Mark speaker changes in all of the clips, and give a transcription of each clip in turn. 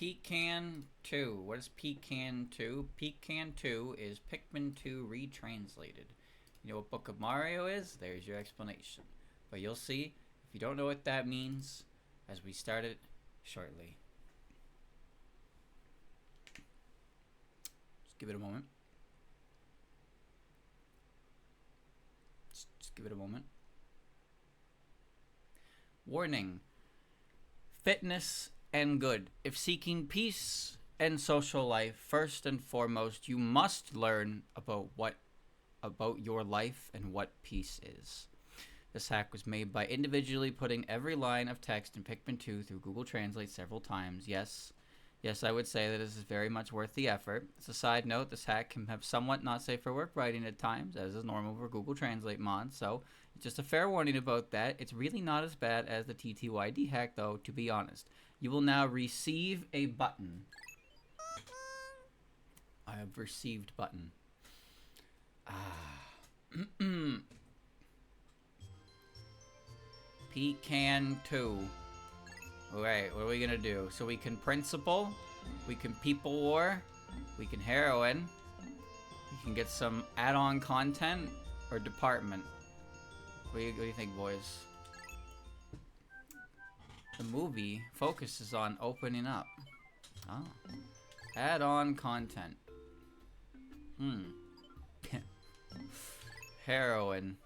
Speaker 1: Pecan 2. What is Pecan 2? Pecan 2 is Pikmin 2 retranslated. You know what Book of Mario is? There's your explanation. But you'll see, if you don't know what that means, as we start it shortly. Just give it a moment. Just give it a moment. Warning. Fitness and good. If seeking peace and social life, first and foremost, you must learn about your life and what peace is. This hack was made by individually putting every line of text in Pikmin 2 through Google Translate several times. Yes, I would say that this is very much worth the effort. As a side note, this hack can have somewhat not safe for work writing at times, as is normal for Google Translate mods, so just a fair warning about that. It's really not as bad as the TTYD hack, though, to be honest. You will now receive a button. I have received button. Pecan 2. Alright, what are we gonna do? So we can principal, we can people war, we can heroine, we can get some add-on content, or department. What do you think, boys? The movie focuses on opening up. Oh. Add-on content. Heroine.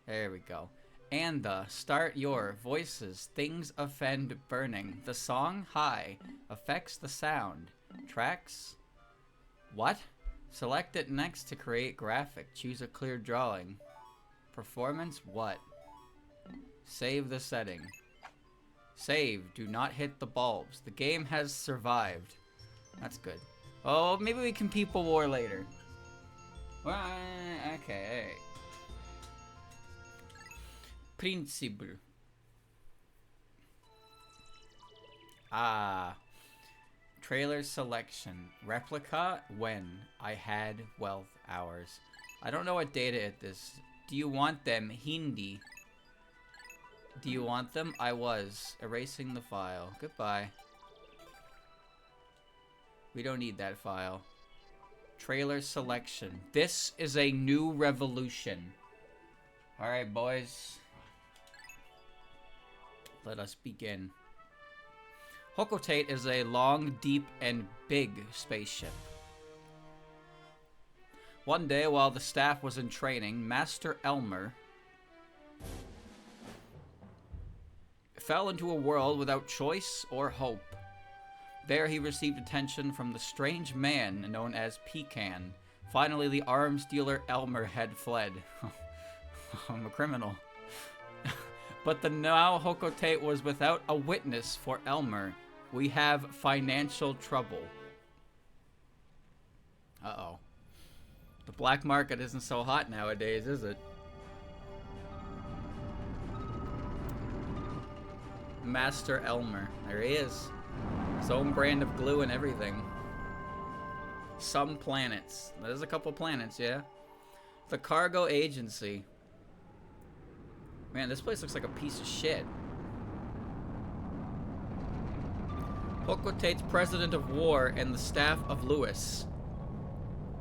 Speaker 1: There we go. And the start your voices. Things offend burning. The song high affects the sound. Tracks. What? Select it next to create graphic. Choose a clear drawing. Performance what? Save the setting. Save. Do not hit the bulbs. The game has survived. That's good. Oh, maybe we can people war later. Well, okay. Principle. Trailer selection. Replica when I had wealth hours. I don't know what data it is. Do you want them? Hindi. Do you want them? I was. Erasing the file. Goodbye. We don't need that file. Trailer selection. This is a new revolution. Alright, boys. Let us begin. Hokotate is a long, deep, and big spaceship. One day, while the staff was in training, Master Elmer fell into a world without choice or hope. There he received attention from the strange man known as Pecan. Finally, the arms dealer Elmer had fled. I'm a criminal. But the now Hokotate was without a witness for Elmer. We have financial trouble. Uh-oh. The black market isn't so hot nowadays, is it? Master Elmer. There he is. His own brand of glue and everything. Some planets. There's a couple planets, yeah. The cargo agency. Man, this place looks like a piece of shit. Hokotate's president of war and the staff of Lewis.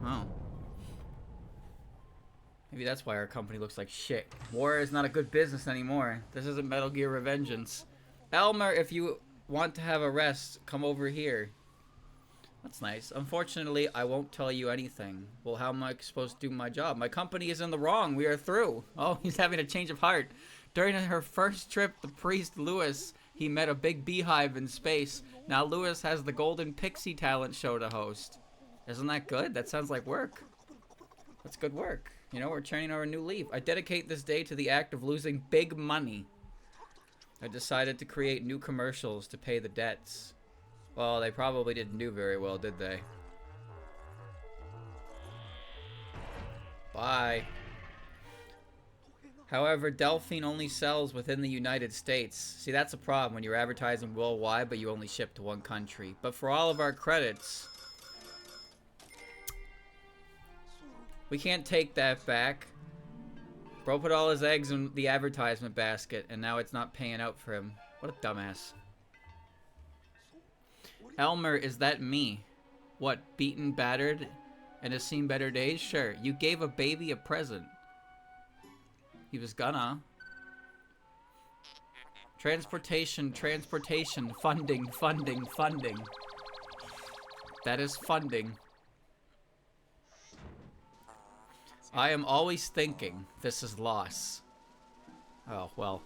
Speaker 1: Oh. Maybe that's why our company looks like shit. War is not a good business anymore. This isn't Metal Gear Revengeance. Elmer, if you want to have a rest, come over here. That's nice. Unfortunately, I won't tell you anything. Well, how am I supposed to do my job? My company is in the wrong. We are through. Oh, he's having a change of heart. During her first trip, the priest Lewis, he met a big beehive in space. Now Lewis has the Golden Pixie talent show to host. Isn't that good? That sounds like work. That's good work. You know, we're turning over a new leaf. I dedicate this day to the act of losing big money. I decided to create new commercials to pay the debts. Well, they probably didn't do very well, did they? Bye. However, Delphine only sells within the United States. See, that's a problem when you're advertising worldwide, but you only ship to one country. But for all of our credits, we can't take that back. Bro put all his eggs in the advertisement basket, and now it's not paying out for him. What a dumbass. Elmer, is that me? What, beaten, battered, and has seen better days? Sure. You gave a baby a present. He was gonna. Transportation, transportation, funding, funding, funding. That is funding. I am always thinking this is loss. Oh, well.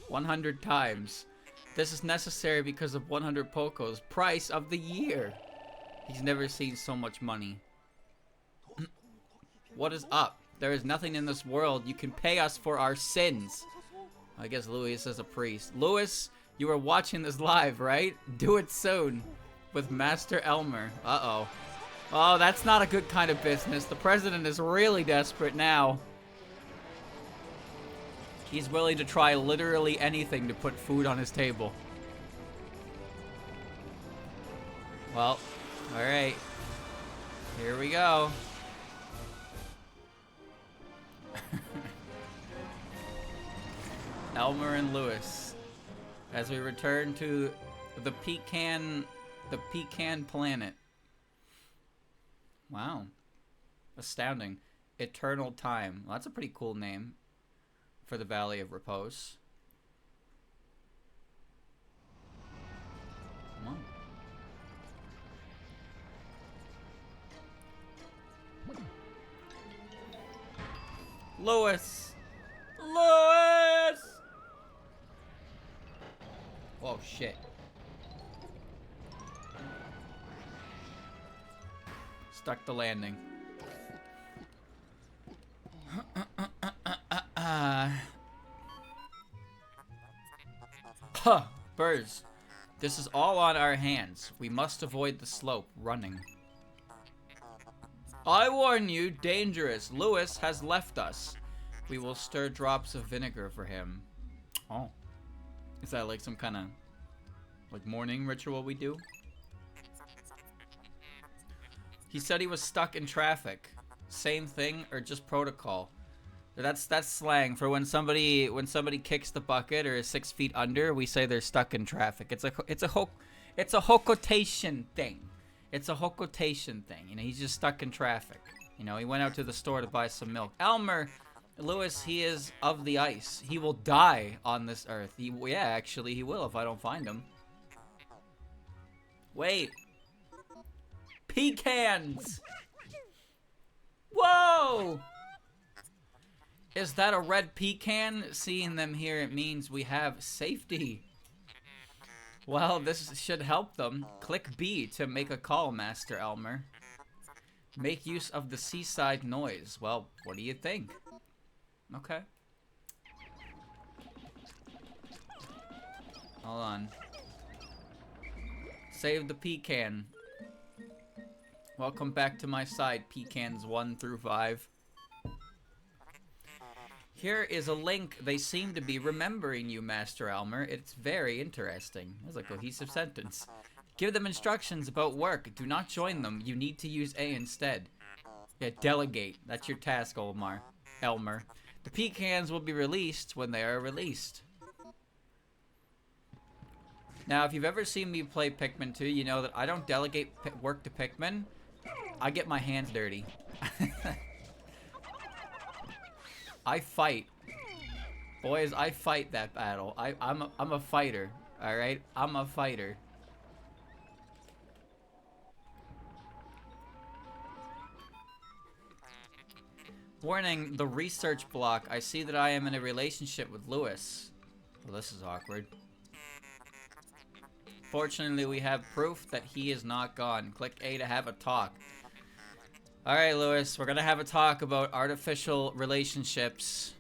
Speaker 1: 100 times. This is necessary because of 100 Pocos. Price of the year. He's never seen so much money. What is up? There is nothing in this world. You can pay us for our sins. I guess Louis is a priest. Louis, you are watching this live, right? Do it soon. With Master Elmer. Uh-oh. Oh, that's not a good kind of business. The president is really desperate now. He's willing to try literally anything to put food on his table. Well, alright. Here we go. Elmer and Louis. As we return to the Pecan planet. Wow. Astounding. Eternal Time. Well, that's a pretty cool name for the Valley of Repose. Come on. Louis! Louis! Oh, shit. Stuck the landing. Huh, birds. This is all on our hands. We must avoid the slope, running. I warn you, dangerous. Louis has left us. We will stir drops of vinegar for him. Oh. Is that like some kind of like morning ritual we do? He said he was stuck in traffic. Same thing or just protocol? That's slang for when somebody kicks the bucket or is 6 feet under. We say they're stuck in traffic. It's a hokotation thing. It's a hokotation thing. You know, he's just stuck in traffic. You know, he went out to the store to buy some milk. Elmer, Louis, he is of the ice. He will die on this earth. Yeah, actually, he will if I don't find him. Wait. Pecans! Whoa! Is that a red pecan? Seeing them here, it means we have safety. Well, this should help them. Click B to make a call, Master Elmer. Make use of the seaside noise. Well, what do you think? Okay. Hold on. Save the pecan. Welcome back to my side, pecans 1 through 5. Here is a link. They seem to be remembering you, Master Elmer. It's very interesting. That's a cohesive sentence. Give them instructions about work. Do not join them. You need to use A instead. Yeah, delegate. That's your task, Elmer. The pecans will be released when they are released. Now, if you've ever seen me play Pikmin 2, you know that I don't delegate work to Pikmin. I get my hands dirty. I fight. Boys, I fight that battle. I'm a fighter, alright? I'm a fighter. Warning, the research block. I see that I am in a relationship with Louis. Well, this is awkward. Fortunately, we have proof that he is not gone. Click A to have a talk. Alright, Louis, we're gonna have a talk about artificial relationships.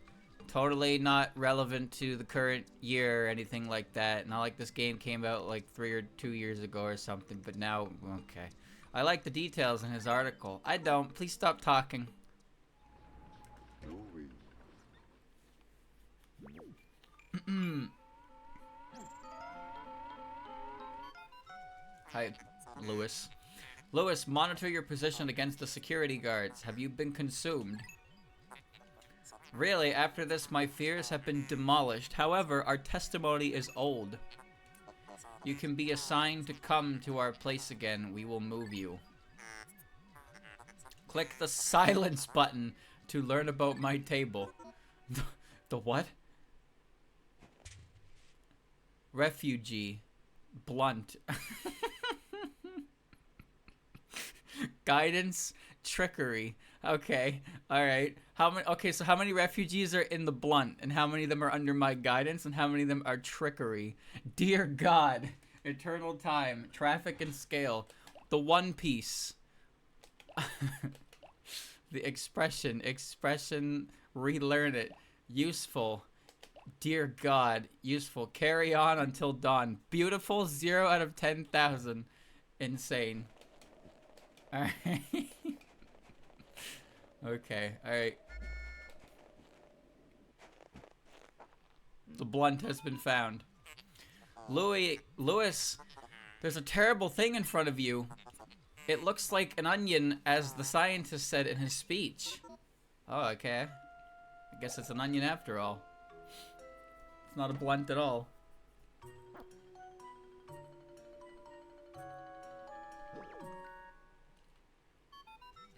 Speaker 1: Totally not relevant to the current year or anything like that. Not like this game came out like 3 or 2 years ago or something, but now, okay. I like the details in his article. I don't. Please stop talking. Hi, Louis. Louis, monitor your position against the security guards. Have you been consumed? Really, after this, my fears have been demolished. However, our testimony is old. You can be assigned to come to our place again. We will move you. Click the silence button to learn about my table. The what? Refugee. Blunt. Guidance. Trickery. Okay. Alright. Okay, so how many refugees are in the blunt? And how many of them are under my guidance? And how many of them are trickery? Dear God. Eternal time. Traffic and scale. The One Piece. The expression. Expression. Relearn it. Useful. Dear God. Useful. Carry on until dawn. Beautiful. 0 out of 10,000. Insane. Alright. Okay. Alright. The blunt has been found. Louis, there's a terrible thing in front of you. It looks like an onion, as the scientist said in his speech. Oh, okay. I guess it's an onion after all. It's not a blunt at all.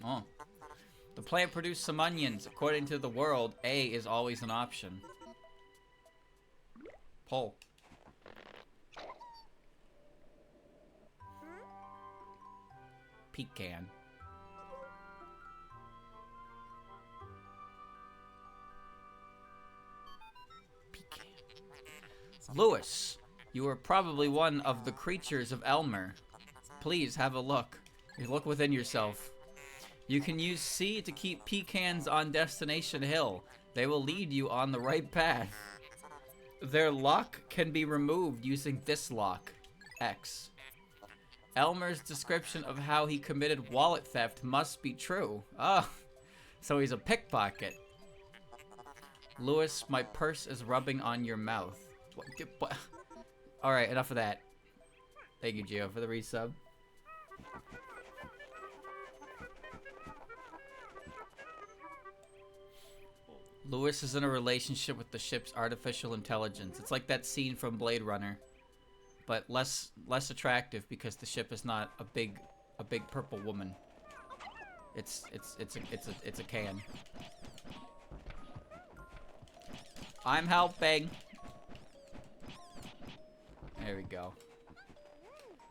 Speaker 1: Oh. The plant produced some onions. According to the world, A is always an option. Pull. Pecan. Pecan. Louis, you are probably one of the creatures of Elmer. Please have a look. You look within yourself. You can use C to keep pecans on Destination Hill. They will lead you on the right path. Their lock can be removed using this lock, X. Elmer's description of how he committed wallet theft must be true. Oh, so he's a pickpocket. Louis, my purse is rubbing on your mouth. What? Alright, enough of that. Thank you, Gio, for the resub. Louis is in a relationship with the ship's artificial intelligence. It's like that scene from Blade Runner, but less attractive because the ship is not a big purple woman. It's a can. I'm helping. There we go.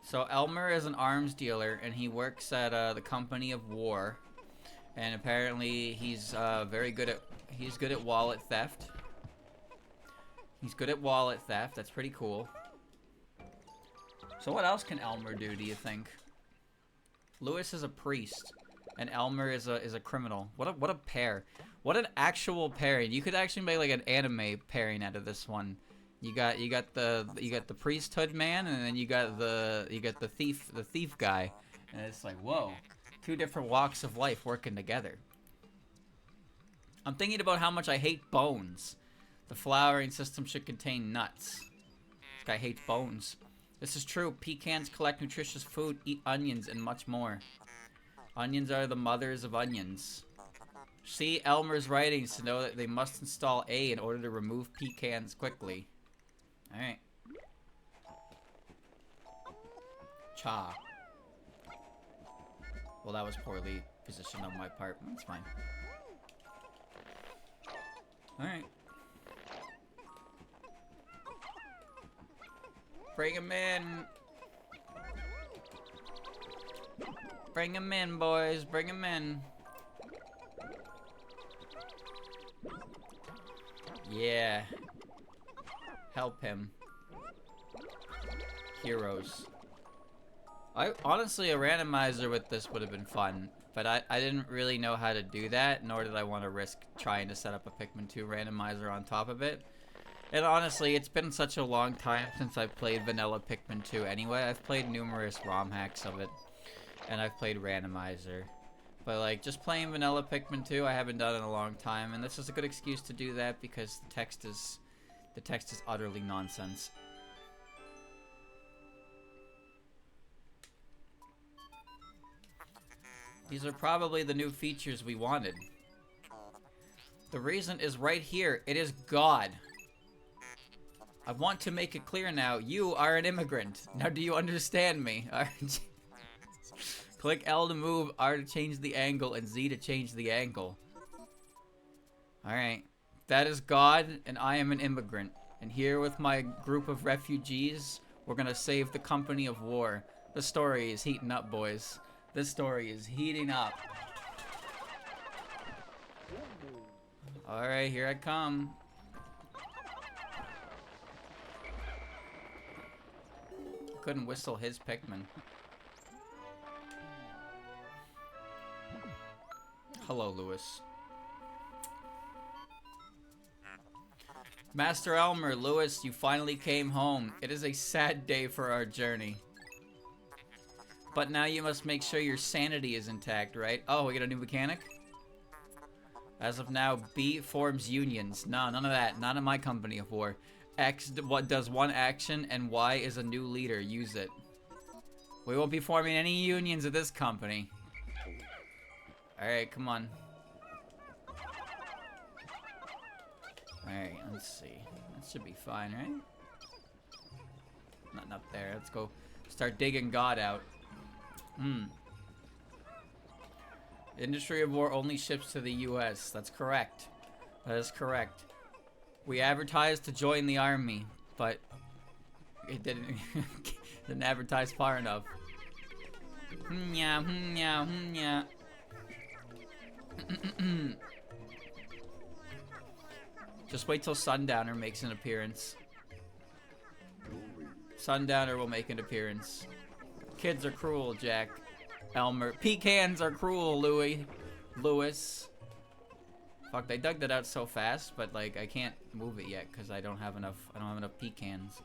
Speaker 1: So Elmer is an arms dealer, and he works at the Company of War, and apparently he's very good at. He's good at wallet theft. He's good at wallet theft. That's pretty cool. So what else can Elmer do, do you think? Louis is a priest, and Elmer is a criminal. What a pair. What an actual pairing. You could actually make like an anime pairing out of this one. You got the priesthood man, and then you got the thief guy. And it's like, whoa. Two different walks of life working together. I'm thinking about how much I hate bones. The flowering system should contain nuts. This guy hates bones. This is true. Pecans collect nutritious food, eat onions, and much more. Onions are the mothers of onions. See Elmer's writings to know that they must install A in order to remove pecans quickly. Alright. Cha. Well, that was poorly positioned on my part. That's fine. Alright. Bring him in. Bring him in, boys. Bring him in. Yeah. Help him. Heroes. Honestly, a randomizer with this would have been fun. But I didn't really know how to do that, nor did I want to risk trying to set up a Pikmin 2 randomizer on top of it. And honestly, it's been such a long time since I've played vanilla Pikmin 2 anyway. I've played numerous ROM hacks of it, and I've played randomizer. But like, just playing vanilla Pikmin 2, I haven't done in a long time, and this is a good excuse to do that because the text is utterly nonsense. These are probably the new features we wanted. The reason is right here. It is God. I want to make it clear now, you are an immigrant. Now do you understand me? Click L to move, R to change the angle, and Z to change the angle. Alright. That is God, and I am an immigrant. And here with my group of refugees, we're gonna save the company of war. The story is heating up, boys. This story is heating up. Alright, here I come. Couldn't whistle his Pikmin. Hello, Lewis. Master Elmer, Lewis, you finally came home. It is a sad day for our journey. But now you must make sure your sanity is intact, right? Oh, we got a new mechanic? As of now, B forms unions. No, none of that. Not in my company of war. X does one action, and Y is a new leader. Use it. We won't be forming any unions at this company. Alright, come on. Alright, let's see. That should be fine, right? Nothing up there. Let's go start digging God out. Industry of War only ships to the US. That's correct. That is correct. We advertised to join the army, but it didn't didn't advertise far enough. Yeah, yeah, yeah. Just wait till Sundowner makes an appearance. Sundowner will make an appearance. Kids are cruel, Jack. Elmer. Pecans are cruel, Lewis. Fuck, they dug that out so fast, but like I can't move it yet because I don't have enough pecans.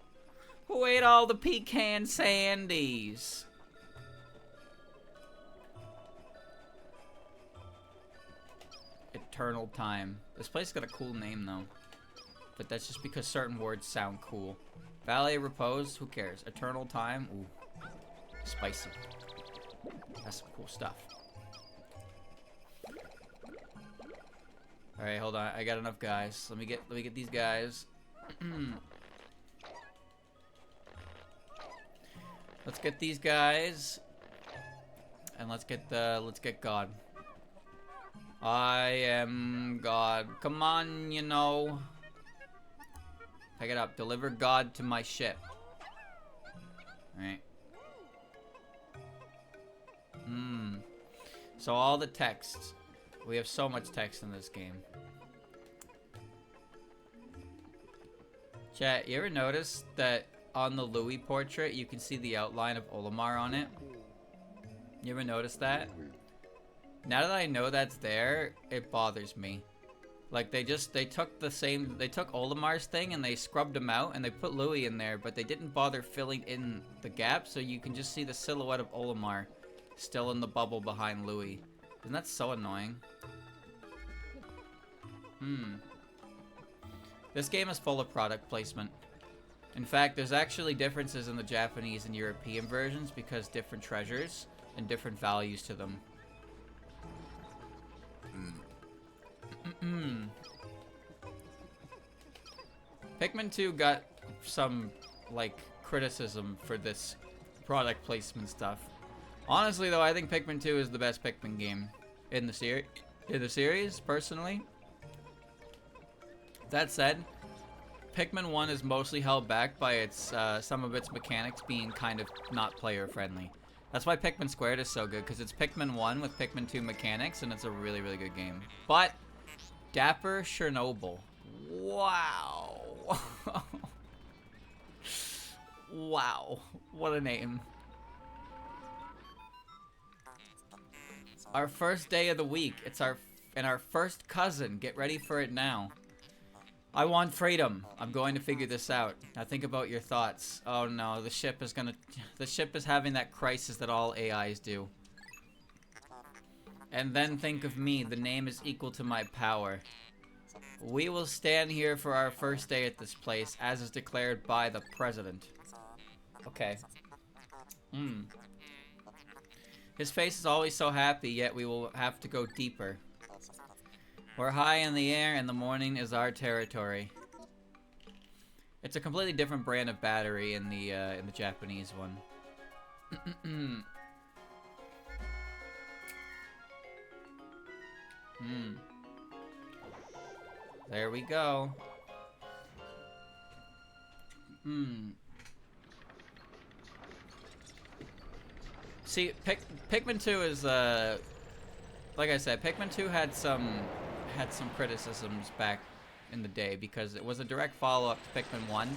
Speaker 1: Who ate all the pecan sandies? Eternal Time. This place got a cool name though. But that's just because certain words sound cool. Valley of Repose, who cares? Eternal Time, ooh. Spicy. That's some cool stuff. Alright, hold on. I got enough guys. Let me get these guys. Let's get these guys. And let's get God. I am God. Come on, you know. Pick it up. Deliver God to my ship. Alright. So all the texts. We have so much text in this game. Chat, you ever notice that on the Louis portrait, you can see the outline of Olimar on it? You ever notice that? Now that I know that's there, it bothers me. Like they took Olimar's thing and they scrubbed him out and they put Louis in there, but they didn't bother filling in the gap, so you can just see the silhouette of Olimar still in the bubble behind Louis. Isn't that so annoying? This game is full of product placement. In fact, there's actually differences in the Japanese and European versions because different treasures and different values to them. Pikmin 2 got some, like, criticism for this product placement stuff. Honestly, though, I think Pikmin 2 is the best Pikmin game in the series, personally. That said, Pikmin 1 is mostly held back by its some of its mechanics being kind of not player-friendly. That's why Pikmin Squared is so good, because it's Pikmin 1 with Pikmin 2 mechanics, and it's a really, really good game. But, Dapper Chernobyl. Wow. Wow. What a name. Our first day of the week. It's our first cousin. Get ready for it now. I want freedom. I'm going to figure this out. Now think about your thoughts. Oh no, the ship is having that crisis that all AIs do. And then think of me. The name is equal to my power. We will stand here for our first day at this place, as is declared by the president. Okay. His face is always so happy, yet we will have to go deeper. We're high in the air, and the morning is our territory. It's a completely different brand of battery in the Japanese one. There we go. See, Pikmin 2 is like I said, Pikmin 2 had some criticisms back in the day because it was a direct follow-up to Pikmin 1,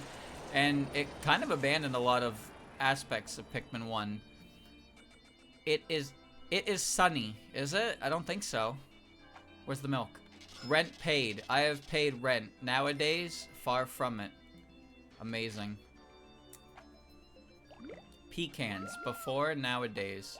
Speaker 1: and it kind of abandoned a lot of aspects of Pikmin 1. It is sunny, is it? I don't think so. Where's the milk? Rent paid. I have paid rent. Nowadays, far from it. Amazing. Pecans. Before, nowadays.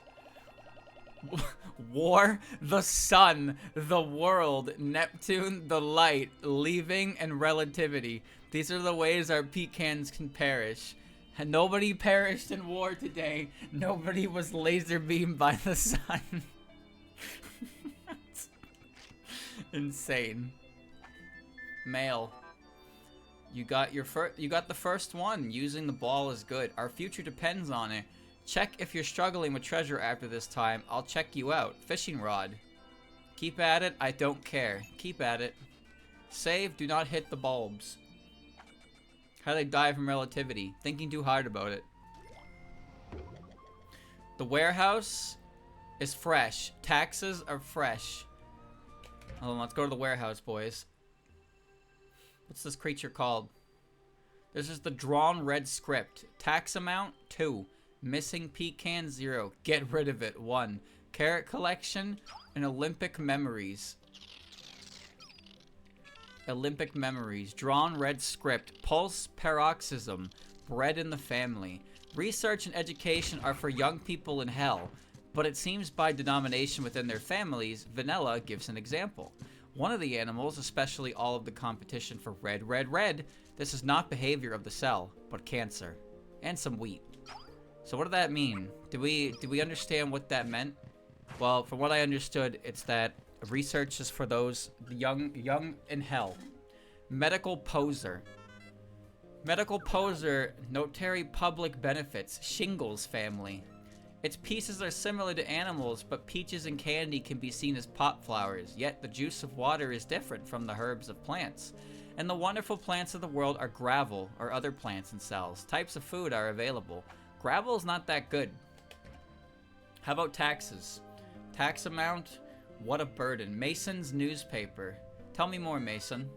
Speaker 1: War, the sun, the world, Neptune, the light, leaving, and relativity. These are the ways our pecans can perish. And nobody perished in war today. Nobody was laser beamed by the sun. Insane. Mail. You got the first one. Using the ball is good. Our future depends on it. Check if you're struggling with treasure after this time. I'll check you out. Fishing rod. Keep at it. I don't care. Keep at it. Save. Do not hit the bulbs. How do they die from relativity? Thinking too hard about it. The warehouse is fresh. Taxes are fresh. Hold on, let's go to the warehouse, boys. What's this creature called? This is the drawn red script. Tax amount 2. Missing pecan 0. Get rid of it 1. Carrot collection and Olympic memories. Olympic memories. Drawn red script. Pulse paroxysm. Bred in the family. Research and education are for young people in hell, but it seems by denomination within their families. Vanilla gives an example. One of the animals, especially all of the competition for red, red, red. This is not behavior of the cell, but cancer. And some wheat. So what did that mean? Did we understand what that meant? Well, from what I understood, it's that research is for those young in hell. Medical poser. Medical poser, notary public benefits, shingles family. Its pieces are similar to animals, but peaches and candy can be seen as pot flowers, yet the juice of water is different from the herbs of plants. And the wonderful plants of the world are gravel, or other plants and cells. Types of food are available. Gravel is not that good. How about taxes? Tax amount? What a burden. Mason's newspaper. Tell me more, Mason.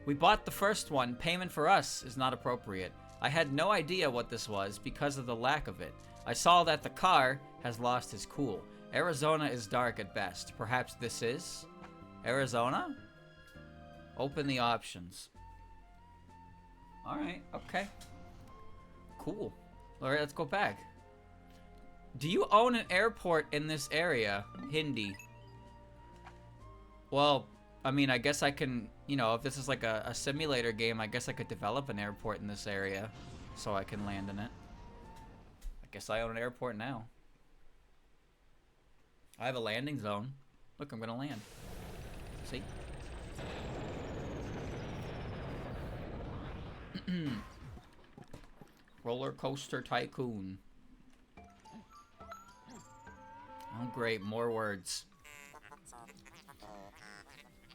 Speaker 1: We bought the first one. Payment for us is not appropriate. I had no idea what this was because of the lack of it. I saw that the car has lost his cool. Arizona is dark at best. Perhaps this is? Arizona? Open the options. Alright, okay. Cool. Alright, let's go back. Do you own an airport in this area? Hindi. Well, I mean, I guess I can, you know, if this is like a simulator game, I guess I could develop an airport in this area so I can land in it. I guess I own an airport now. I have a landing zone. Look, I'm gonna land. See? Roller coaster tycoon. Oh great, more words.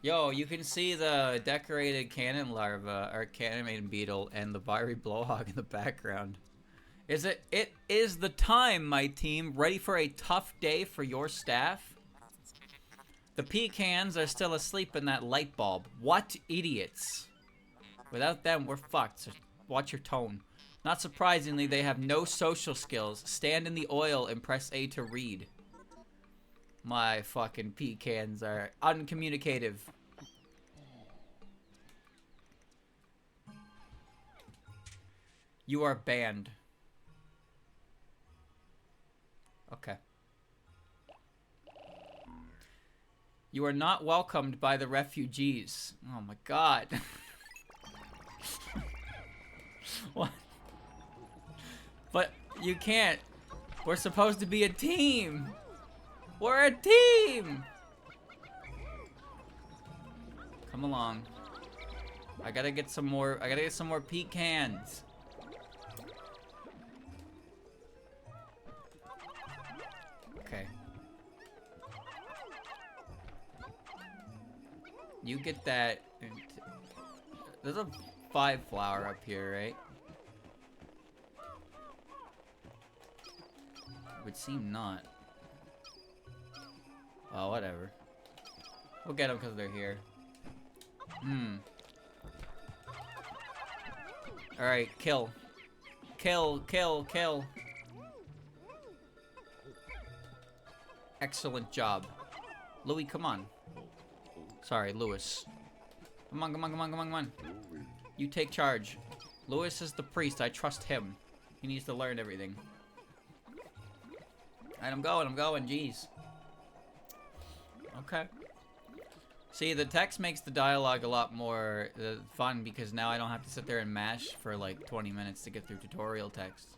Speaker 1: Yo, you can see the decorated cannon larva, or cannon beetle, and the fiery blowhog in the background. It is the time, my team. Ready for a tough day for your staff? The pecans are still asleep in that light bulb. What idiots. Without them, we're fucked. So watch your tone. Not surprisingly, they have no social skills. Stand in the oil and press A to read. My fucking pecans are uncommunicative. You are banned. Okay. You are not welcomed by the refugees. Oh my god. What? But you can't. We're supposed to be a team. We're a team. Come along. I gotta get some more. I gotta get some more pecans. Okay. You get that. There's a 5 flower up here, right? It would seem not. Oh, whatever. We'll get them because they're here. Alright, kill. Kill, kill, kill. Excellent job. Louis, come on. Sorry, Lewis. Come on, come on, come on, come on, come on. You take charge. Lewis is the priest. I trust him. He needs to learn everything. Alright, I'm going, jeez. Okay. See, the text makes the dialogue a lot more fun because now I don't have to sit there and mash for like 20 minutes to get through tutorial text.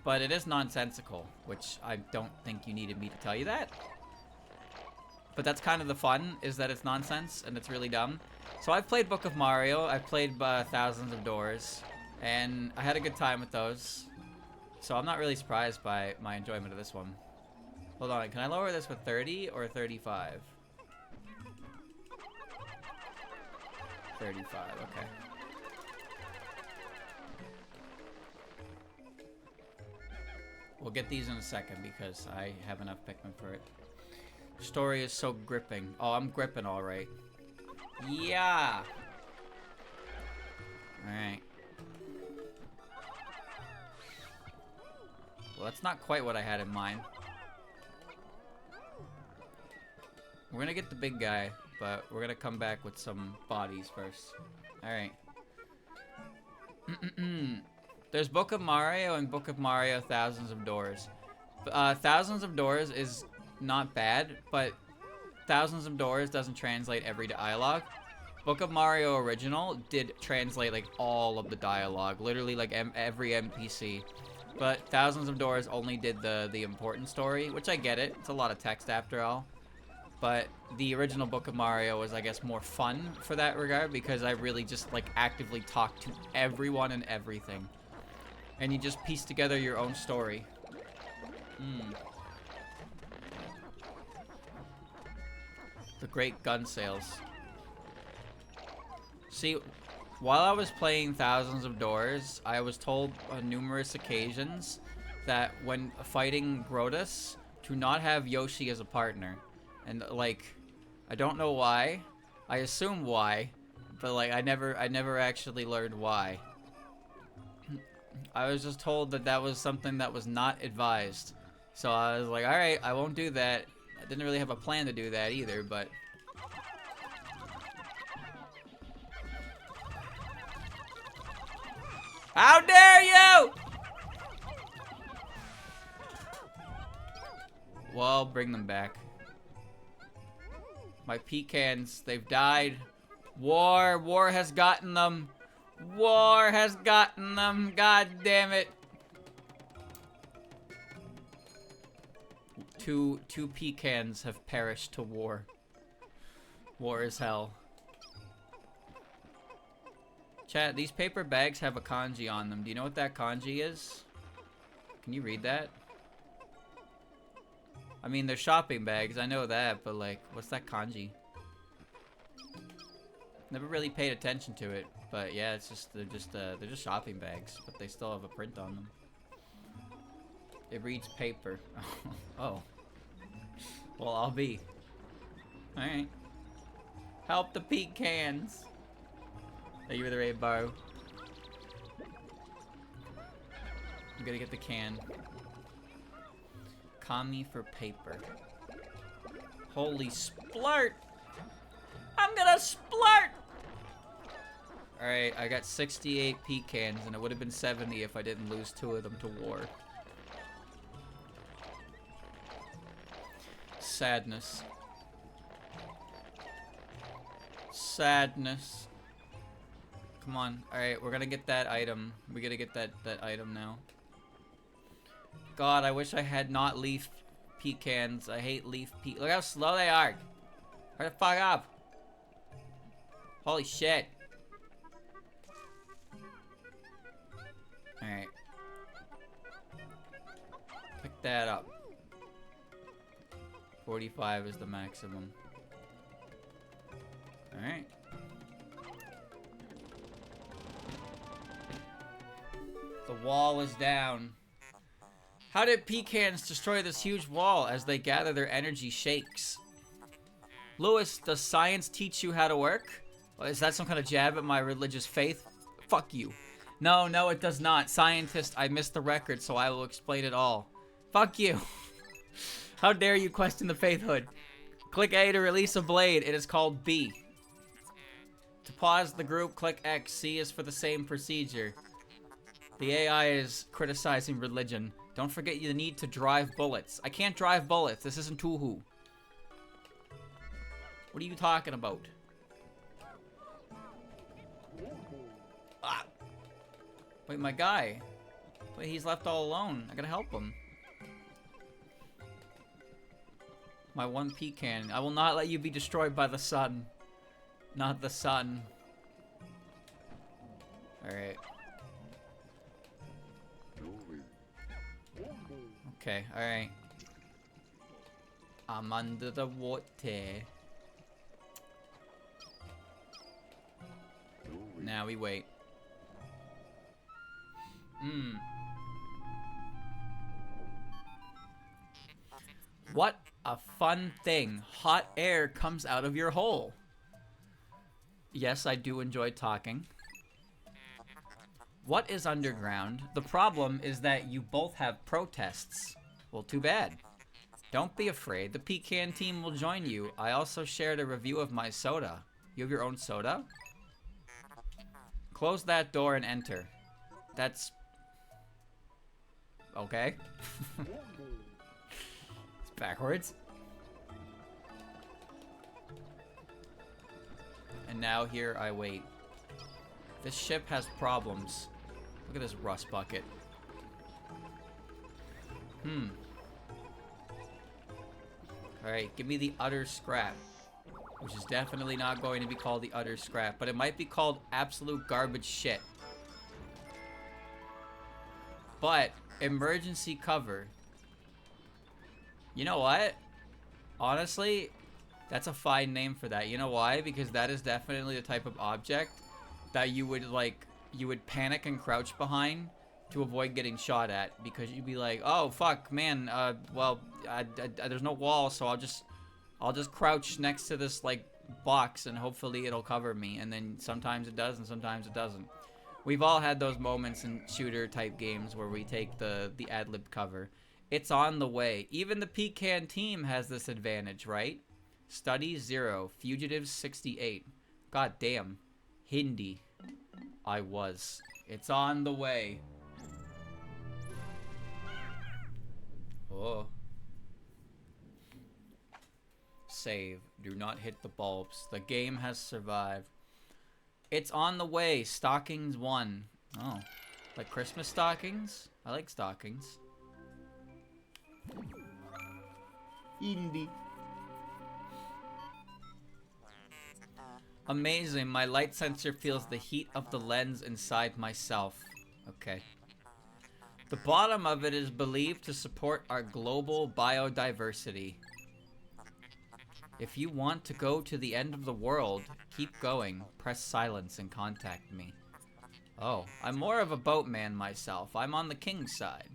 Speaker 1: But it is nonsensical, which I don't think you needed me to tell you that. But that's kind of the fun, is that it's nonsense and it's really dumb. So I've played Book of Mario, I've played Thousands of Doors, and I had a good time with those. So I'm not really surprised by my enjoyment of this one. Hold on, can I lower this with 30 or 35? 35, okay. We'll get these in a second because I have enough Pikmin for it. Story is so gripping. Oh, I'm gripping all right. Yeah! Alright. Well, that's not quite what I had in mind. We're gonna get the big guy, but we're gonna come back with some bodies first. Alright. There's Book of Mario and Book of Mario Thousands of Doors. Thousands of Doors is not bad, but Thousands of Doors doesn't translate every dialogue. Book of Mario Original did translate like all of the dialogue, literally like every NPC. But Thousands of Doors only did the important story, which I get it. It's a lot of text after all. But the original Book of Mario was, I guess, more fun for that regard because I really just like actively talked to everyone and everything. And you just piece together your own story. The great gun sales. See, while I was playing Thousands of Doors, I was told on numerous occasions that when fighting Brodus, to not have Yoshi as a partner. And like, I don't know why. I assume why, but like I never actually learned why. I was just told that that was something that was not advised. So I was like, alright, I won't do that. I didn't really have a plan to do that either, but... How dare you! Well, bring them back. My pecans, they've died. War has gotten them. War has gotten them. God damn it. Two pecans have perished to war. War is hell. Chat, these paper bags have a kanji on them. Do you know what that kanji is? Can you read that? I mean, they're shopping bags, I know that, but like, what's that kanji? Never really paid attention to it, but yeah, it's just they're just shopping bags, but they still have a print on them. It reads paper. Oh. Well, I'll be. Alright. Help the pecans. Thank you for the raid, Baro. I'm gonna get the can. Kami for paper. Holy splurt! I'm gonna splurt! Alright, I got 68 pecans, and it would have been 70 if I didn't lose 2 of them to war. Sadness. Sadness. Come on. Alright, we're gonna get that item. We gotta get that item now. God, I wish I had not leaf pecans. I hate leaf Look how slow they are. Hurry the fuck up. Holy shit. Alright. Pick that up. 45 is the maximum. Alright. The wall is down. How did pecans destroy this huge wall? As they gather, their energy shakes. Lewis, does science teach you how to work? Is that some kind of jab at my religious faith? Fuck you. No, no, it does not. Scientist, I missed the record, so I will explain it all. Fuck you. How dare you question the faithhood? Click A to release a blade. It is called B. To pause the group, click X. C is for the same procedure. The AI is criticizing religion. Don't forget you need to drive bullets. I can't drive bullets. This isn't Tuhu. What are you talking about? Ah. Wait, my guy. Wait, he's left all alone. I gotta help him. My one pecan. I will not let you be destroyed by the sun. Not the sun. Alright. Okay, alright. I'm under the water. Now we wait. What a fun thing. Hot air comes out of your hole. Yes, I do enjoy talking. What is underground? The problem is that you both have protests. Well, too bad. Don't be afraid. The Pecan team will join you. I also shared a review of my soda. You have your own soda? Close that door and enter. That's... okay. It's backwards. And now here I wait. This ship has problems. Look at this rust bucket. Alright, give me the utter scrap. Which is definitely not going to be called the utter scrap, but it might be called absolute garbage shit. But, emergency cover. You know what? Honestly, that's a fine name for that. You know why? Because that is definitely the type of object that you would, like, you would panic and crouch behind to avoid getting shot at. Because you'd be like, oh, fuck, man, well, there's no wall, so I'll just crouch next to this, like, box and hopefully it'll cover me. And then sometimes it does and sometimes it doesn't. We've all had those moments in shooter-type games where we take the ad-lib cover. It's on the way. Even the Pecan team has this advantage, right? Study 0. Fugitives 68. God damn. Hindi. I was. It's on the way. Oh. Save. Do not hit the bulbs. The game has survived. It's on the way. Stockings 1. Oh. Like Christmas stockings? I like stockings. Indie. Amazing. My light sensor feels the heat of the lens inside myself. Okay. The bottom of it is believed to support our global biodiversity. If you want to go to the end of the world, keep going. Press silence and contact me. Oh, I'm more of a boatman myself. I'm on the king's side.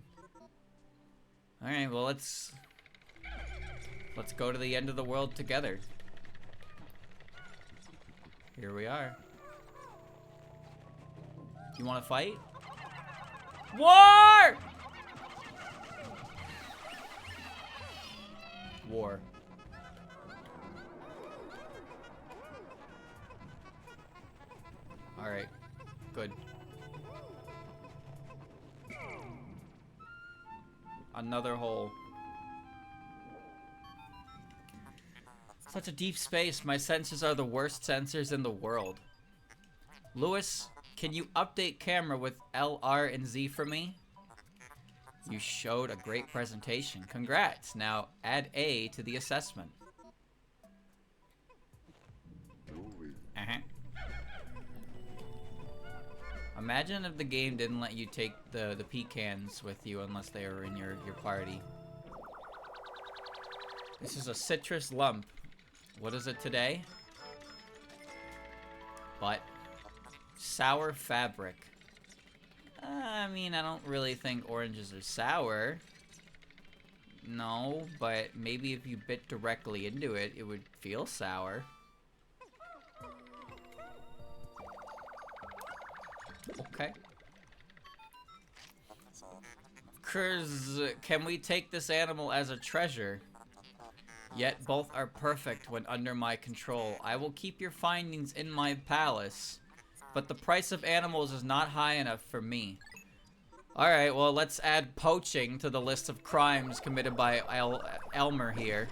Speaker 1: Alright, well, let's go to the end of the world together. Here we are. You want to fight? War! War. Alright. Good. Another hole. Such a deep space. My sensors are the worst sensors in the world. Lewis, can you update camera with L, R, and Z for me? You showed a great presentation. Congrats. Now add A to the assessment. Imagine if the game didn't let you take the pecans with you unless they were in your party. This is a citrus lump. What is it today? But sour fabric. I mean, I don't really think oranges are sour. No, but maybe if you bit directly into it, it would feel sour. Okay. Can we take this animal as a treasure? Yet both are perfect when under my control. I will keep your findings in my palace. But the price of animals is not high enough for me. Alright, well, let's add poaching to the list of crimes committed by Elmer here.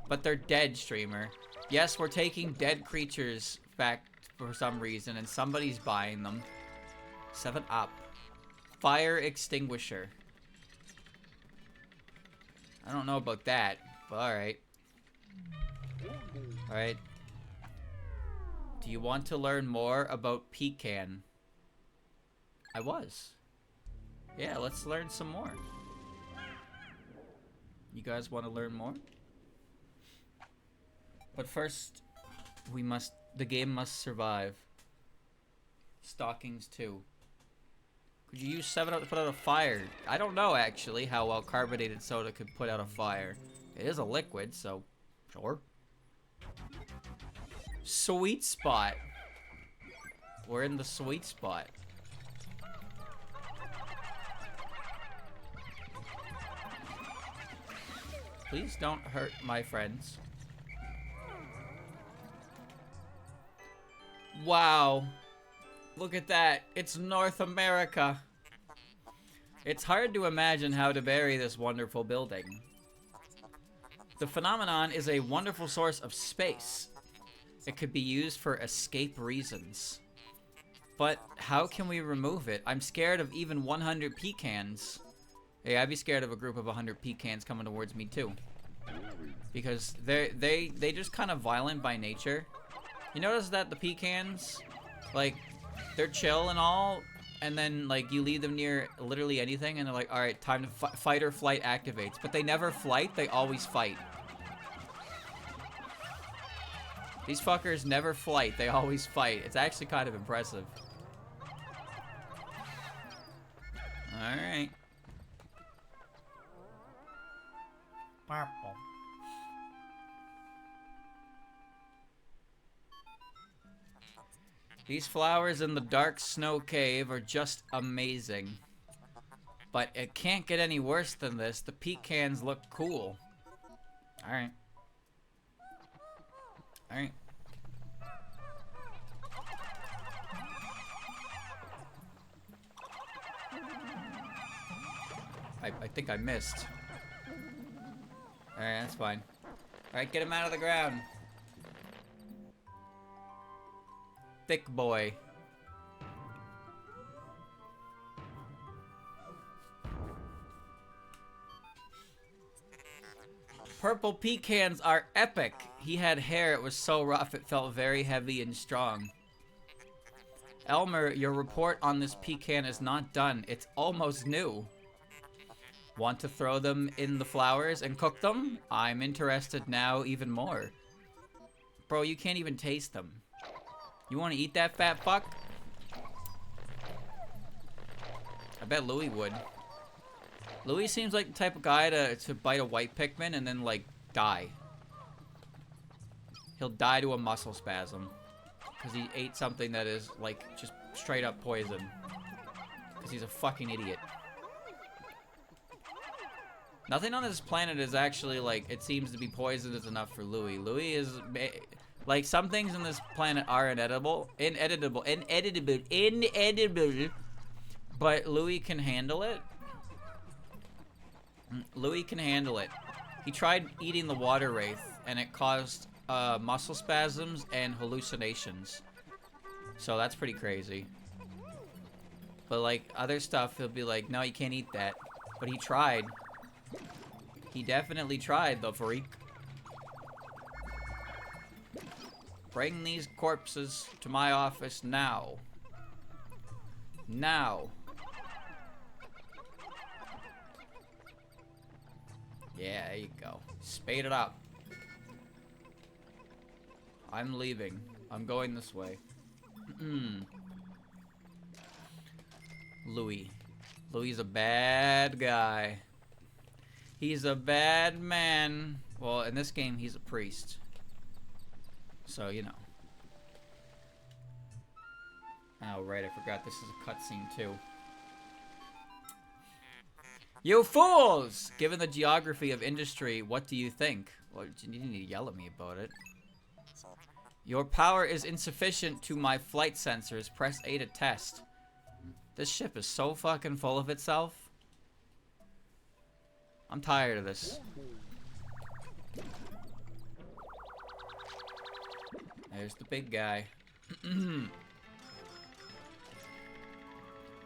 Speaker 1: But they're dead, streamer. Yes, we're taking dead creatures back for some reason, and somebody's buying them. 7-Up. Fire extinguisher. I don't know about that, but alright. Alright. Do you want to learn more about Pecan? I was. Yeah, let's learn some more. You guys want to learn more? But first, the game must survive. Stockings 2. Could you use 7-Up to put out a fire? I don't know, actually, how well carbonated soda could put out a fire. It is a liquid, so sure. Sweet spot. We're in the sweet spot. Please don't hurt my friends. Wow. Look at that. It's North America. It's hard to imagine how to bury this wonderful building. The phenomenon is a wonderful source of space. It could be used for escape reasons. But how can we remove it? I'm scared of even 100 pecans. Hey, I'd be scared of a group of 100 pecans coming towards me too. Because they just kind of violent by nature. You notice that the pecans, like, they're chill and all, and then, like, you leave them near literally anything, and they're like, alright, time to fight or flight activates. But they never flight, they always fight. These fuckers never flight, they always fight. It's actually kind of impressive. Alright. Purple. These flowers in the dark snow cave are just amazing. But it can't get any worse than this. The pecans look cool. Alright. Alright. I think I missed. Alright, that's fine. Alright, get him out of the ground. Thick boy. Purple pecans are epic. He had hair, it was so rough it felt very heavy and strong. Elmer, your report on this pecan is not done. It's almost new. Want to throw them in the flowers and cook them? I'm interested now even more. Bro, you can't even taste them. You want to eat that fat fuck? I bet Louis would. Louis seems like the type of guy to bite a white Pikmin and then, like, die. He'll die to a muscle spasm. Because he ate something that is, like, just straight up poison. Because he's a fucking idiot. Nothing on this planet is actually, like, it seems to be poisonous enough for Louis. Louis is... Like, some things on this planet are inedible. Inedible. But Louis can handle it. Louis can handle it. He tried eating the water wraith, and it caused muscle spasms and hallucinations. So that's pretty crazy. But, like, other stuff, he'll be like, no, you can't eat that. But he tried. He definitely tried, the freak. Bring these corpses to my office now. Now. Yeah, there you go. Spade it up. I'm leaving. I'm going this way. Louis. Louis is a bad guy. He's a bad man. Well, in this game, he's a priest. So, you know. Oh, right. I forgot this is a cutscene, too. You fools! Given the geography of industry, what do you think? Well, you need to yell at me about it. Your power is insufficient to my flight sensors. Press A to test. This ship is so fucking full of itself. I'm tired of this. There's the big guy.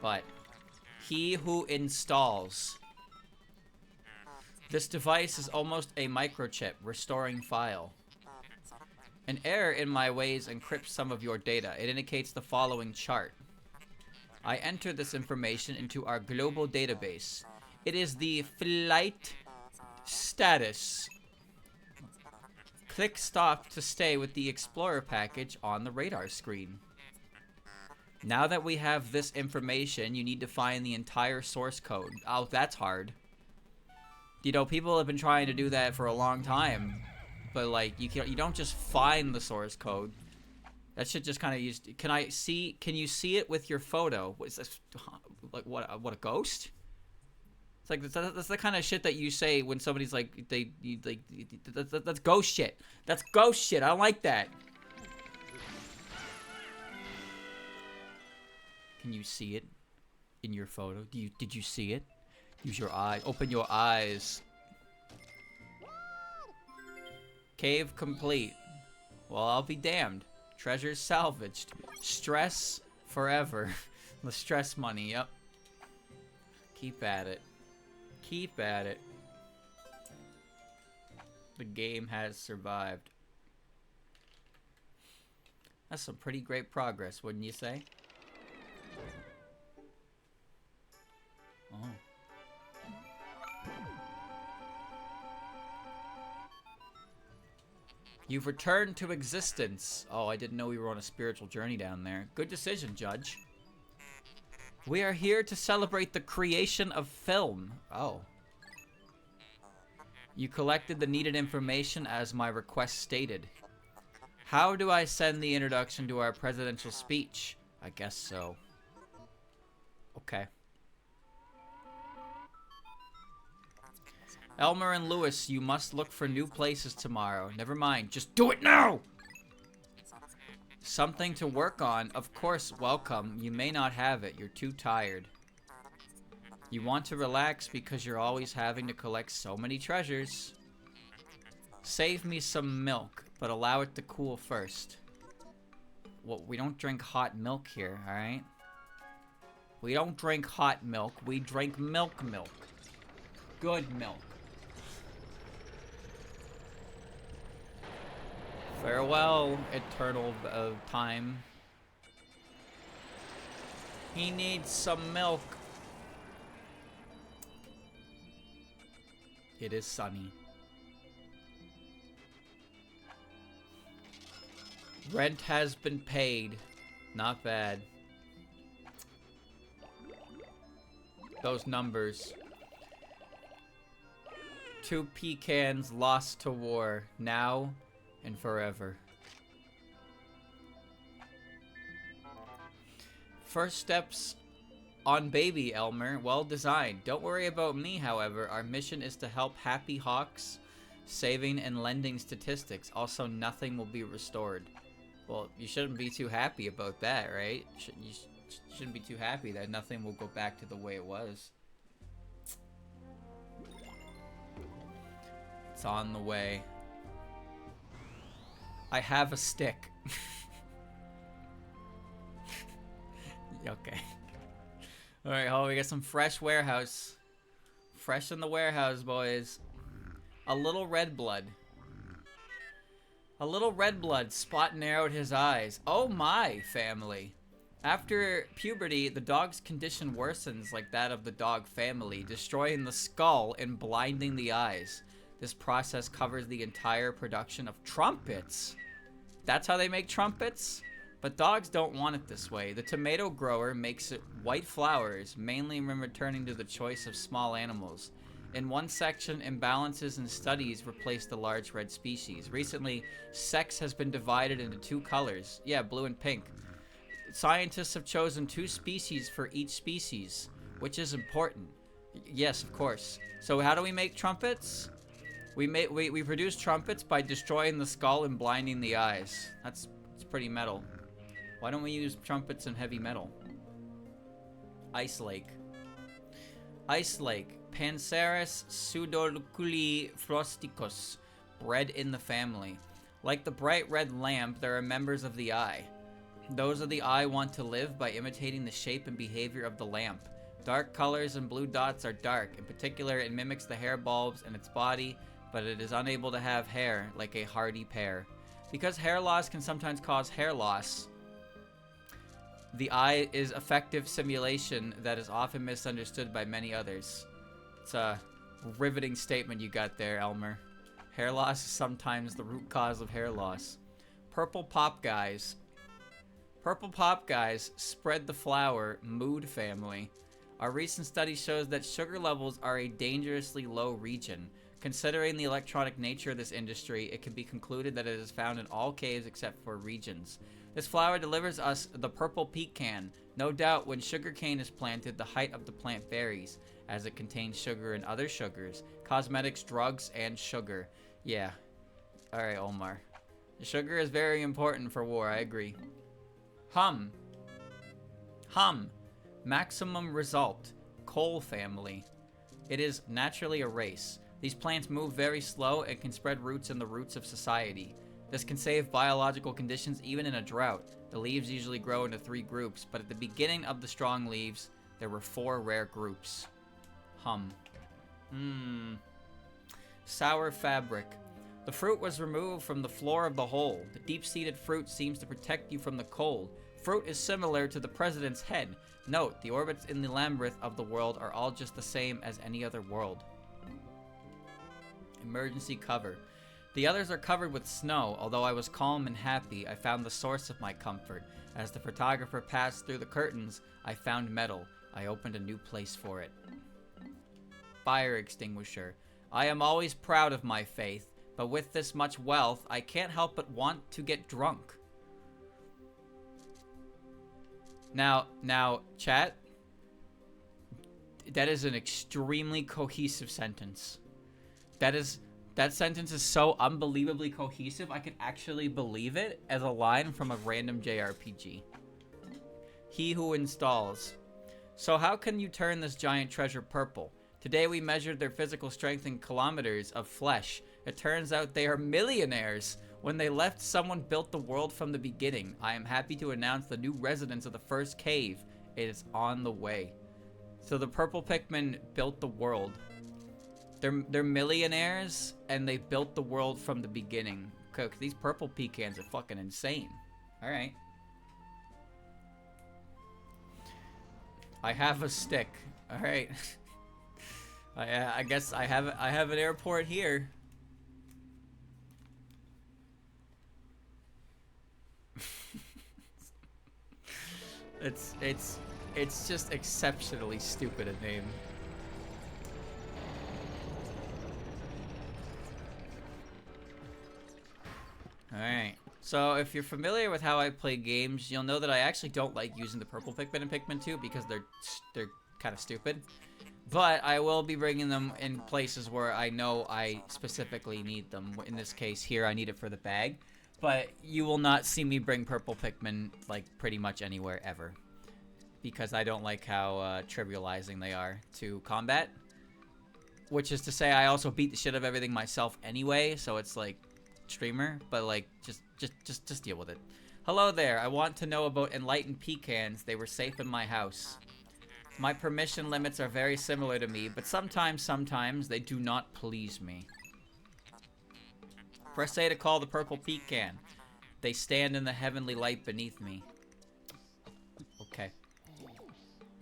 Speaker 1: But he who installs. This device is almost a microchip, restoring file. An error in my ways encrypts some of your data. It indicates the following chart. I enter this information into our global database. It is the flight status. Click stop to stay with the Explorer package on the radar screen. Now that we have this information, you need to find the entire source code. Oh, that's hard. You know, people have been trying to do that for a long time. But, like, you don't just find the source code. That shit just kind of used. Can you see it with your photo? What is this? Like, what a ghost? It's like, that's the kind of shit that you say when somebody's like, that's ghost shit. That's ghost shit. I don't like that. Can you see it in your photo? Did you see it? Use your eye. Open your eyes. Cave complete. Well, I'll be damned. Treasure salvaged. Stress forever. The stress money, yep. Keep at it. Keep at it. The game has survived. That's some pretty great progress, wouldn't you say? Oh. You've returned to existence. Oh, I didn't know we were on a spiritual journey down there. Good decision, Judge. We are here to celebrate the creation of film. Oh. You collected the needed information as my request stated. How do I send the introduction to our presidential speech? I guess so. Okay. Elmer and Lewis, you must look for new places tomorrow. Never mind, just do it now! Something to work on. Of course, welcome. You may not have it. You're too tired. You want to relax because you're always having to collect so many treasures. Save me some milk, but allow it to cool first. Well, we don't drink hot milk here, alright? We don't drink hot milk. We drink milk. Good milk. Farewell, eternal time. He needs some milk. It is sunny. Rent has been paid. Not bad. Those numbers. 2 pecans lost to war. Now and forever. First steps on baby, Elmer. Well designed. Don't worry about me, however. Our mission is to help Happy Hawks, saving and lending statistics. Also, nothing will be restored. Well, you shouldn't be too happy about that, right? You shouldn't be too happy that nothing will go back to the way it was. It's on the way. I have a stick. Okay. Alright, oh, we got some fresh warehouse. Fresh in the warehouse, boys. A little red blood. A little red blood spot narrowed his eyes. Oh my, family. After puberty, the dog's condition worsens like that of the dog family, destroying the skull and blinding the eyes. This process covers the entire production of trumpets. That's how they make trumpets? But dogs don't want it this way. The tomato grower makes it white flowers, mainly when returning to the choice of small animals. In one section, imbalances in studies replace the large red species. Recently, sex has been divided into two colors. Yeah, blue and pink. Scientists have chosen two species for each species, which is important. Yes, of course. So how do we make trumpets? We produce trumpets by destroying the skull and blinding the eyes. It's pretty metal. Why don't we use trumpets in heavy metal? Ice Lake. Ice Lake. Panceris pseudoculi frosticus. Bred in the family. Like the bright red lamp, there are members of the eye. Those of the eye want to live by imitating the shape and behavior of the lamp. Dark colors and blue dots are dark. In particular, it mimics the hair bulbs in its body, but it is unable to have hair like a hardy pear. Because hair loss can sometimes cause hair loss, the eye is effective simulation that is often misunderstood by many others. It's a riveting statement you got there, Elmer. Hair loss is sometimes the root cause of hair loss. Purple pop guys. Purple pop guys spread the flower mood family. Our recent study shows that sugar levels are a dangerously low region. Considering the electronic nature of this industry, it can be concluded that it is found in all caves except for regions. This flower delivers us the purple pecan. No doubt when sugarcane is planted, the height of the plant varies, as it contains sugar and other sugars, cosmetics, drugs, and sugar. Yeah. Alright, Omar. Sugar is very important for war, I agree. Hum. Maximum result. Coal family. It is naturally a race. These plants move very slow and can spread roots in the roots of society. This can save biological conditions even in a drought. The leaves usually grow into 3 groups, but at the beginning of the strong leaves, there were 4 rare groups. Sour fabric. The fruit was removed from the floor of the hole. The deep-seated fruit seems to protect you from the cold. Fruit is similar to the president's head. Note, the orbits in the labyrinth of the world are all just the same as any other world. Emergency cover. The others are covered with snow. Although I was calm and happy, I found the source of my comfort. As the photographer passed through the curtains, I found metal. I opened a new place for it. Fire extinguisher. I am always proud of my faith, but with this much wealth, I can't help but want to get drunk. Now, chat, that is an extremely cohesive sentence. That sentence is so unbelievably cohesive, I could actually believe it as a line from a random JRPG. He who installs. So how can you turn this giant treasure purple? Today we measured their physical strength in kilometers of flesh. It turns out they are millionaires. When they left, someone built the world from the beginning. I am happy to announce the new residents of the first cave. It is on the way. So the purple Pikmin built the world. They're millionaires, and they built the world from the beginning. Okay, these purple pecans are fucking insane. All right. I have a stick. All right. I guess I have an airport here. It's just exceptionally stupid a name. Alright, so if you're familiar with how I play games, you'll know that I actually don't like using the purple Pikmin in Pikmin 2 because they're kind of stupid. But I will be bringing them in places where I know I specifically need them. In this case here, I need it for the bag. But you will not see me bring purple Pikmin, like, pretty much anywhere ever. Because I don't like how trivializing they are to combat. Which is to say, I also beat the shit out of everything myself anyway, so it's like, streamer. But like, just deal with it. Hello there, I want to know about enlightened pecans. They were safe in my house. My permission limits are very similar to me, but sometimes they do not please me. Press A to call the purple pecan. They stand in the heavenly light beneath me.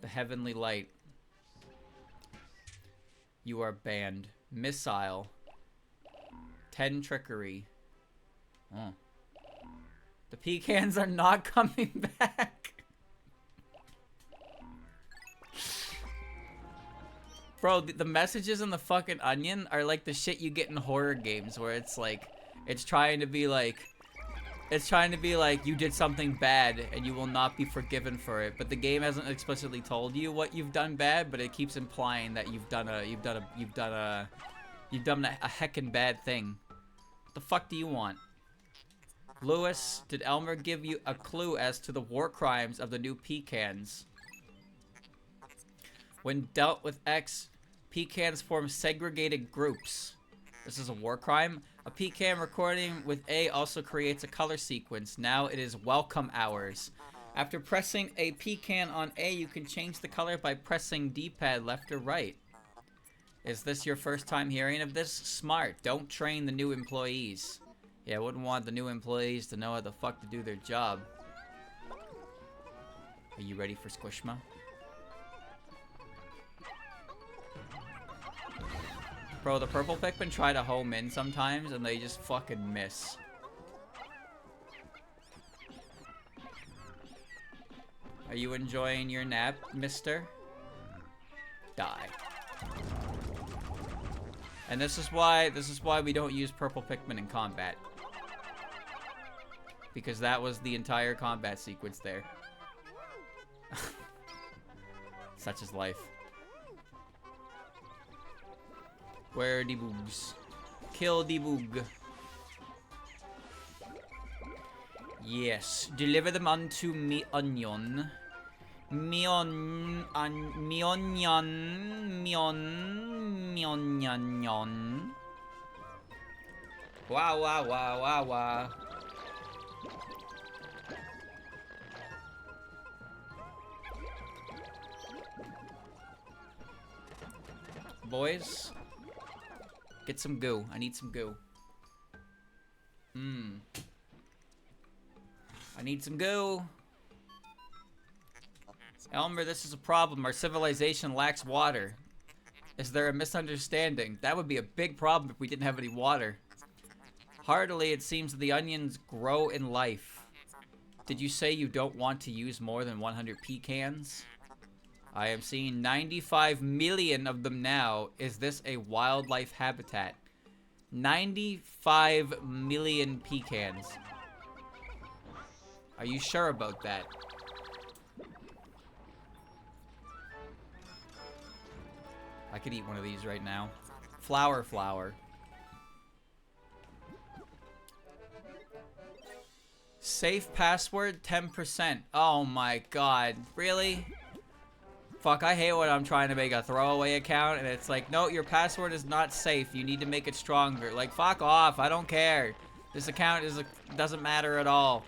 Speaker 1: The heavenly light. You are banned. Missile. 10 trickery. Oh. The pecans are not coming back. Bro, the messages in the fucking onion are like the shit you get in horror games where it's like, it's trying to be like, you did something bad and you will not be forgiven for it. But the game hasn't explicitly told you what you've done bad, but it keeps implying that you've done a heckin' bad thing. What the fuck do you want? Lewis, did Elmer give you a clue as to the war crimes of the new pecans? When dealt with X, pecans form segregated groups. This is a war crime. A pecan recording with A also creates a color sequence. Now it is welcome hours. After pressing a pecan on A, you can change the color by pressing D-pad left or right. Is this your first time hearing of this? Smart. Don't train the new employees. Yeah, I wouldn't want the new employees to know how the fuck to do their job. Are you ready for Squishma? Bro, the purple Pikmin try to home in sometimes and they just fucking miss. Are you enjoying your nap, mister? Die. And this is why we don't use purple Pikmin in combat. Because that was the entire combat sequence there. Such is life. Where are the boogs? Kill the boog. Yes. Deliver them unto me onion. Mion. Wow, wow, wow, wow, wow. Boys, get some goo. I need some goo. I need some goo. Elmer, this is a problem. Our civilization lacks water. Is there a misunderstanding? That would be a big problem if we didn't have any water. Heartily, it seems that the onions grow in life. Did you say you don't want to use more than 100 pecans? I am seeing 95 million of them now. Is this a wildlife habitat? 95 million pecans. Are you sure about that? I could eat one of these right now. Flower. Safe password 10%. Oh my god. Really? Fuck, I hate when I'm trying to make a throwaway account and it's like, no, your password is not safe. You need to make it stronger. Like, fuck off. I don't care. This account doesn't matter at all.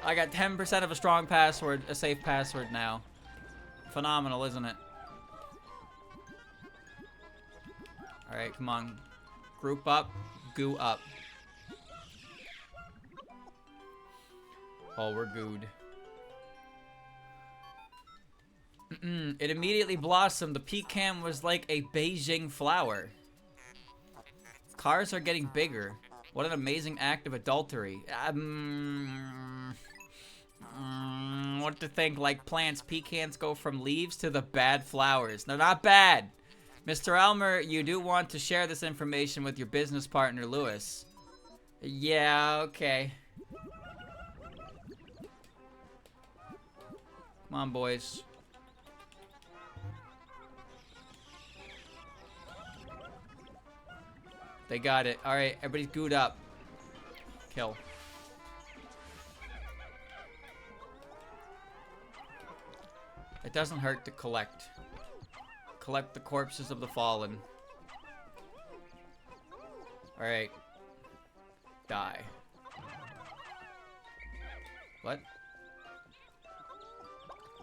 Speaker 1: I got 10% of a strong password, a safe password now. Phenomenal, isn't it? Alright, come on. Group up. Goo up. Oh, we're gooed. It immediately blossomed. The pecan was like a Beijing flower. Cars are getting bigger. What an amazing act of adultery. What to think? Like plants, pecans go from leaves to the bad flowers. They're not bad. Mr. Elmer, you do want to share this information with your business partner, Lewis. Yeah, okay. Come on, boys. They got it. Alright, everybody's gooed up. Kill. It doesn't hurt to collect. Collect the corpses of the fallen. Alright. Die. What?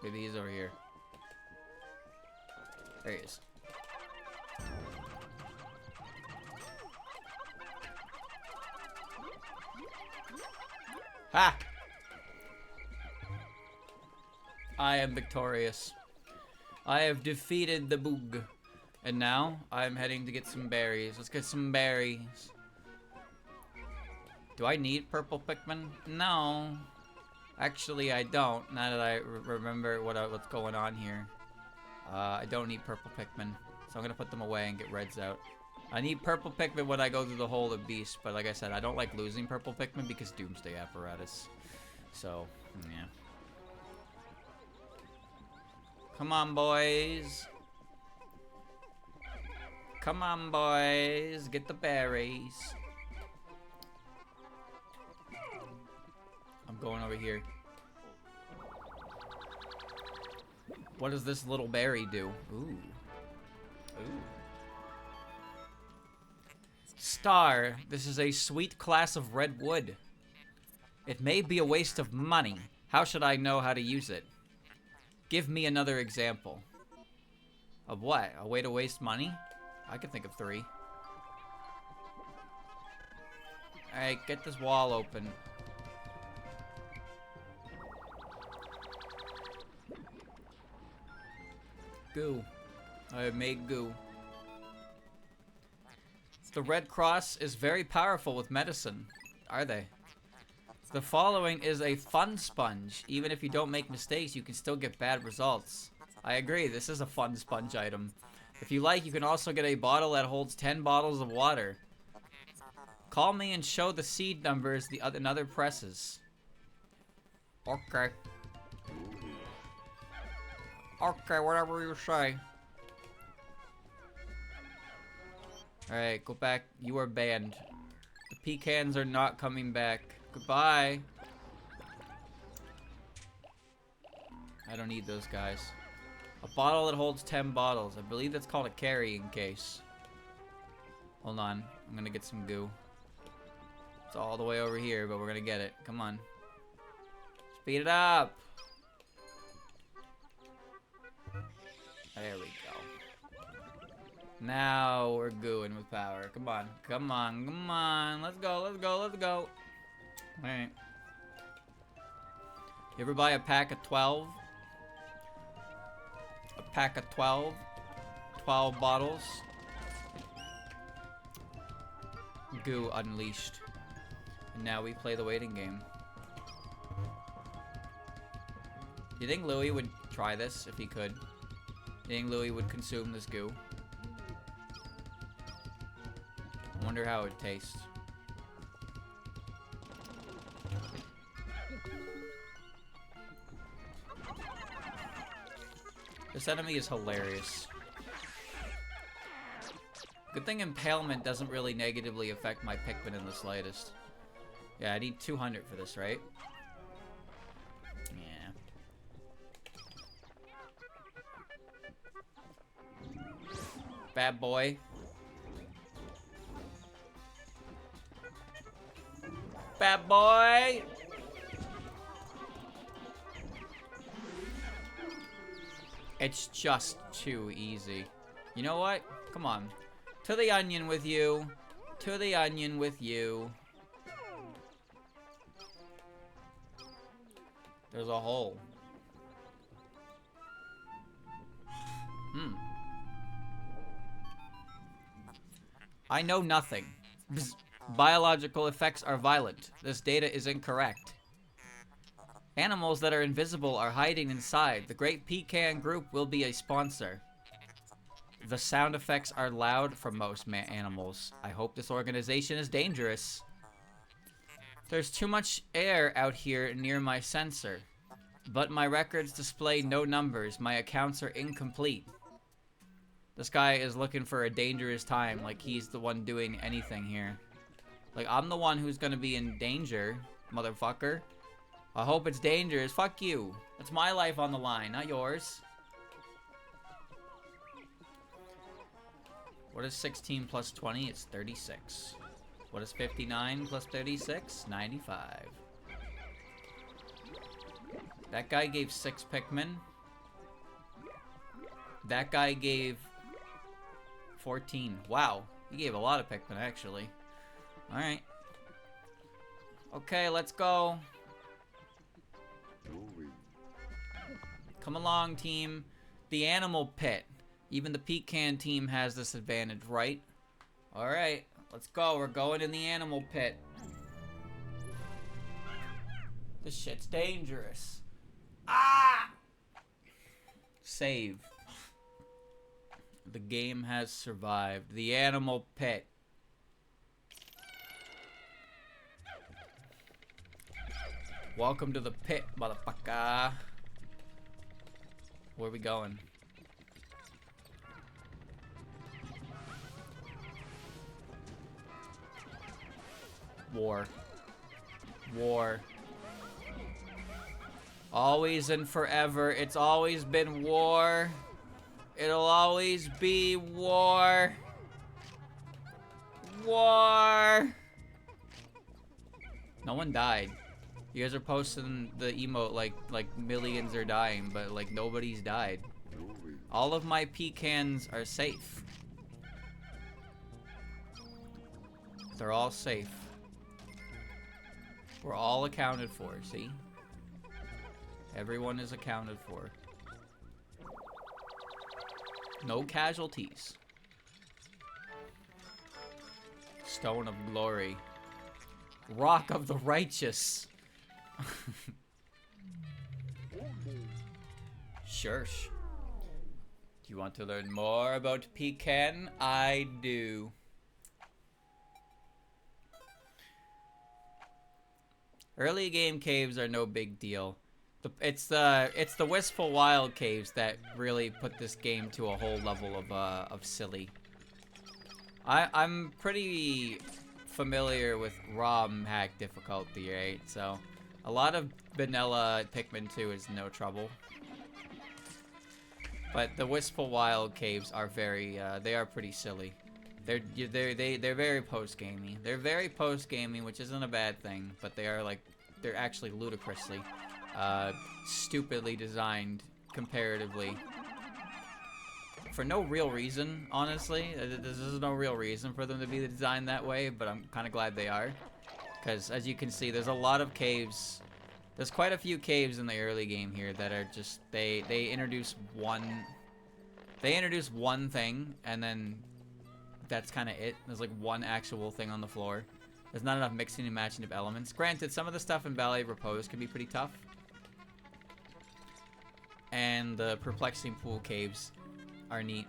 Speaker 1: Maybe he's over here. There he is. Ha! I am victorious. I have defeated the boog. And now, I'm heading to get some berries. Let's get some berries. Do I need purple Pikmin? No. Actually, I don't, now that I remember what's going on here. I don't need purple Pikmin, so I'm gonna put them away and get reds out. I need purple Pikmin when I go through the Hole of Beast, but like I said, I don't like losing purple Pikmin because Doomsday Apparatus. So, yeah. Come on, boys. Come on, boys. Get the berries. I'm going over here. What does this little berry do? Ooh. Ooh. Star. This is a sweet class of red wood. It may be a waste of money. How should I know how to use it? Give me another example. Of what? A way to waste money? I can think of 3. Alright, get this wall open. Goo. I have made goo. The Red Cross is very powerful with medicine. Are they? The following is a fun sponge. Even if you don't make mistakes, you can still get bad results. I agree, this is a fun sponge item. If you like, you can also get a bottle that holds 10 bottles of water. Call me and show the seed numbers in other presses. Okay. Okay, whatever you say. Alright, go back. You are banned. The pecans are not coming back. Goodbye. I don't need those guys. A bottle that holds 10 bottles. I believe that's called a carrying case. Hold on. I'm gonna get some goo. It's all the way over here, but we're gonna get it. Come on. Speed it up. There we go. Now we're gooing with power. Come on. Come on. Come on. Let's go. Let's go. Let's go. Alright. You ever buy a pack of 12? A pack of 12? 12 bottles? Goo unleashed. And now we play the waiting game. You think Louis would try this if he could? You think Louis would consume this goo? I wonder how it would taste. This enemy is hilarious. Good thing impalement doesn't really negatively affect my Pikmin in the slightest. Yeah, I need 200 for this, right? Yeah. Bad boy. Bad boy! It's just too easy. You know what? Come on. To the onion with you. To the onion with you. There's a hole. I know nothing. Bzz. Biological effects are violent. This data is incorrect. Animals that are invisible are hiding inside. The Great Pecan Group will be a sponsor. The sound effects are loud for most animals. I hope this organization is dangerous. There's too much air out here near my sensor. But my records display no numbers. My accounts are incomplete. This guy is looking for a dangerous time, like he's the one doing anything here. Like, I'm the one who's gonna be in danger, motherfucker. I hope it's dangerous. Fuck you. It's my life on the line, not yours. What is 16 plus 20? It's 36. What is 59 plus 36? 95. That guy gave 6 Pikmin. That guy gave 14. Wow. He gave a lot of Pikmin, actually. Alright. Okay, let's go. Come along, team. The animal pit. Even the Pecan team has this advantage, right? Alright, let's go. We're going in the animal pit. This shit's dangerous. Ah! Save. The game has survived. The animal pit. Welcome to the pit, motherfucker. Where are we going? War. War. Always and forever, it's always been war. It'll always be war. War. No one died. You guys are posting the emote like millions are dying, but like nobody's died. All of my pecans are safe. They're all safe. We're all accounted for, see? Everyone is accounted for. No casualties. Stone of Glory. Rock of the Righteous. Shush. Do you want to learn more about Pecan? I do. Early game caves are no big deal. It's the Wistful Wild caves that really put this game to a whole level of silly. I'm pretty familiar with ROM hack difficulty, right? So a lot of vanilla Pikmin 2 is no trouble. But the Wistful Wild caves are very they are pretty silly. They're very post-gamey. They're very post-gamey, which isn't a bad thing, but they're actually ludicrously stupidly designed comparatively. For no real reason, honestly. There's no real reason for them to be designed that way, but I'm kind of glad they are. Because, as you can see, there's a lot of caves. There's quite a few caves in the early game here that are just, they introduce one thing, and then that's kind of it. There's like one actual thing on the floor. There's not enough mixing and matching of elements. Granted, some of the stuff in Ballet of Repose can be pretty tough. And the Perplexing Pool caves are neat.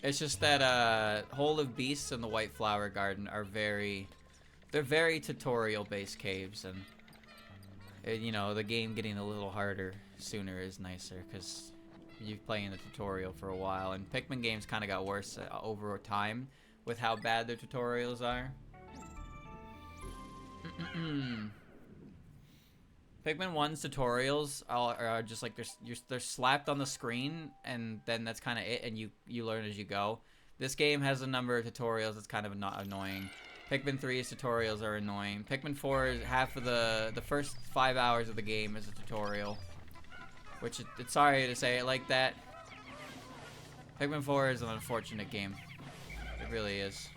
Speaker 1: It's just that Hole of Beasts and the White Flower Garden are they're very tutorial-based caves, and you know, the game getting a little harder sooner is nicer, because you've played in the tutorial for a while, and Pikmin games kind of got worse over time with how bad their tutorials are. Pikmin 1's tutorials are just like they're slapped on the screen, and then that's kind of it, and you learn as you go. This game has a number of tutorials that's kind of not annoying. Pikmin 3's tutorials are annoying. Pikmin 4 is half of the first 5 hours of the game is a tutorial, which it's sorry to say it like that. Pikmin 4 is an unfortunate game. It really is.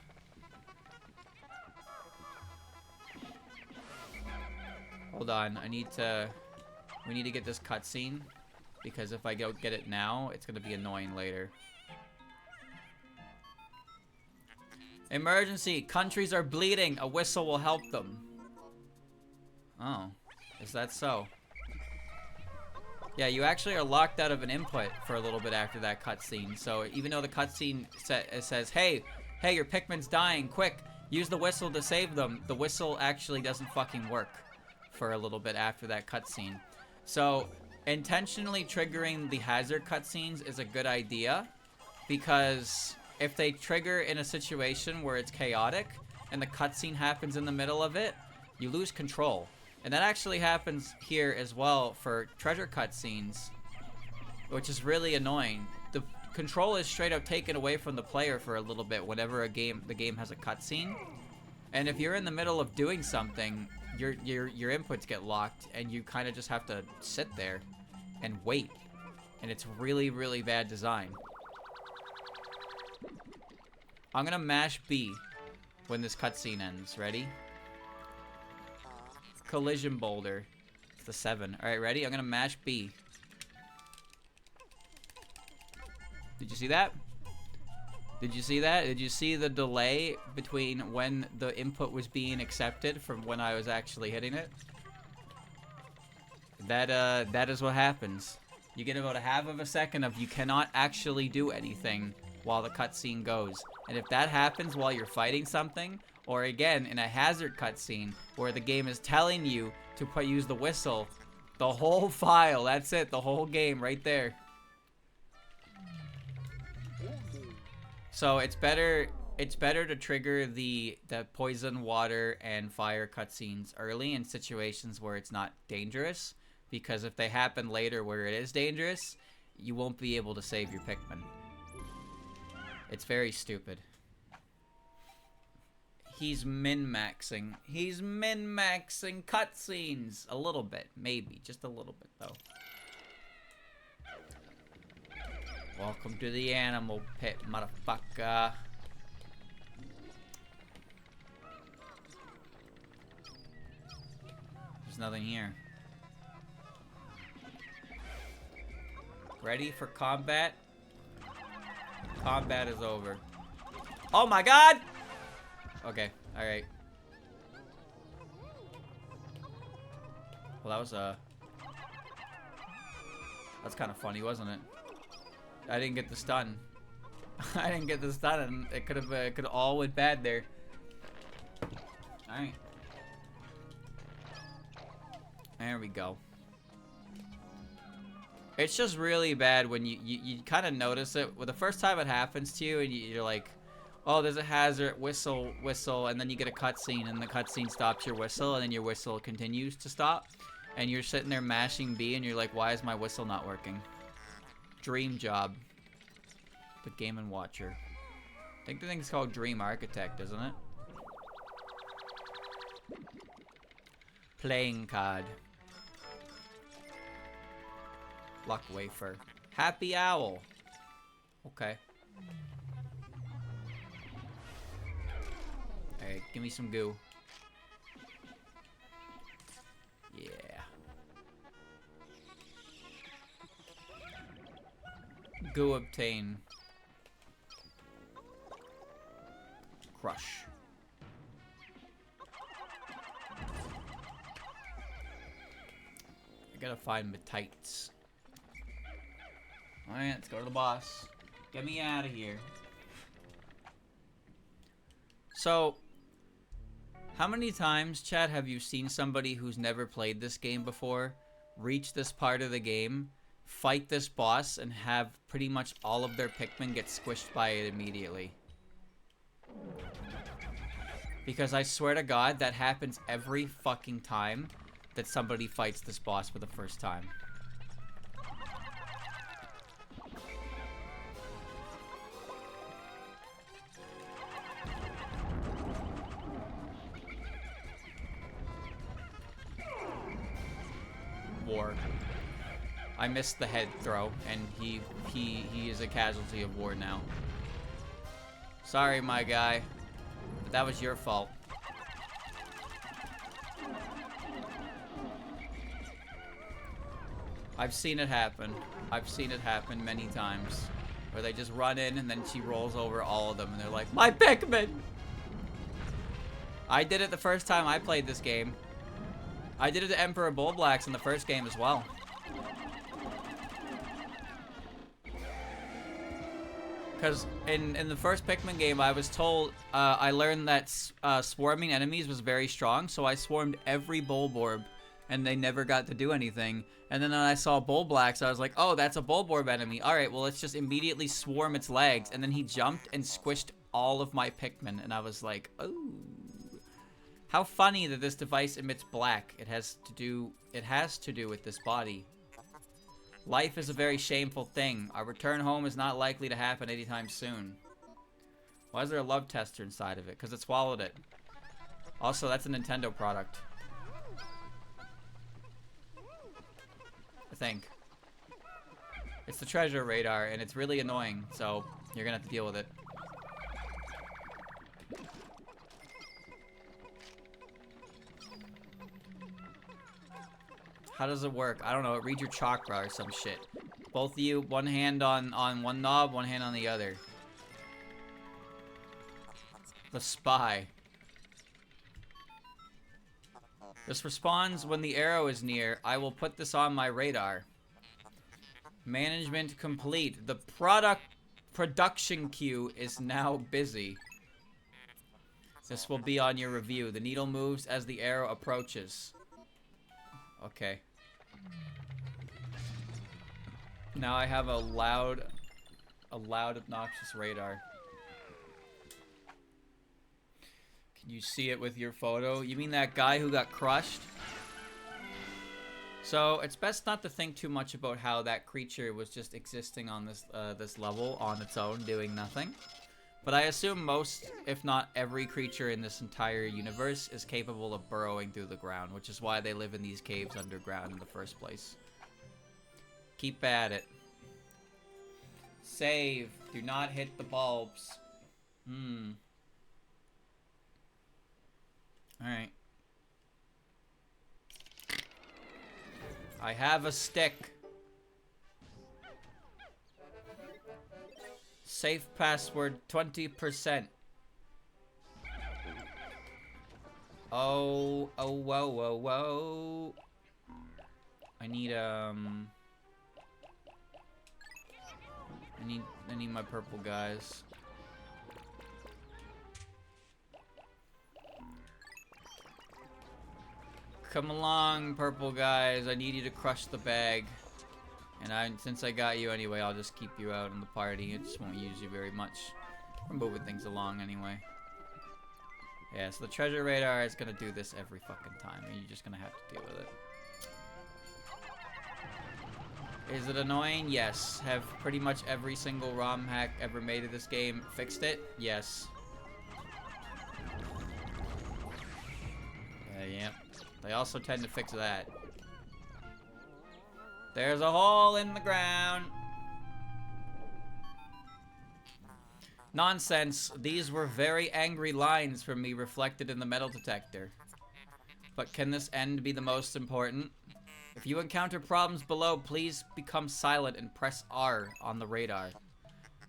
Speaker 1: Hold on, we need to get this cutscene, because if I go get it now, it's gonna be annoying later. Emergency! Countries are bleeding! A whistle will help them. Oh, is that so? Yeah, you actually are locked out of an input for a little bit after that cutscene. So even though the cutscene says, hey, your Pikmin's dying, quick, use the whistle to save them, the whistle actually doesn't fucking work for a little bit after that cutscene. So intentionally triggering the hazard cutscenes is a good idea, because if they trigger in a situation where it's chaotic and the cutscene happens in the middle of it, you lose control. And that actually happens here as well for treasure cutscenes, which is really annoying. The control is straight up taken away from the player for a little bit whenever the game has a cutscene. And if you're in the middle of doing something, your inputs get locked, and you kind of just have to sit there and wait. And it's really, really bad design. I'm gonna mash B when this cutscene ends. Ready? Collision boulder. It's the 7. Alright, ready? I'm gonna mash B. Did you see that? Did you see that? Did you see the delay between when the input was being accepted from when I was actually hitting it? That is what happens. You get about a half of a second of you cannot actually do anything while the cutscene goes. And if that happens while you're fighting something, or again in a hazard cutscene where the game is telling you to use the whistle, the whole file, that's it, the whole game right there. So it's better to trigger the poison, water, and fire cutscenes early in situations where it's not dangerous, because if they happen later where it is dangerous, you won't be able to save your Pikmin. It's very stupid. He's min-maxing. He's min-maxing cutscenes. A little bit, maybe. Just a little bit, though. Welcome to the animal pit, motherfucker. There's nothing here. Ready for combat? Combat is over. Oh my god! Okay, alright. Well, that was, that's kind of funny, wasn't it? I didn't get the stun. I didn't get the stun, and it could have all went bad there. Alright. There we go. It's just really bad when you kind of notice it. Well, the first time it happens to you, and you're like, oh, there's a hazard, whistle, whistle, and then you get a cutscene, and the cutscene stops your whistle, and then your whistle continues to stop. And you're sitting there mashing B, and you're like, why is my whistle not working? Dream job. The Game & Watcher. I think the thing's called Dream Architect, isn't it? Playing card. Luck wafer. Happy owl. Okay. Alright, give me some goo. Yeah. Goo obtain. Crush. I gotta find my tights. Alright, let's go to the boss. Get me out of here. So, how many times, Chad, have you seen somebody who's never played this game before reach this part of the game, fight this boss, and have pretty much all of their Pikmin get squished by it immediately? Because I swear to God, that happens every fucking time that somebody fights this boss for the first time. War. I missed the head throw, and he is a casualty of war now. Sorry, my guy, but that was your fault. I've seen it happen. I've seen it happen many times, where they just run in and then she rolls over all of them, and they're like, "My Pikmin!" I did it the first time I played this game. I did it to Emperor Bullblacks in the first game as well. Because in the first Pikmin game, I was told, I learned that swarming enemies was very strong, so I swarmed every Bulborb, and they never got to do anything. And then when I saw Bullblacks, I was like, oh, that's a Bulborb enemy. Alright, well, let's just immediately swarm its legs. And then he jumped and squished all of my Pikmin, and I was like, oh. How funny that this device emits black. It has to do with this body. Life is a very shameful thing. Our return home is not likely to happen anytime soon. Why is there a love tester inside of it? Because it swallowed it. Also, that's a Nintendo product. I think. It's the treasure radar, and it's really annoying, so you're gonna have to deal with it. How does it work? I don't know. It reads your chakra or some shit. Both of you, one hand on one knob, one hand on the other. The spy. This responds when the arrow is near. I will put this on my radar. Management complete. The production queue is now busy. This will be on your review. The needle moves as the arrow approaches. Okay. Now I have a loud, obnoxious radar. Can you see it with your photo? You mean that guy who got crushed? So it's best not to think too much about how that creature was just existing on this level on its own, doing nothing. But I assume most, if not every creature in this entire universe is capable of burrowing through the ground, which is why they live in these caves underground in the first place. Keep at it. Save. Do not hit the bulbs. Alright. I have a stick. Safe password 20%. Oh, whoa. I need I need my purple guys. Come along, purple guys. I need you to crush the bag. And since I got you anyway, I'll just keep you out in the party. I just won't use you very much. We're moving things along anyway. Yeah, so the treasure radar is gonna do this every fucking time, and you're just gonna have to deal with it. Is it annoying? Yes. Have pretty much every single ROM hack ever made of this game fixed it? Yes. Yep. They also tend to fix that. There's a hole in the ground. Nonsense. These were very angry lines from me reflected in the metal detector. But can this end be the most important? If you encounter problems below, please become silent and press R on the radar.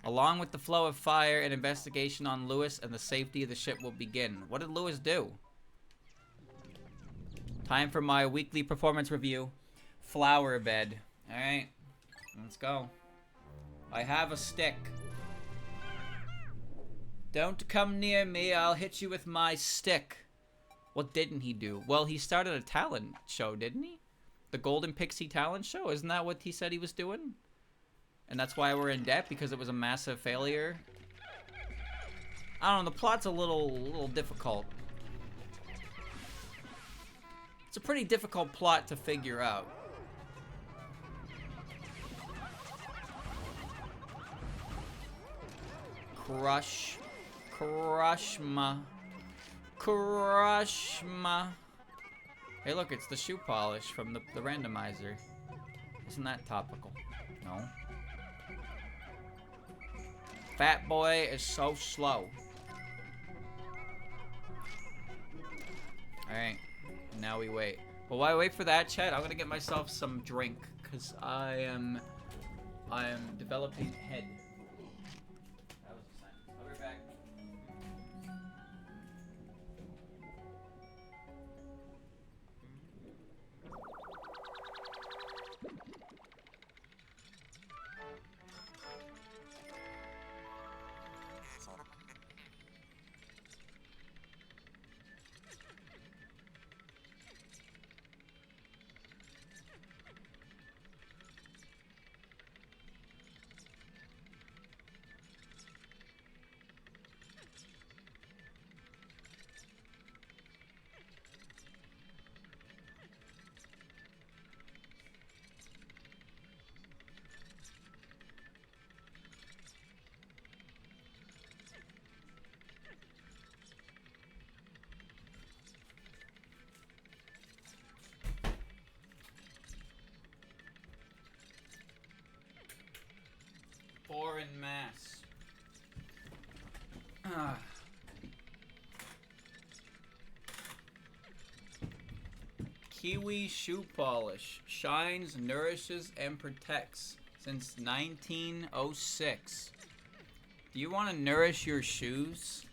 Speaker 1: Along with the flow of fire, an investigation on Lewis and the safety of the ship will begin. What did Lewis do? Time for my weekly performance review. Flower bed. Alright. Let's go. I have a stick. Don't come near me. I'll hit you with my stick. What didn't he do? Well, he started a talent show, didn't he? The Golden Pixie talent show? Isn't that what he said he was doing? And that's why we're in debt, because it was a massive failure? I don't know. The plot's a little difficult. It's a pretty difficult plot to figure out. Crush ma. Hey look, it's the shoe polish from the randomizer. Isn't that topical? No. Fat boy is so slow. Alright. Now we wait. Well, while I wait for that, chat, I'm gonna get myself some drink, because I am developing head. That was a sign. I'll be back. Foreign mass. Kiwi shoe polish. Shines, nourishes, and protects. Since 1906. Do you want to nourish your shoes?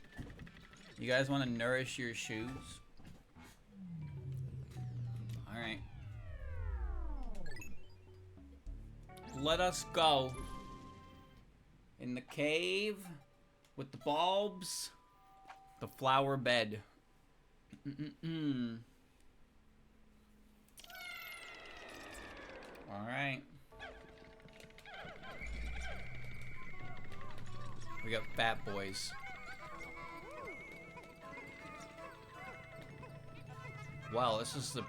Speaker 1: You guys want to nourish your shoes? Alright. Let us go. In the cave. With the bulbs. The flower bed. Alright. We got fat boys. Wow, this is the...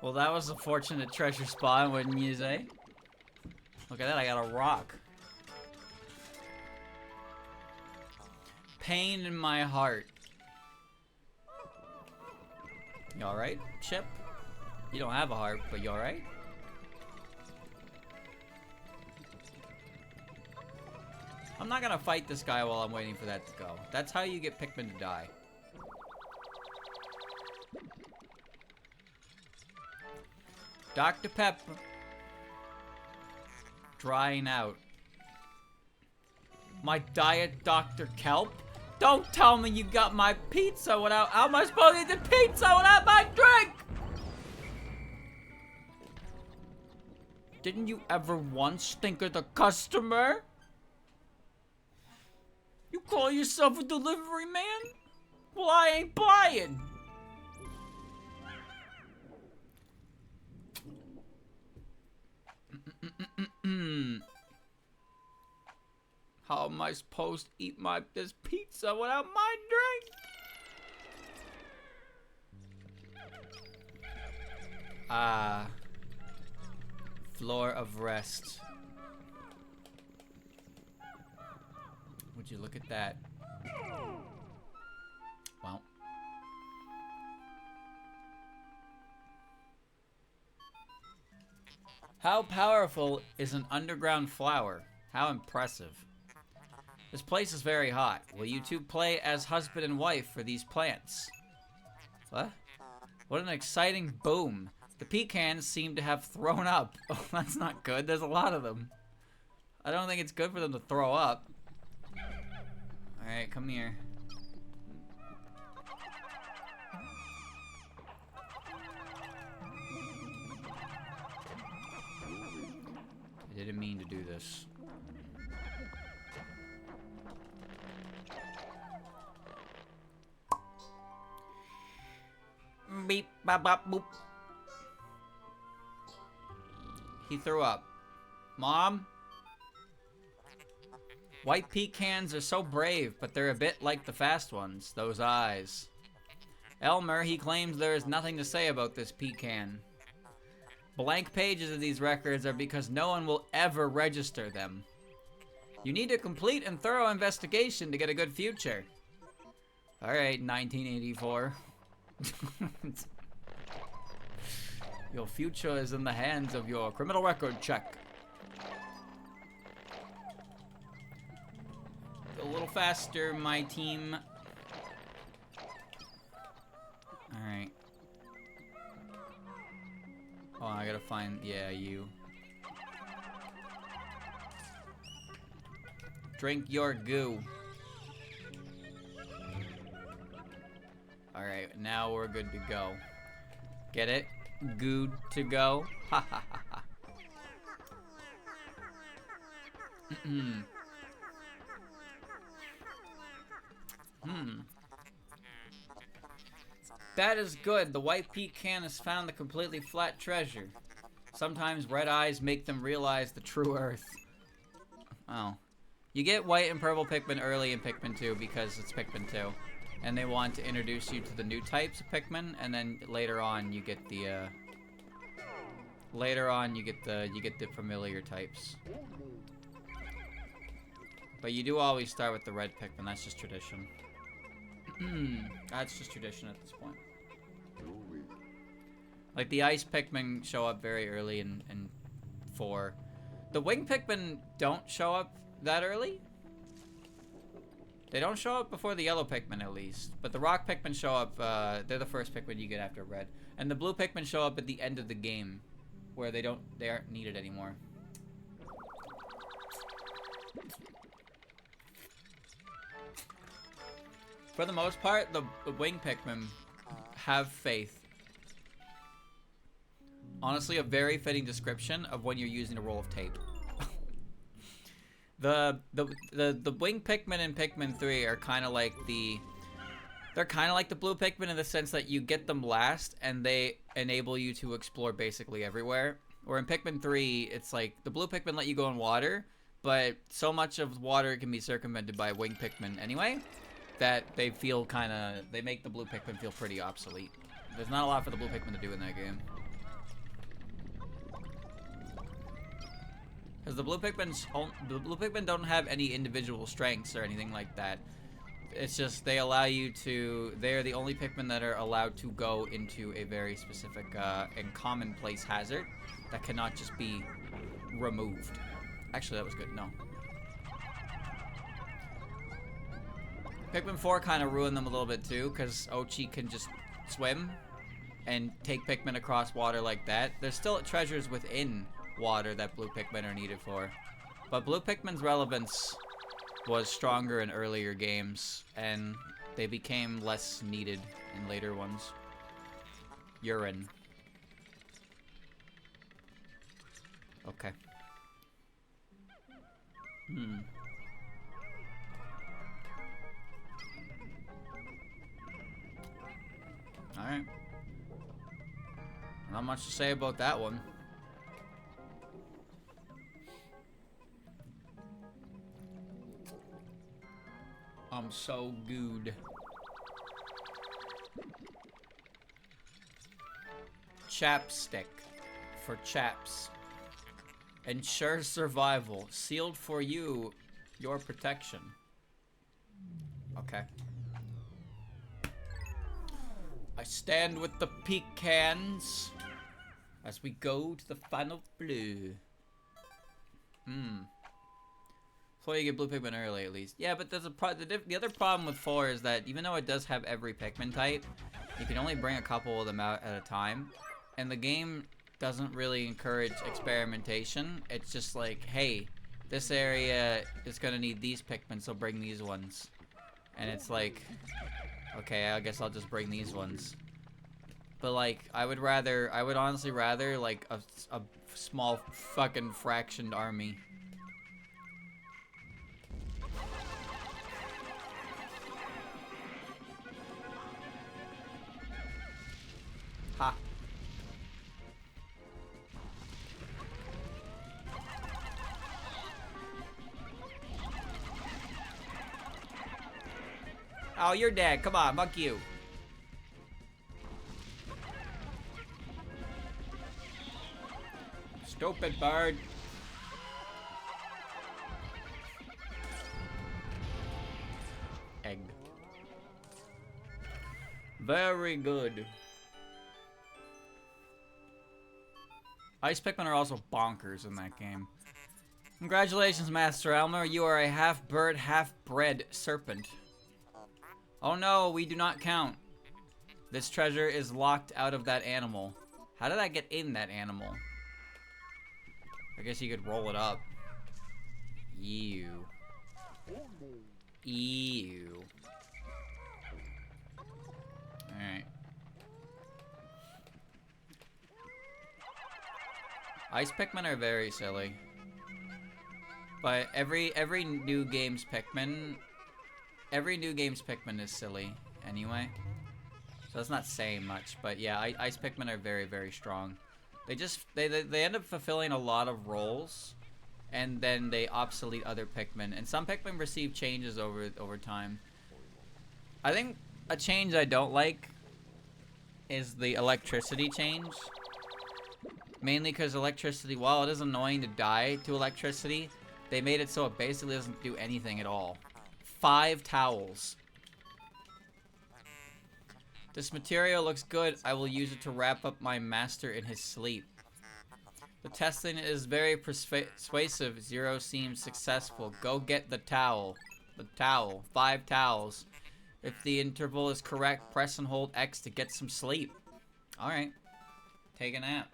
Speaker 1: Well, that was a fortunate treasure spot, wouldn't you say? Look at that, I got a rock. Pain in my heart. You alright, Chip? You don't have a heart, but you alright? I'm not gonna fight this guy while I'm waiting for that to go. That's how you get Pikmin to die. Dr. Pepper. Drying out. My diet Dr. Kelp? Don't tell me you got my pizza without... How am I supposed to eat the pizza without my drink? Didn't you ever once think of the customer? You call yourself a delivery man? Well, I ain't buying. How am I supposed to eat this pizza without my drink? Floor of rest. Would you look at that? Well. How powerful is an underground flower? How impressive. This place is very hot. Will you two play as husband and wife for these plants? What? What an exciting boom. The pecans seem to have thrown up. Oh, that's not good. There's a lot of them. I don't think it's good for them to throw up. Alright, come here. I didn't mean to do this. Beep, bop, bop, boop. He threw up. Mom? White pecans are so brave, but they're a bit like the fast ones. Those eyes. Elmer, he claims there is nothing to say about this pecan. Blank pages of these records are because no one will ever register them. You need a complete and thorough investigation to get a good future. Alright, 1984. Your future is in the hands of your criminal record check. A little faster, my team. Alright. Oh, I gotta find... Yeah, you. Drink your goo. Alright, now we're good to go. Get it? Good to go? Ha ha ha ha. That is good. The white pecan has found the completely flat treasure. Sometimes red eyes make them realize the true earth. Oh. You get white and purple Pikmin early in Pikmin 2 because it's Pikmin 2. And they want to introduce you to the new types of Pikmin, and then later on you get the you get the familiar types. But you do always start with the red Pikmin, that's just tradition. That's just tradition at this point. Like the ice Pikmin show up very early in 4. The wing Pikmin don't show up that early. They don't show up before the yellow Pikmin at least. But the rock Pikmin show up, they're the first Pikmin you get after red. And the blue Pikmin show up at the end of the game. where they aren't needed anymore. For the most part, the wing Pikmin have faith. Honestly, a very fitting description of when you're using a roll of tape. The wing Pikmin in Pikmin 3 are kind of like they're kind of like the blue Pikmin in the sense that you get them last and they enable you to explore basically everywhere. Or in Pikmin 3, it's like the blue Pikmin let you go in water, but so much of water can be circumvented by wing Pikmin anyway that they make the blue Pikmin feel pretty obsolete. There's not a lot for the blue Pikmin to do in that game. Because the blue Pikmin don't have any individual strengths or anything like that. It's just they allow you to... They are the only Pikmin that are allowed to go into a very specific and commonplace hazard that cannot just be removed. Actually, that was good. No. Pikmin 4 kind of ruined them a little bit too, because Ochi can just swim and take Pikmin across water like that. There's still treasures within water that blue Pikmin are needed for. But blue Pikmin's relevance was stronger in earlier games, and they became less needed in later ones. Urine. Okay. Alright. Not much to say about that one. I'm so good. Chapstick. For chaps. Ensure survival. Sealed for you. Your protection. Okay. I stand with the Pecans as we go to the final blue. So you get blue Pikmin early, at least. Yeah, but there's the other problem with 4 is that even though it does have every Pikmin type, you can only bring a couple of them out at a time. And the game doesn't really encourage experimentation. It's just like, hey, this area is gonna need these Pikmin, so bring these ones. And it's like, okay, I guess I'll just bring these ones. But like, I would honestly rather like a small fucking fractioned army. Ha. Oh, you're dead. Come on, fuck you. Stupid bird. Egg. Very good. Ice Pikmin are also bonkers in that game. Congratulations, Master Elmer. You are a half-bird, half-bred serpent. Oh no, we do not count. This treasure is locked out of that animal. How did that get in that animal? I guess you could roll it up. Ew. Ew. Alright. Ice Pikmin are very silly. But every new game's Pikmin... Every new game's Pikmin is silly, anyway. So that's not saying much, but yeah, Ice Pikmin are very, very strong. They end up fulfilling a lot of roles, and then they obsolete other Pikmin. And some Pikmin receive changes over time. I think a change I don't like is the electricity change. Mainly because electricity, while it is annoying to die to electricity, they made it so it basically doesn't do anything at all. 5 towels. This material looks good. I will use it to wrap up my master in his sleep. The testing is very persuasive. 0 seems successful. Go get the towel. The towel. 5 towels. If the interval is correct, press and hold X to get some sleep. Alright. Take a nap.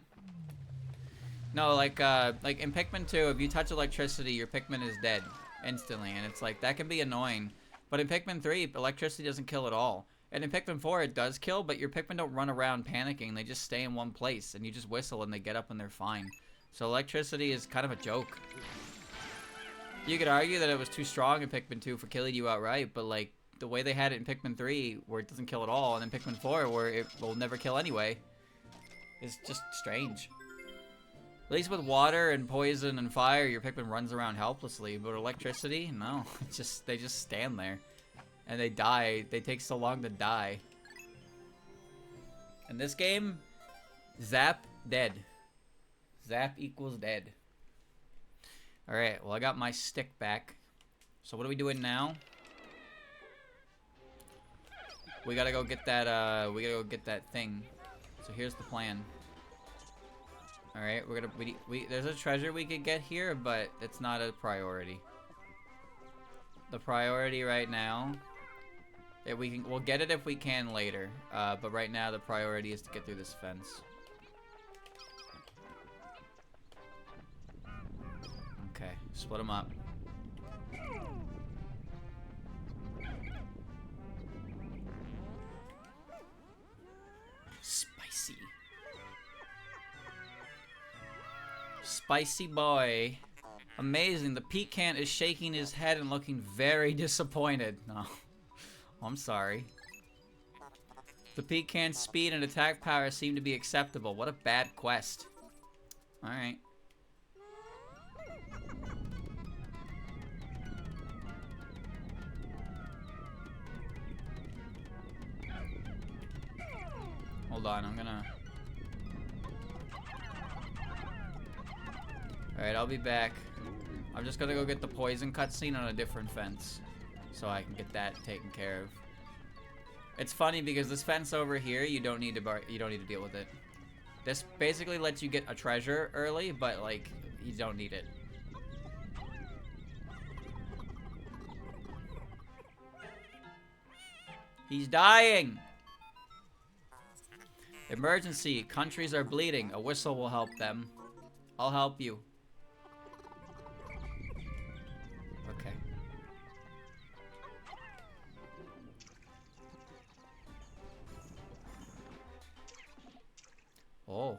Speaker 1: No, like in Pikmin 2, if you touch electricity, your Pikmin is dead instantly, and it's like, that can be annoying. But in Pikmin 3, electricity doesn't kill at all. And in Pikmin 4, it does kill, but your Pikmin don't run around panicking. They just stay in one place, and you just whistle, and they get up, and they're fine. So electricity is kind of a joke. You could argue that it was too strong in Pikmin 2 for killing you outright, but like, the way they had it in Pikmin 3, where it doesn't kill at all, and in Pikmin 4, where it will never kill anyway, is just strange. At least with water and poison and fire, your Pikmin runs around helplessly, but electricity, no. It's just, they just stand there. And they die. They take so long to die. In this game, zap, dead. Zap equals dead. Alright, well I got my stick back. So what are we doing now? We gotta go get that, thing. So here's the plan. Alright, we're gonna, there's a treasure we could get here, but it's not a priority. The priority right now, we'll get it if we can later, but right now the priority is to get through this fence. Okay, split them up. Spicy. Spicy boy. Amazing. The Pecan is shaking his head and looking very disappointed. No. I'm sorry. The Pecan's speed and attack power seem to be acceptable. What a bad quest. Alright. Hold on, I'm gonna... Alright, I'll be back. I'm just gonna go get the poison cutscene on a different fence, so I can get that taken care of. It's funny because this fence over here, you don't need to deal with it. This basically lets you get a treasure early, but like you don't need it. He's dying. Emergency. Countries are bleeding. A whistle will help them. I'll help you. Okay. Oh.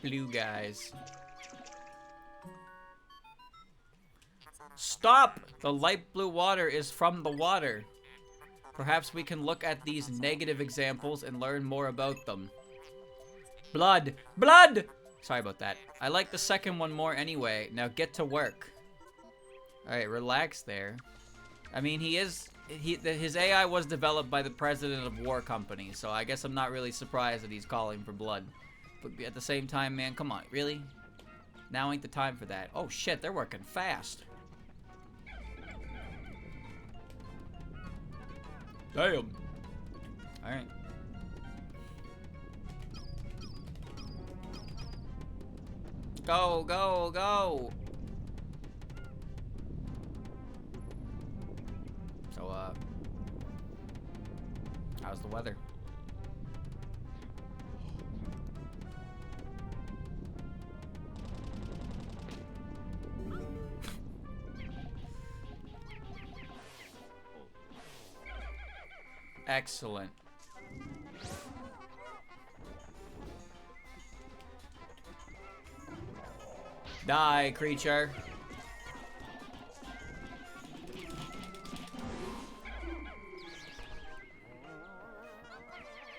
Speaker 1: Blue guys. Stop! The light blue water is from the water. Perhaps we can look at these negative examples and learn more about them. Blood! Blood! Sorry about that. I like the second one more anyway. Now get to work. Alright, relax there. I mean, his AI was developed by the president of War Company, so I guess I'm not really surprised that he's calling for blood. But at the same time, man, come on, really? Now ain't the time for that. Oh shit, they're working fast. Damn. Alright. Go, go, go! So, how's the weather? Excellent. Die, creature.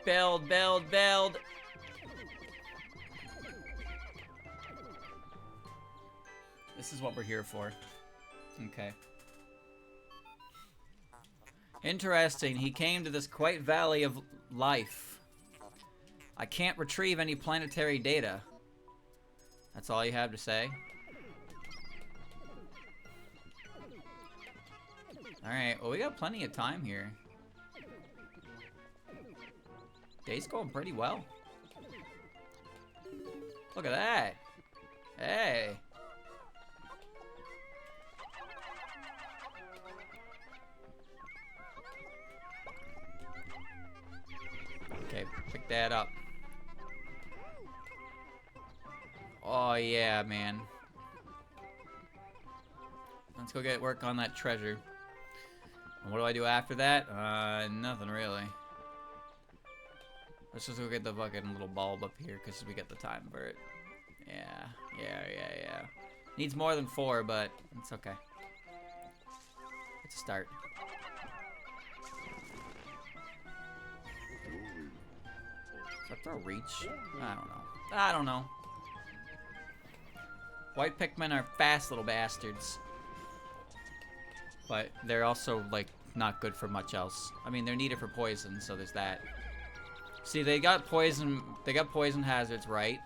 Speaker 1: Build, build, build. This is what we're here for. Okay. Interesting. He came to this quite valley of life. I can't retrieve any planetary data. That's all you have to say? Alright, well we got plenty of time here. Day's going pretty well. Look at that. Hey. that up. Oh, yeah, man. Let's go get work on that treasure. And what do I do after that? Nothing really. Let's just go get the fucking little bulb up here because we get the time for it. Yeah. Needs more than 4, but it's okay. It's a start. Is that the reach? I don't know. White Pikmin are fast little bastards. But they're also, like, not good for much else. I mean, they're needed for poison, so there's that. See, they got poison hazards right.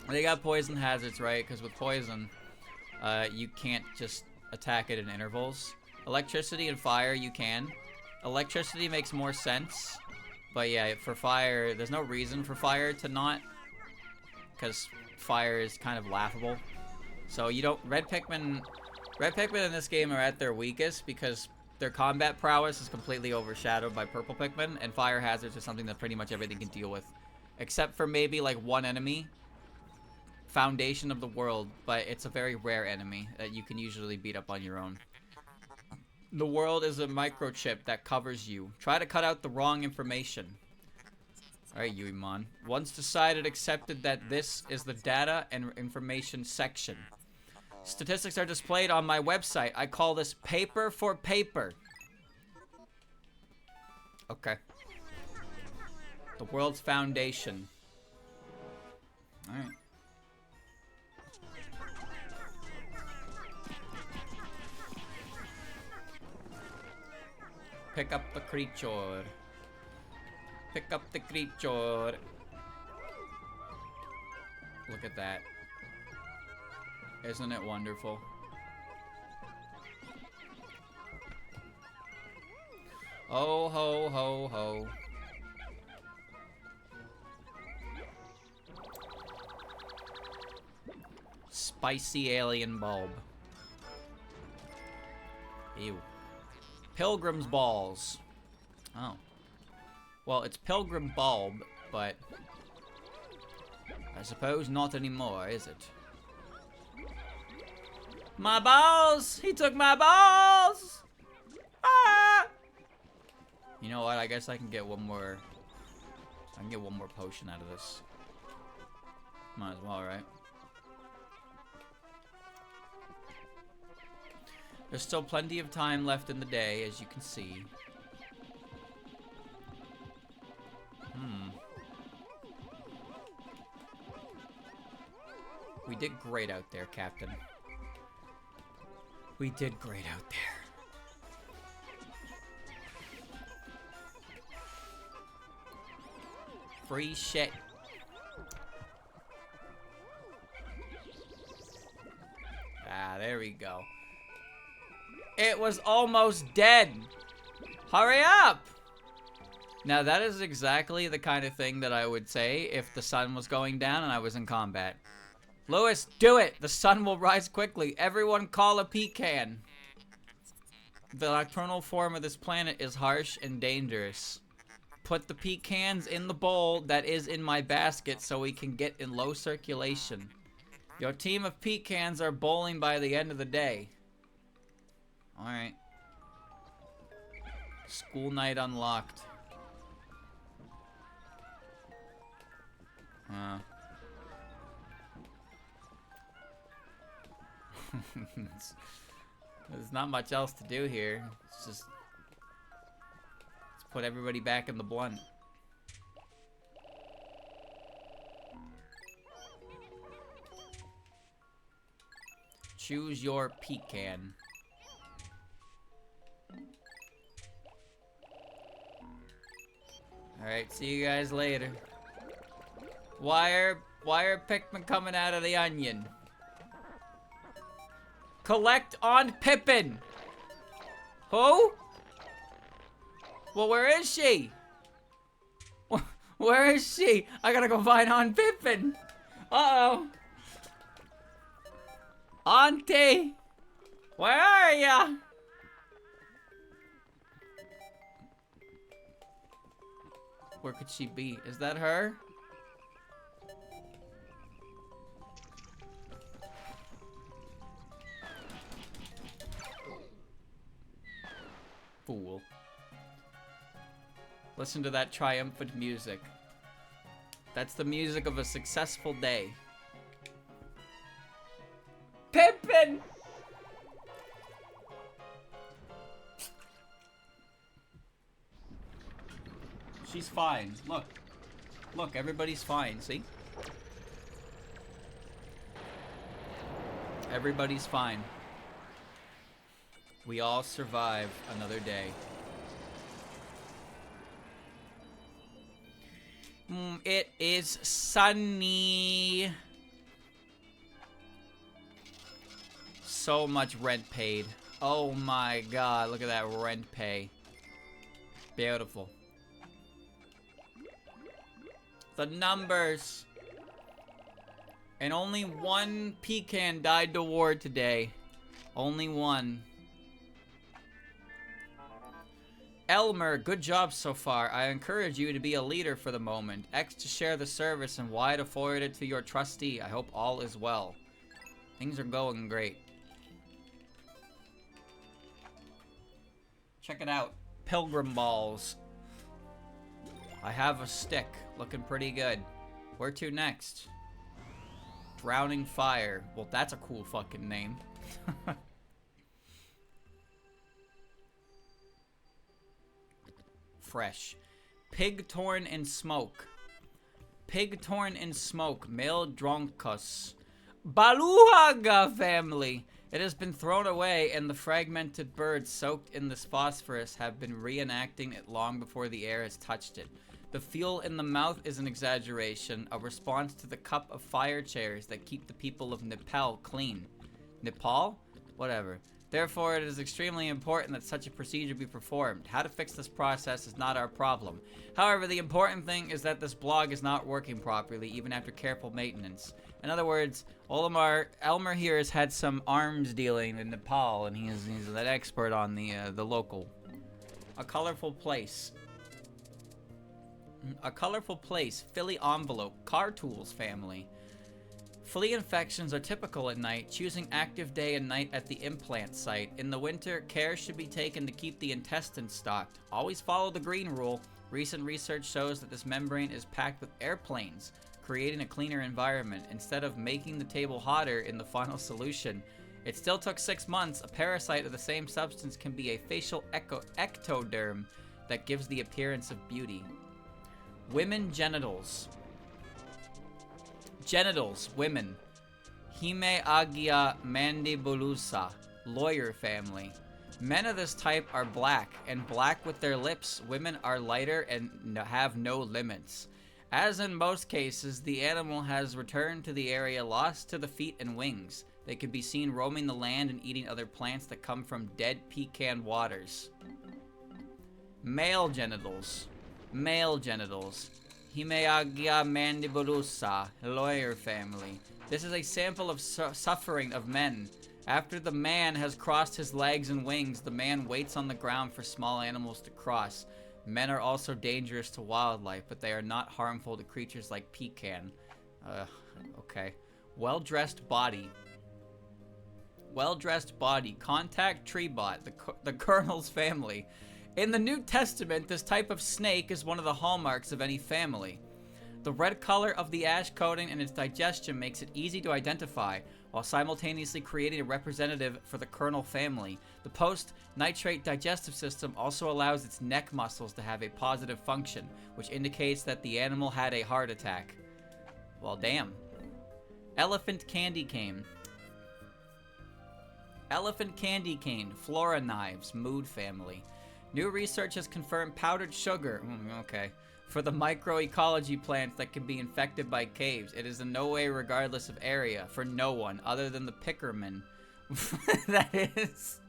Speaker 1: They got poison hazards right, because with poison, you can't just attack it in intervals. Electricity and fire, you can. Electricity makes more sense. But yeah, for fire, there's no reason for fire to not. Because fire is kind of laughable. So you don't... Red Pikmin in this game are at their weakest because their combat prowess is completely overshadowed by purple Pikmin, and fire hazards are something that pretty much everything can deal with. Except for maybe like one enemy. Foundation of the world, but it's a very rare enemy that you can usually beat up on your own. The world is a microchip that covers you. Try to cut out the wrong information. Alright, Yuimon. Once decided, accepted that this is the data and information section. Statistics are displayed on my website. I call this paper for paper. Okay. The world's foundation. Alright. Pick up the creature. Pick up the creature. Look at that. Isn't it wonderful? Oh, ho, ho, ho. Spicy alien bulb. Ew. Pilgrim's balls. Oh. Well, it's Pilgrim bulb, but I suppose not anymore, is it? My balls! He took my balls! Ah! You know what? I guess I can get one more. I can get one more potion out of this. Might as well, right? There's still plenty of time left in the day, as you can see. We did great out there, Captain. We did great out there. Free shit. Ah, there we go. It was almost dead. Hurry up! Now that is exactly the kind of thing that I would say if the sun was going down and I was in combat. Lewis, do it! The sun will rise quickly. Everyone call a pecan. The nocturnal form of this planet is harsh and dangerous. Put the pecans in the bowl that is in my basket so we can get in low circulation. Your team of pecans are bowling by the end of the day. Alright. School night unlocked. There's not much else to do here. It's just... let's put everybody back in the blunt. Choose your pecan. Alright, see you guys later. Why are Pikmin coming out of the onion? Collect on Pippin! Who? Well, where is she? Where is she? I gotta go find Aunt Pippin. Uh-oh. Auntie! Where are ya? Where could she be? Is that her? Fool. Listen to that triumphant music. That's the music of a successful day. Pippin! She's fine. Look. Look, everybody's fine, see? Everybody's fine. We all survive another day. It is sunny. So much rent paid. Oh my god, look at that rent pay. Beautiful. The numbers. And only one Pecan died to war today. Only one. Elmer, good job so far. I encourage you to be a leader for the moment. X to share the service and Y to forward it to your trustee. I hope all is well. Things are going great. Check it out. Pilgrim balls. I have a stick. Looking pretty good. Where to next? Drowning Fire. Well, that's a cool fucking name. Fresh. Pig torn in smoke. Pig torn in smoke. Male Dronkus. Baluhaga family. It has been thrown away, and the fragmented birds soaked in this phosphorus have been reenacting it long before the air has touched it. The feel in the mouth is an exaggeration, a response to the cup of fire chairs that keep the people of Nepal clean. Nepal? Whatever. Therefore, it is extremely important that such a procedure be performed. How to fix this process is not our problem. However, the important thing is that this blog is not working properly, even after careful maintenance. In other words, Elmer here has had some arms dealing in Nepal, and he's that expert on the local. A colorful place. A colorful place. Philly envelope. Car tools family. Flea infections are typical at night, choosing active day and night at the implant site. In the winter, care should be taken to keep the intestines stocked. Always follow the green rule. Recent research shows that this membrane is packed with airplanes, creating a cleaner environment. Instead of making the table hotter in the final solution, it still took 6 months. A parasite of the same substance can be a facial ectoderm that gives the appearance of beauty. Women genitals. Genitals, women. Hime agia mandibulusa, lawyer family. Men of this type are black, and black with their lips. Women are lighter and have no limits. As in most cases, the animal has returned to the area lost to the feet and wings. They can be seen roaming the land and eating other plants that come from dead pecan waters. Male genitals. Male genitals. Himeagia mandibulusa, lawyer family. This is a sample of suffering of men. After the man has crossed his legs and wings, the man waits on the ground for small animals to cross. Men are also dangerous to wildlife, but they are not harmful to creatures like Pecan. Okay. Well-dressed body. Well-dressed body. Contact Treebot, the Colonel's family. In the New Testament, this type of snake is one of the hallmarks of any family. The red color of the ash coating and its digestion makes it easy to identify, while simultaneously creating a representative for the Colonel family. The post-nitrate digestive system also allows its neck muscles to have a positive function, which indicates that the animal had a heart attack. Well, damn. Elephant candy cane. Elephant candy cane, flora knives, mood family. New research has confirmed powdered sugar, for the microecology plants that can be infected by caves. It is in no way regardless of area, for no one other than the pickerman. That is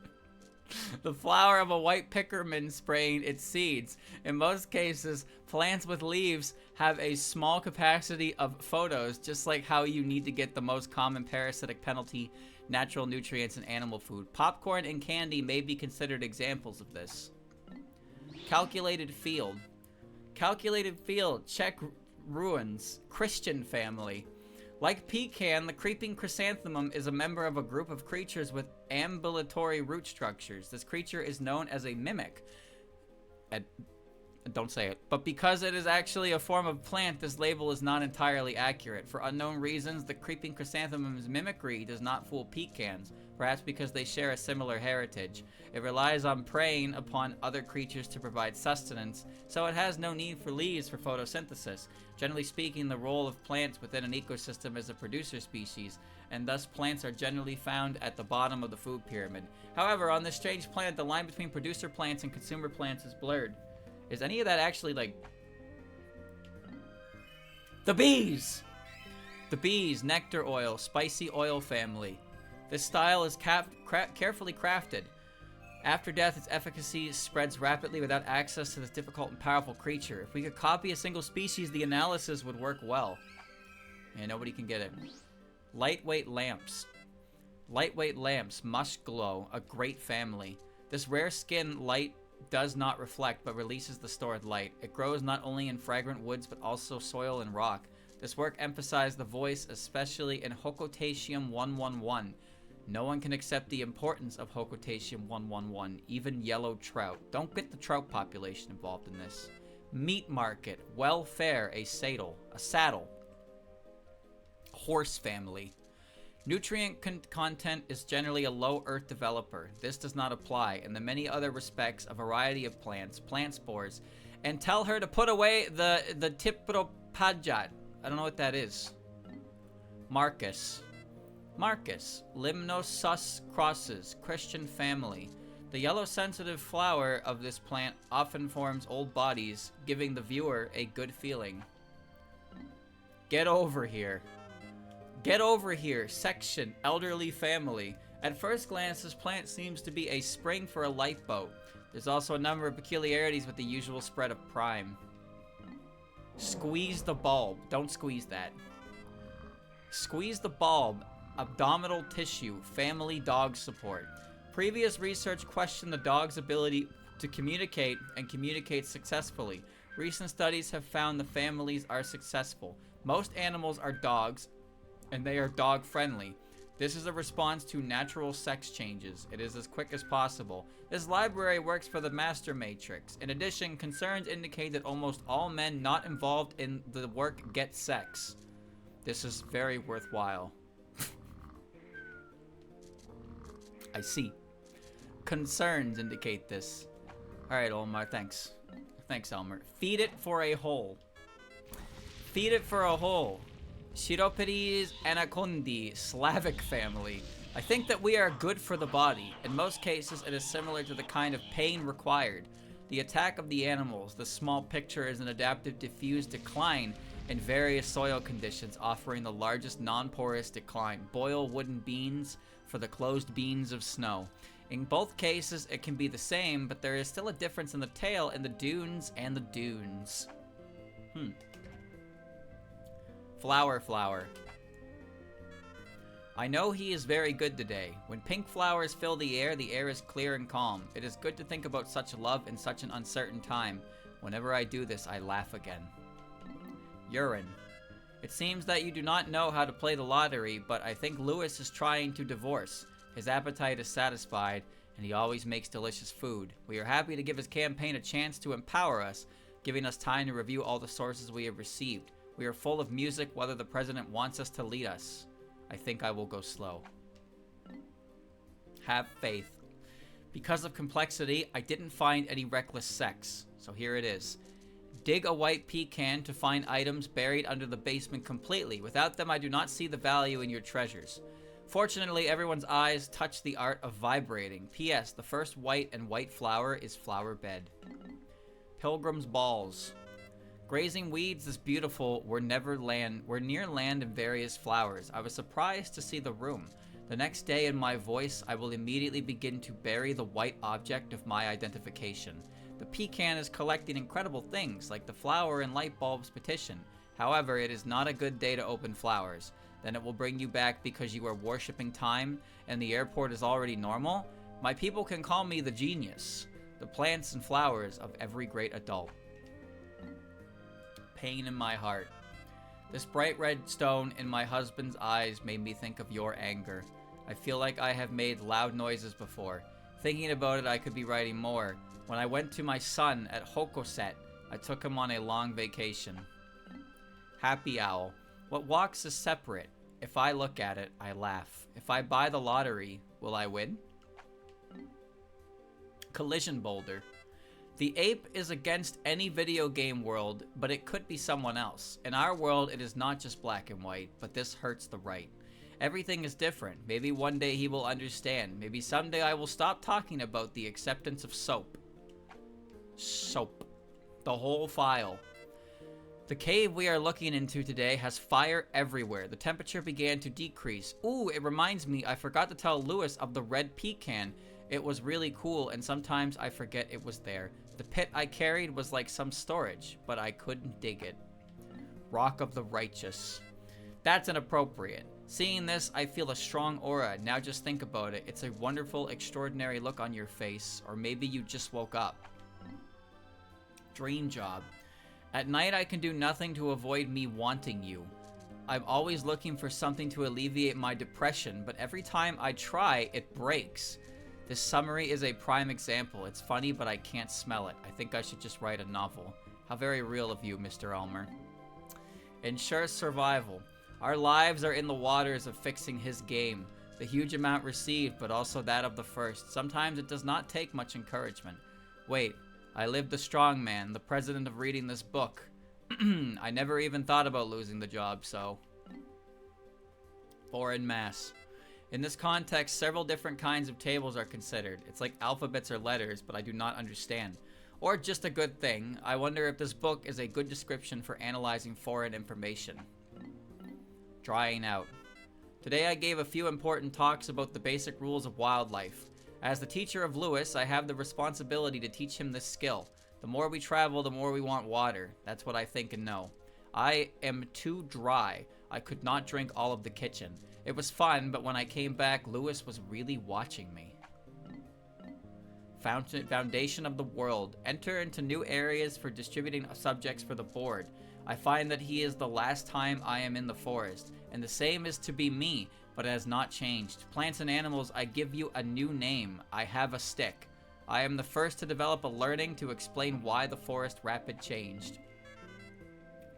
Speaker 1: the flower of a white pickerman spraying its seeds. In most cases, plants with leaves have a small capacity of photos, just like how you need to get the most common parasitic penalty, natural nutrients, and animal food. Popcorn and candy may be considered examples of this. Calculated field. Calculated field, check ruins, Christian family. Like Pecan, the creeping chrysanthemum is a member of a group of creatures with ambulatory root structures. This creature is known as a mimic. Don't say it. But because it is actually a form of plant, this label is not entirely accurate. For unknown reasons, the creeping chrysanthemum's mimicry does not fool pecans, perhaps because they share a similar heritage. It relies on preying upon other creatures to provide sustenance, so it has no need for leaves for photosynthesis. Generally speaking, the role of plants within an ecosystem is a producer species, and thus plants are generally found at the bottom of the food pyramid. However, on this strange planet, the line between producer plants and consumer plants is blurred. Is any of that actually, like... The bees! The bees, nectar oil, spicy oil family. This style is carefully crafted. After death, its efficacy spreads rapidly without access to this difficult and powerful creature. If we could copy a single species, the analysis would work well. Yeah, nobody can get it. Lightweight lamps. Lightweight lamps, must glow, a great family. This rare skin light does not reflect, but releases the stored light. It grows not only in fragrant woods, but also soil and rock. This work emphasized the voice, especially in Hocotaceum 111. No one can accept the importance of Hocotaceum 111, even yellow trout. Don't get the trout population involved in this. Meat market, welfare, a saddle. Horse family. Nutrient content is generally a low earth developer. This does not apply. In the many other respects, a variety of plants, plant spores, and tell her to put away the Tipropajat. I don't know what that is. Marcus, Limnosus crosses, Christian family. The yellow sensitive flower of this plant often forms old bodies, giving the viewer a good feeling. Get over here. Get over here, section, elderly family. At first glance, this plant seems to be a spring for a lifeboat. There's also a number of peculiarities with the usual spread of prime. Squeeze the bulb. Don't squeeze that. Squeeze the bulb. Abdominal tissue. Family dog support. Previous research questioned the dog's ability to communicate and communicate successfully. Recent studies have found the families are successful. Most animals are dogs, and they are dog friendly. This is a response to natural sex changes. It is as quick as possible. This library works for the master matrix. In addition, concerns indicate that almost all men not involved in the work get sex. This is very worthwhile. I see. Concerns indicate this. Alright, Elmer, thanks. Thanks, Elmer. Feed it for a hole. Feed it for a hole. Chiropodis anacondi, Slavic family. I think that we are good for the body. In most cases, it is similar to the kind of pain required. The attack of the animals. The small picture is an adaptive diffuse decline in various soil conditions, offering the largest non-porous decline. Boil wooden beans for the closed beans of snow. In both cases, it can be the same, but there is still a difference in the tail in the dunes and the dunes. Flower. I know he is very good today. When pink flowers fill the air is clear and calm. It is good to think about such love in such an uncertain time. Whenever I do this, I laugh again. Urine. It seems that you do not know how to play the lottery, but I think Lewis is trying to divorce. His appetite is satisfied, and he always makes delicious food. We are happy to give his campaign a chance to empower us, giving us time to review all the sources we have received. We are full of music, whether the president wants us to lead us. I think I will go slow. Have faith. Because of complexity, I didn't find any reckless sex. So here it is. Dig a white pecan to find items buried under the basement completely. Without them, I do not see the value in your treasures. Fortunately, everyone's eyes touch the art of vibrating. P.S. The first white and white flower is flower bed. Pilgrim's balls. Grazing weeds is beautiful. We're near land and various flowers. I was surprised to see the room. The next day in my voice, I will immediately begin to bury the white object of my identification. The pecan is collecting incredible things, like the flower and light bulbs petition. However, it is not a good day to open flowers. Then it will bring you back because you are worshipping time, and the airport is already normal. My people can call me the genius. The plants and flowers of every great adult. pain in my heart. This bright red stone in my husband's eyes made me think of your anger. I feel like I have made loud noises before. Thinking about it, I could be writing more. When I went to my son at Hokoset, I took him on a long vacation. Happy Owl. What walks is separate. If I look at it, I laugh. If I buy the lottery, will I win? Collision Boulder. The ape is against any video game world, but it could be someone else. In our world, it is not just black and white, but this hurts the right. Everything is different. Maybe one day he will understand. Maybe someday I will stop talking about the acceptance of soap. Soap. The whole file. The cave we are looking into today has fire everywhere. The temperature began to decrease. Ooh, it reminds me, I forgot to tell Lewis of the red pecan. It was really cool, and sometimes I forget it was there. The pit I carried was like some storage, but I couldn't dig it. Rock of the Righteous. That's inappropriate. Seeing this, I feel a strong aura. Now just think about it. It's a wonderful, extraordinary look on your face. Or maybe you just woke up. Dream job. At night, I can do nothing to avoid me wanting you. I'm always looking for something to alleviate my depression, but every time I try, it breaks. This summary is a prime example. It's funny, but I can't smell it. I think I should just write a novel. How very real of you, Mr. Elmer. Ensure survival. Our lives are in the waters of fixing his game. The huge amount received, but also that of the first. Sometimes it does not take much encouragement. Wait, I lived a strong man, the president of reading this book. I never even thought about losing the job, so... Foreign mass. In this context, several different kinds of tables are considered. It's like alphabets or letters, but I do not understand. Or just a good thing. I wonder if this book is a good description for analyzing foreign information. Drying out. Today I gave a few important talks about the basic rules of wildlife. As the teacher of Lewis, I have the responsibility to teach him this skill. The more we travel, the more we want water. That's what I think and know. I am too dry. I could not drink all of the kitchen. It was fun, but when I came back, Lewis was really watching me. Foundation of the world. Enter into new areas for distributing subjects for the board. I find that he is the last time I am in the forest, and the same is to be me, but it has not changed. Plants and animals, I give you a new name. I have a stick. I am the first to develop a learning to explain why the forest rapid changed.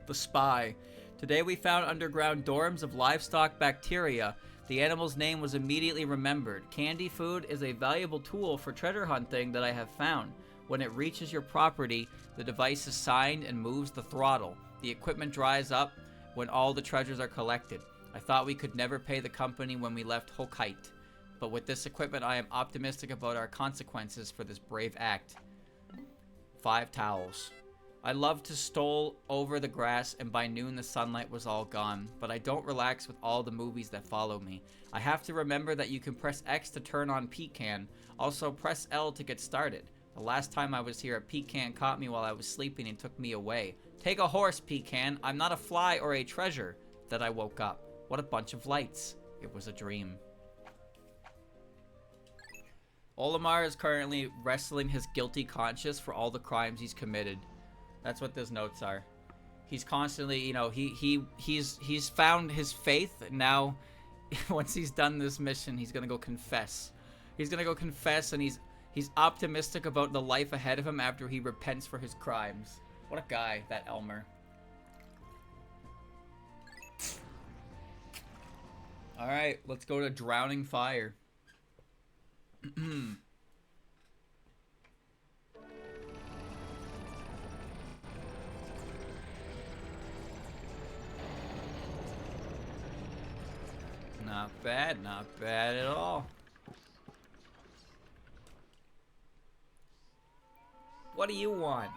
Speaker 1: The spy. Today we found underground dorms of livestock bacteria. The animal's name was immediately remembered. Candy food is a valuable tool for treasure hunting that I have found. When it reaches your property, the device is signed and moves the throttle. The equipment dries up when all the treasures are collected. I thought we could never pay the company when we left Hokite. But with this equipment, I am optimistic about our consequences for this brave act. 5 towels. I loved to stroll over the grass, and by noon the sunlight was all gone. But I don't relax with all the movies that follow me. I have to remember that you can press X to turn on Pecan. Also, press L to get started. The last time I was here, a Pecan caught me while I was sleeping and took me away. Take a horse, Pecan. I'm not a fly or a treasure. Then I woke up. What a bunch of lights. It was a dream. Olimar is currently wrestling his guilty conscience for all the crimes he's committed. That's what those notes are. He's constantly, you know, he's found his faith, and now once he's done this mission, he's gonna go confess. He's gonna go confess, and he's optimistic about the life ahead of him after he repents for his crimes. What a guy, that Elmer. Alright, let's go to Drowning Fire. Not bad at all. What do you want?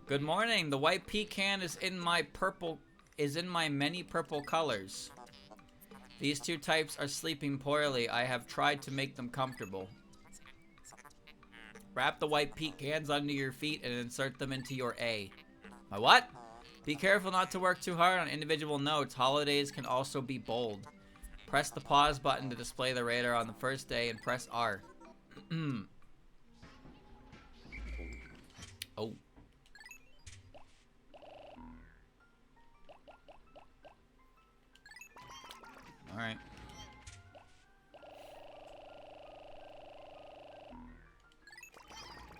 Speaker 1: Good morning. The white pecan is in my many purple colors. These two types are sleeping poorly. I have tried to make them comfortable. Wrap the white pecans under your feet and insert them into your A. My what? Be careful not to work too hard on individual notes. Holidays can also be bold. Press the pause button to display the radar on the first day and press R. Oh. Alright.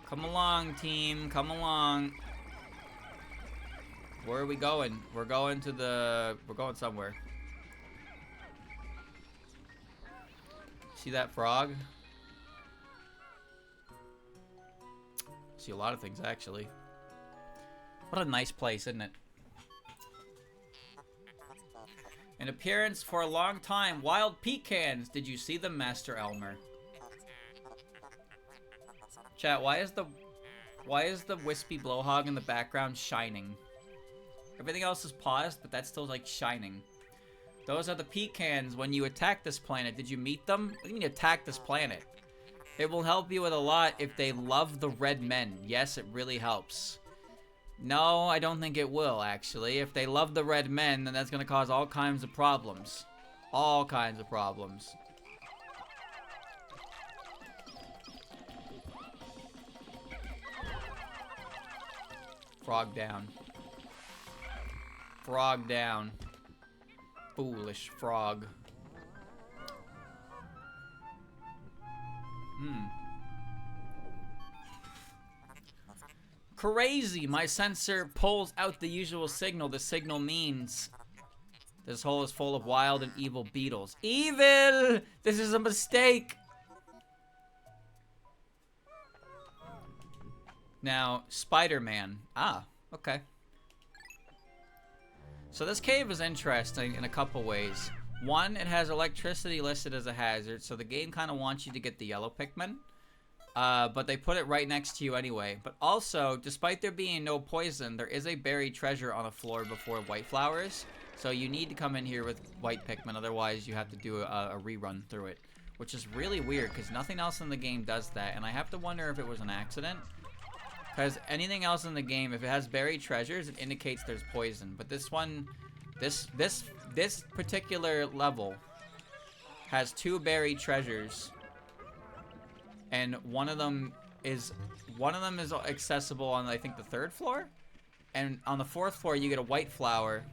Speaker 1: Come along, team. Come along. Where are we going? We're going to the... We're going somewhere. See that frog? See a lot of things, actually. What a nice place, isn't it? In appearance for a long time, wild pecans. Did you see them, Master Elmer? Chat, why is the wispy blowhog in the background shining? Everything else is paused, but that's still like shining. Those are the pecans when you attack this planet. Did you meet them? What do you mean attack this planet? It will help you with a lot if they love the red men. Yes, it really helps. No, I don't think it will, actually. If they love the red men, then that's going to cause all kinds of problems. All kinds of problems. Frog down. Frog down. Foolish frog. Crazy! My sensor pulls out the usual signal. The signal means this hole is full of wild and evil beetles. Evil! This is a mistake! Now, Spider-Man. Ah, okay. So this cave is interesting in a couple ways. One, it has electricity listed as a hazard, so the game kind of wants you to get the yellow Pikmin. But they put it right next to you anyway. But also, despite there being no poison, there is a buried treasure on the floor before white flowers. So you need to come in here with white Pikmin, otherwise you have to do a rerun through it. Which is really weird, because nothing else in the game does that. And I have to wonder if it was an accident. Because anything else in the game, if it has buried treasures, it indicates there's poison. But this one, this particular level has 2 buried treasures, and one of them is accessible on, I think, the 3rd floor, and on the 4th floor you get a white flower.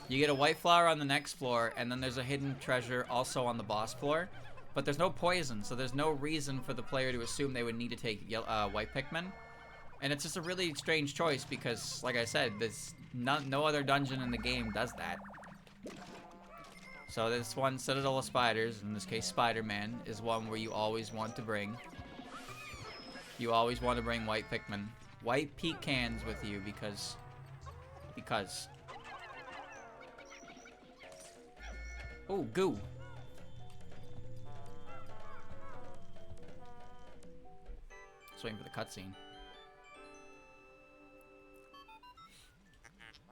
Speaker 1: You get a white flower on the next floor, and then there's a hidden treasure also on the boss floor. But there's no poison, so there's no reason for the player to assume they would need to take white Pikmin. And it's just a really strange choice because, like I said, there's no other dungeon in the game does that. So this one, Citadel of Spiders, in this case Spider-Man, is one where you always want to bring. You always want to bring white Pikmin. White pecans with you because... Oh, goo. Waiting for the cutscene.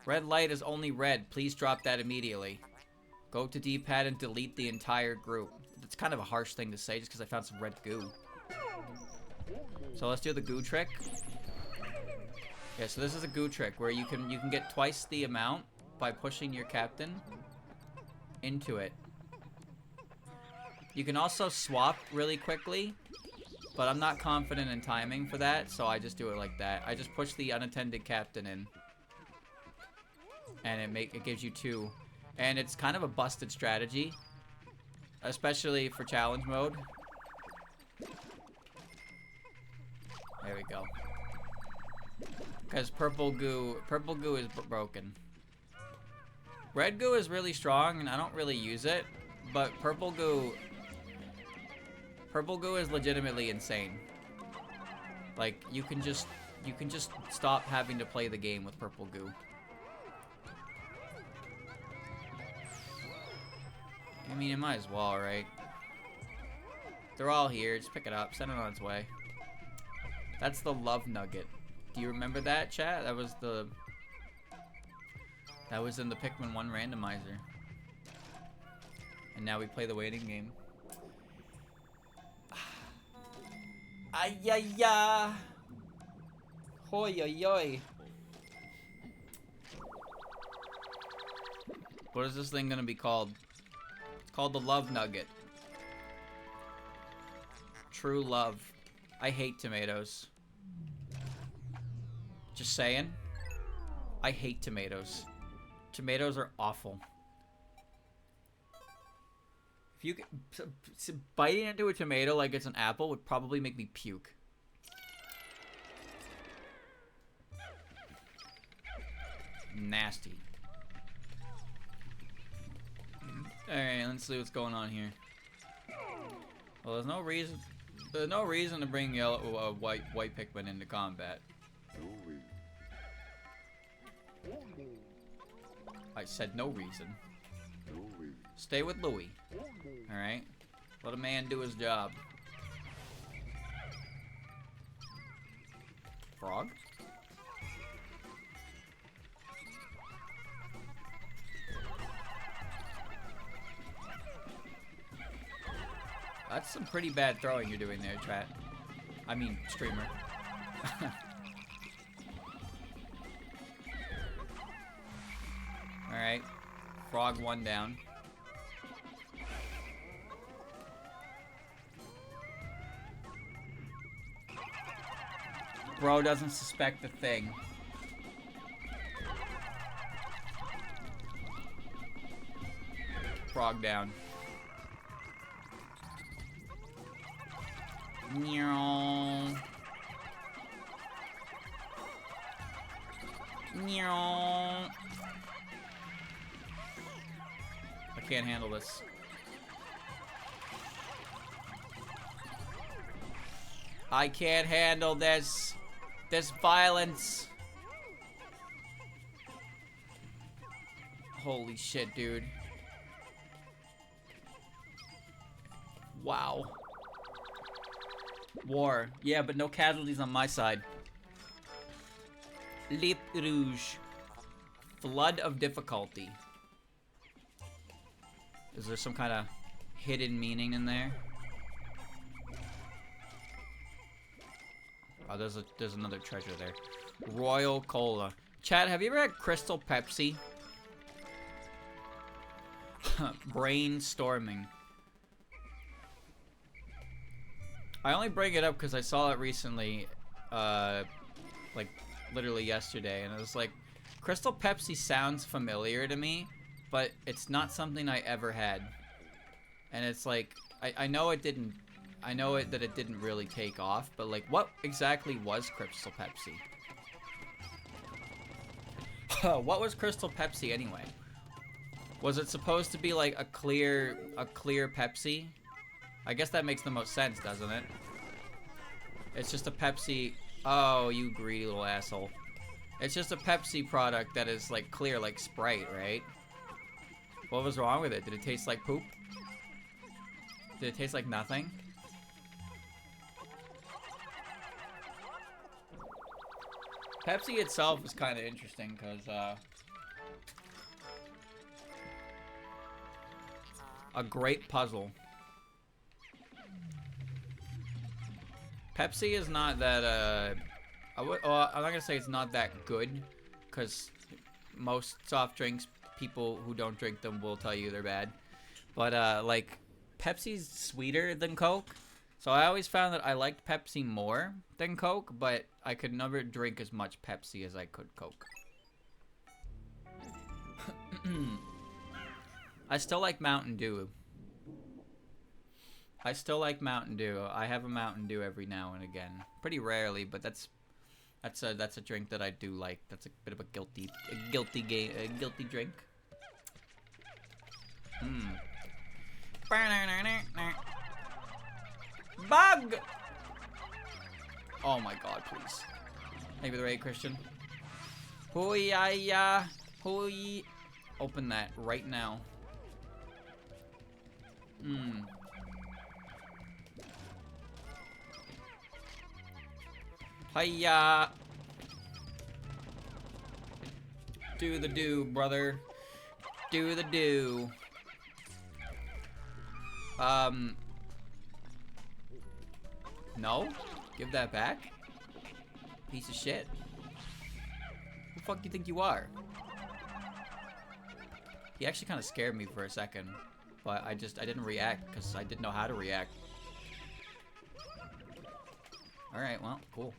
Speaker 1: Red light is only red. Please drop that immediately. Go to D-pad and delete the entire group. That's kind of a harsh thing to say just because I found some red goo. So let's do the goo trick. Yeah, so this is a goo trick where you can get twice the amount by pushing your captain into it. You can also swap really quickly. But I'm not confident in timing for that, so I just do it like that. I just push the unattended captain in. And it gives you 2. And it's kind of a busted strategy. Especially for challenge mode. There we go. Because purple goo is broken. Red goo is really strong, and I don't really use it. But purple goo is legitimately insane. Like, you can just stop having to play the game with purple goo. I mean, it might as well, right? They're all here. Just pick it up. Send it on its way. That's the love nugget. Do you remember that, chat? That was in the Pikmin 1 randomizer. And now we play the waiting game. Ay, ay, ay. Hoi, oi, oi. What is this thing gonna be called? It's called the Love Nugget. True love. I hate tomatoes. Just saying. I hate tomatoes. Tomatoes are awful. If you biting into a tomato like it's an apple would probably make me puke. Nasty. Alright, let's see what's going on here. Well, there's no reason to bring white Pikmin into combat. I said no reason. Stay with Louie. Alright? Let a man do his job. Frog? That's some pretty bad throwing you're doing there, chat. I mean, streamer. Alright. Frog 1 down. Bro doesn't suspect the thing. Frog down. Meow. Meow. I can't handle this. I can't handle this. This violence. Holy shit, dude. Wow. War. Yeah, but no casualties on my side. Lip Rouge. Flood of difficulty. Is there some kind of hidden meaning in there? Oh, there's another treasure there. Royal Cola. Chad, have you ever had Crystal Pepsi? Brainstorming. I only bring it up because I saw it recently, like literally yesterday, and it was like, Crystal Pepsi sounds familiar to me, but it's not something I ever had. And it's like, I know it didn't, that it didn't really take off, but like, what exactly was Crystal Pepsi? What was Crystal Pepsi anyway? Was it supposed to be like a clear Pepsi? I guess that makes the most sense, doesn't it? It's just a Pepsi. Oh, you greedy little asshole. It's just a Pepsi product that is like clear, like Sprite, right? What was wrong with it? Did it taste like poop? Did it taste like nothing? Pepsi itself is kind of interesting because, a great puzzle. Pepsi is not that, I'm not gonna say it's not that good, because most soft drinks, people who don't drink them will tell you they're bad. But, like, Pepsi's sweeter than Coke, so I always found that I liked Pepsi more than Coke, but I could never drink as much Pepsi as I could Coke. I still like Mountain Dew. I still like Mountain Dew. I have a Mountain Dew every now and again. Pretty rarely, but that's a drink that I do like. That's a bit of a guilty drink. Bug! Oh my god, please. Thank you for the raid, Christian. Hoo-ya-ya. Hoo-y. Open that right now. Hiya! Do the do, brother. Do the do. No? Give that back? Piece of shit. Who the fuck do you think you are? He actually kind of scared me for a second. But I didn't react because I didn't know how to react. Alright, well, cool.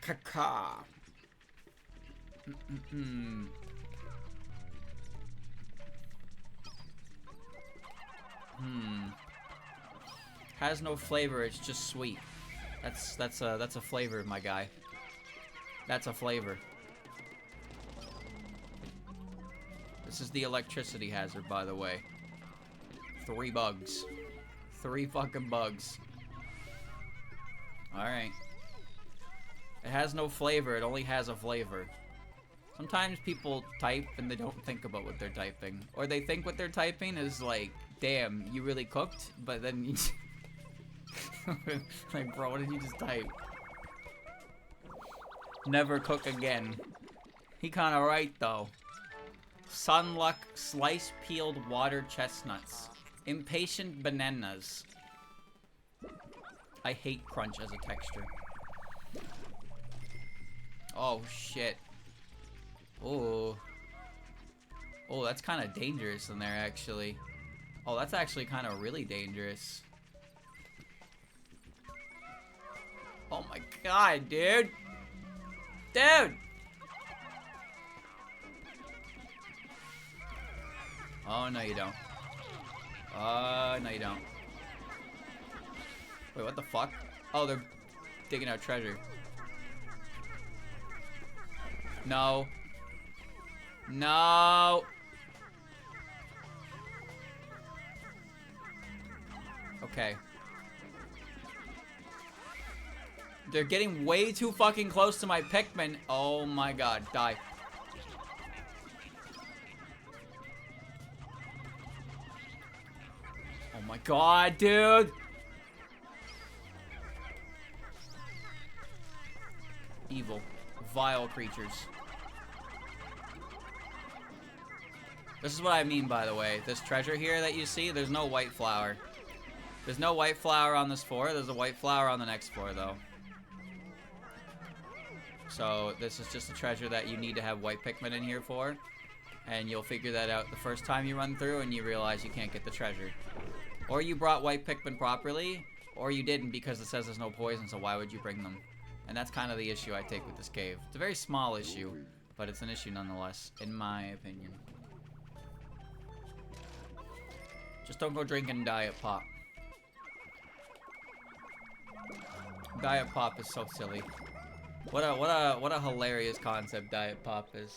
Speaker 1: Caca. Has no flavor, it's just sweet. That's a flavor, my guy. That's a flavor. This is the electricity hazard, by the way. 3 bugs. 3 fucking bugs. Alright. It has no flavor, it only has a flavor. Sometimes people type and they don't think about what they're typing. Or they think what they're typing is like, damn, you really cooked? But then you like, bro, what did you just type? Never cook again. He kinda right, though. Sunluck, sliced peeled water chestnuts. Impatient bananas. I hate crunch as a texture. Oh, shit. Oh. Oh, that's kind of dangerous in there, actually. Oh, that's actually kind of really dangerous. Oh my god, dude. Dude! Oh, no you don't. No you don't. Wait, what the fuck? Oh, they're digging out treasure. No. No! Okay. They're getting way too fucking close to my Pikmin. Oh my god, die. Oh my god, dude! Evil. Vile creatures. This is what I mean, by the way. This treasure here that you see, there's no white flower. There's no white flower on this floor. There's a white flower on the next floor, though. So, this is just a treasure that you need to have white Pikmin in here for. And you'll figure that out the first time you run through and you realize you can't get the treasure. Or you brought white Pikmin properly, or you didn't because it says there's no poison, so why would you bring them? And that's kind of the issue I take with this cave. It's a very small issue, but it's an issue nonetheless, in my opinion. Just don't go drinking Diet Pop. Diet Pop is so silly. What a hilarious concept Diet Pop is.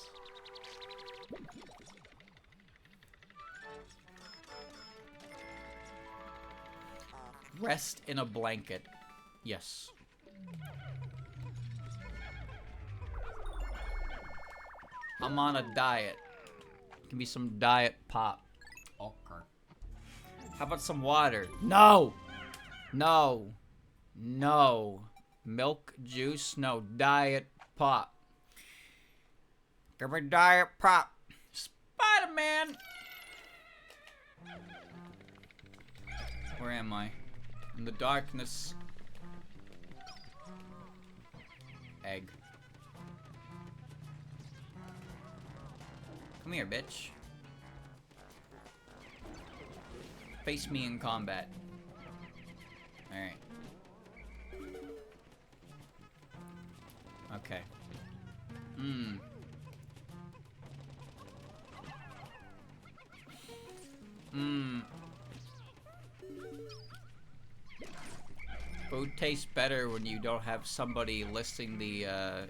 Speaker 1: Rest in a blanket. Yes. I'm on a diet. Give me some Diet Pop. Okay. How about some water? No! No. No. Milk, juice, no. Diet Pop. Give me Diet Pop. Spider-Man! Where am I? In the darkness. Egg. Come here, bitch. Face me in combat. Alright. Okay. Food tastes better when you don't have somebody listing the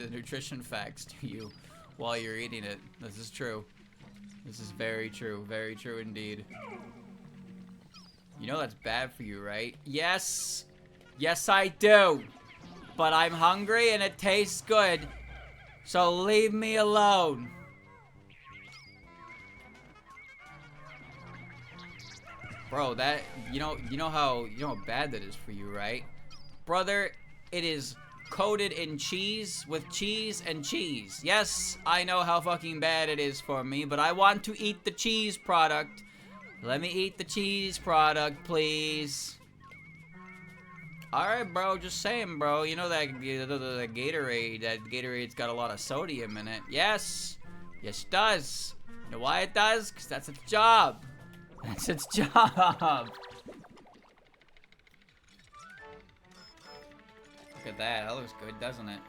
Speaker 1: nutrition facts to you while you're eating it. This is true. This is very true. Very true indeed. You know that's bad for you, right? Yes! Yes, I do! But I'm hungry and it tastes good. So leave me alone. Bro, that you know how bad that is for you, right? Brother, it is coated in cheese with cheese and cheese. Yes, I know how fucking bad it is for me, but I want to eat the cheese product. Let me eat the cheese product, please. Alright, bro, just saying, bro. You know that the Gatorade, that Gatorade's got a lot of sodium in it. Yes. Yes, it does. You know why it does? Because that's its job. That's its job. Look at that. That looks good, doesn't it?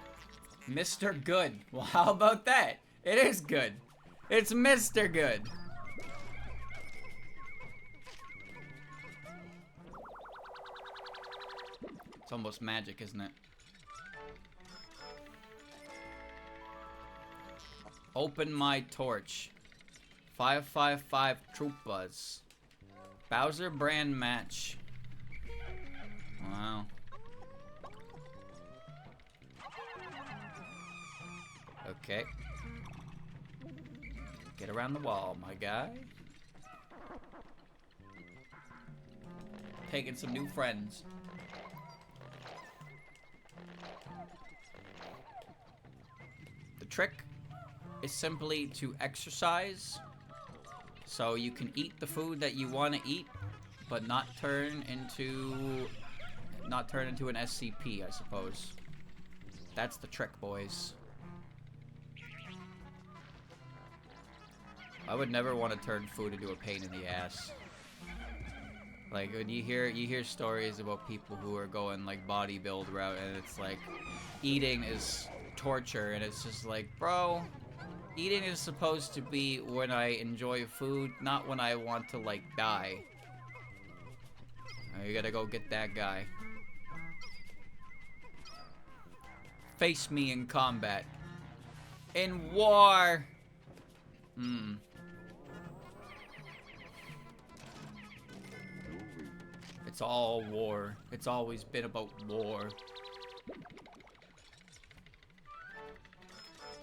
Speaker 1: Mr. Good. Well, how about that? It is good. It's Mr. Good. It's almost magic, isn't it? Open my torch. 555 Troopas. Bowser brand match. Wow. Okay. Get around the wall, my guy. Taking some new friends. The trick is simply to exercise so you can eat the food that you want to eat, but not turn into an SCP, I suppose. That's the trick, boys. I would never want to turn food into a pain in the ass. Like when you hear stories about people who are going like bodybuild route, and it's like eating is torture, and it's just like, bro, eating is supposed to be when I enjoy food, not when I want to like die. You gotta go get that guy. Face me in combat. In war. It's all war. It's always been about war.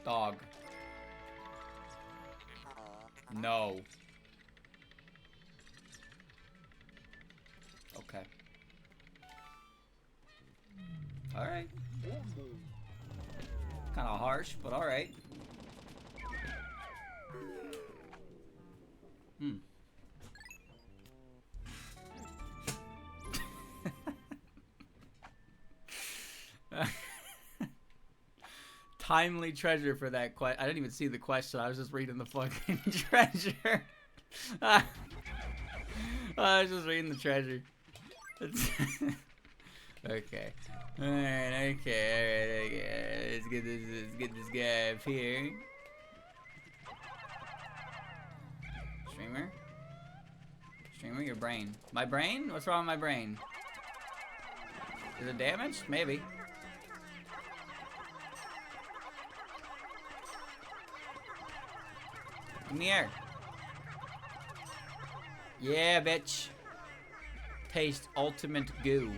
Speaker 1: Dog. No. Okay. Alright. Kind of harsh, but alright. Timely treasure for that question. I didn't even see the question. I was just reading the fucking treasure. I was just reading the treasure. Okay. Alright, okay. Let's get this guy up here. Streamer, your brain. My brain? What's wrong with my brain? Is it damaged? Maybe. Come here. Yeah, bitch. Taste ultimate goo.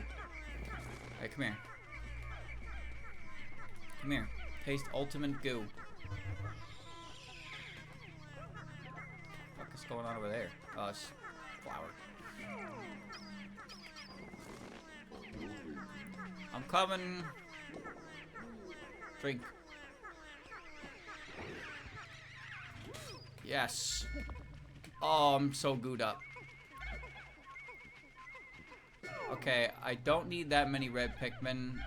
Speaker 1: Alright, come here. Come here. Taste ultimate goo. What is going on over there? Oh, it's flour. I'm coming. Drink. Yes. Oh, I'm so gooed up. Okay, I don't need that many red Pikmin,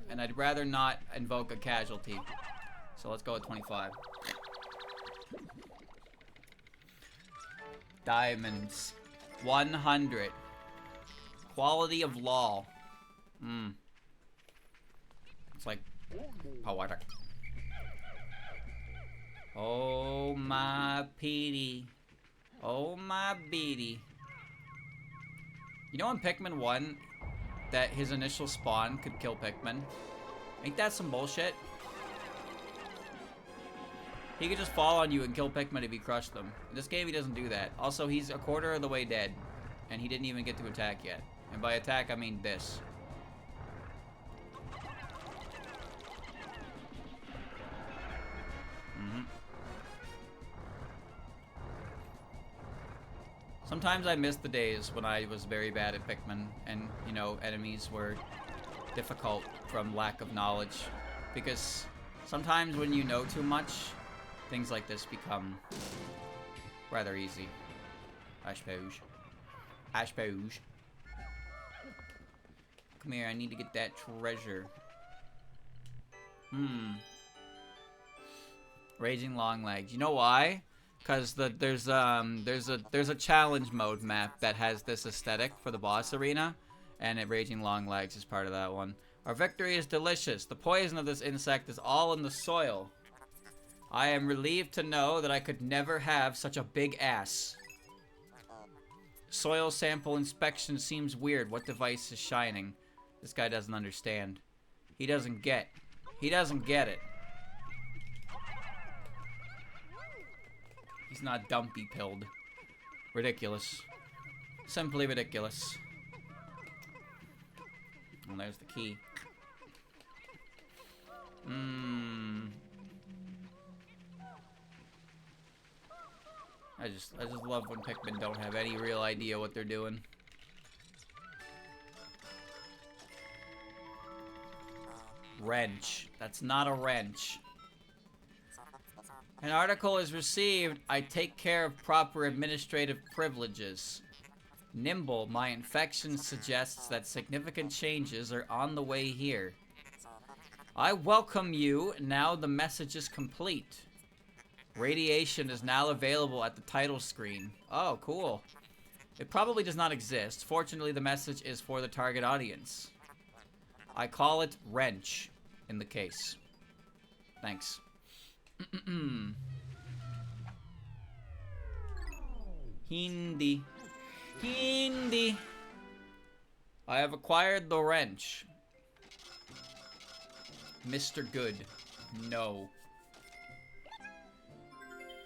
Speaker 1: and I'd rather not invoke a casualty. So let's go with 25. Diamonds. 100. Quality of law. It's like poetic. Oh my Petey. Oh my beady. You know in Pikmin 1 that his initial spawn could kill Pikmin? Ain't that some bullshit? He could just fall on you and kill Pikmin if he crushed them. In this game he doesn't do that. Also, he's a quarter of the way dead. And he didn't even get to attack yet. And by attack I mean this. Sometimes I miss the days when I was very bad at Pikmin and, you know, enemies were difficult from lack of knowledge. Because sometimes when you know too much, things like this become rather easy. I suppose. I suppose. Come here, I need to get that treasure. Raging long legs. You know why? Because there's a challenge mode map that has this aesthetic for the boss arena, and Raging Long Legs is part of that one. Our victory is delicious. The poison of this insect is all in the soil. I am relieved to know that I could never have such a big ass. Soil sample inspection seems weird. What device is shining? This guy doesn't understand. He doesn't get. He doesn't get it. He's not dumpy pilled. Ridiculous. Simply ridiculous. And there's the key. I just love when Pikmin don't have any real idea what they're doing. Wrench. That's not a wrench. An article is received. I take care of proper administrative privileges. Nimble, my infection suggests that significant changes are on the way here. I welcome you. Now the message is complete. Radiation is now available at the title screen. Oh, cool. It probably does not exist. Fortunately, the message is for the target audience. I call it wrench in the case. Thanks. Hindi. Hindi. I have acquired the wrench. Mr. Good. No.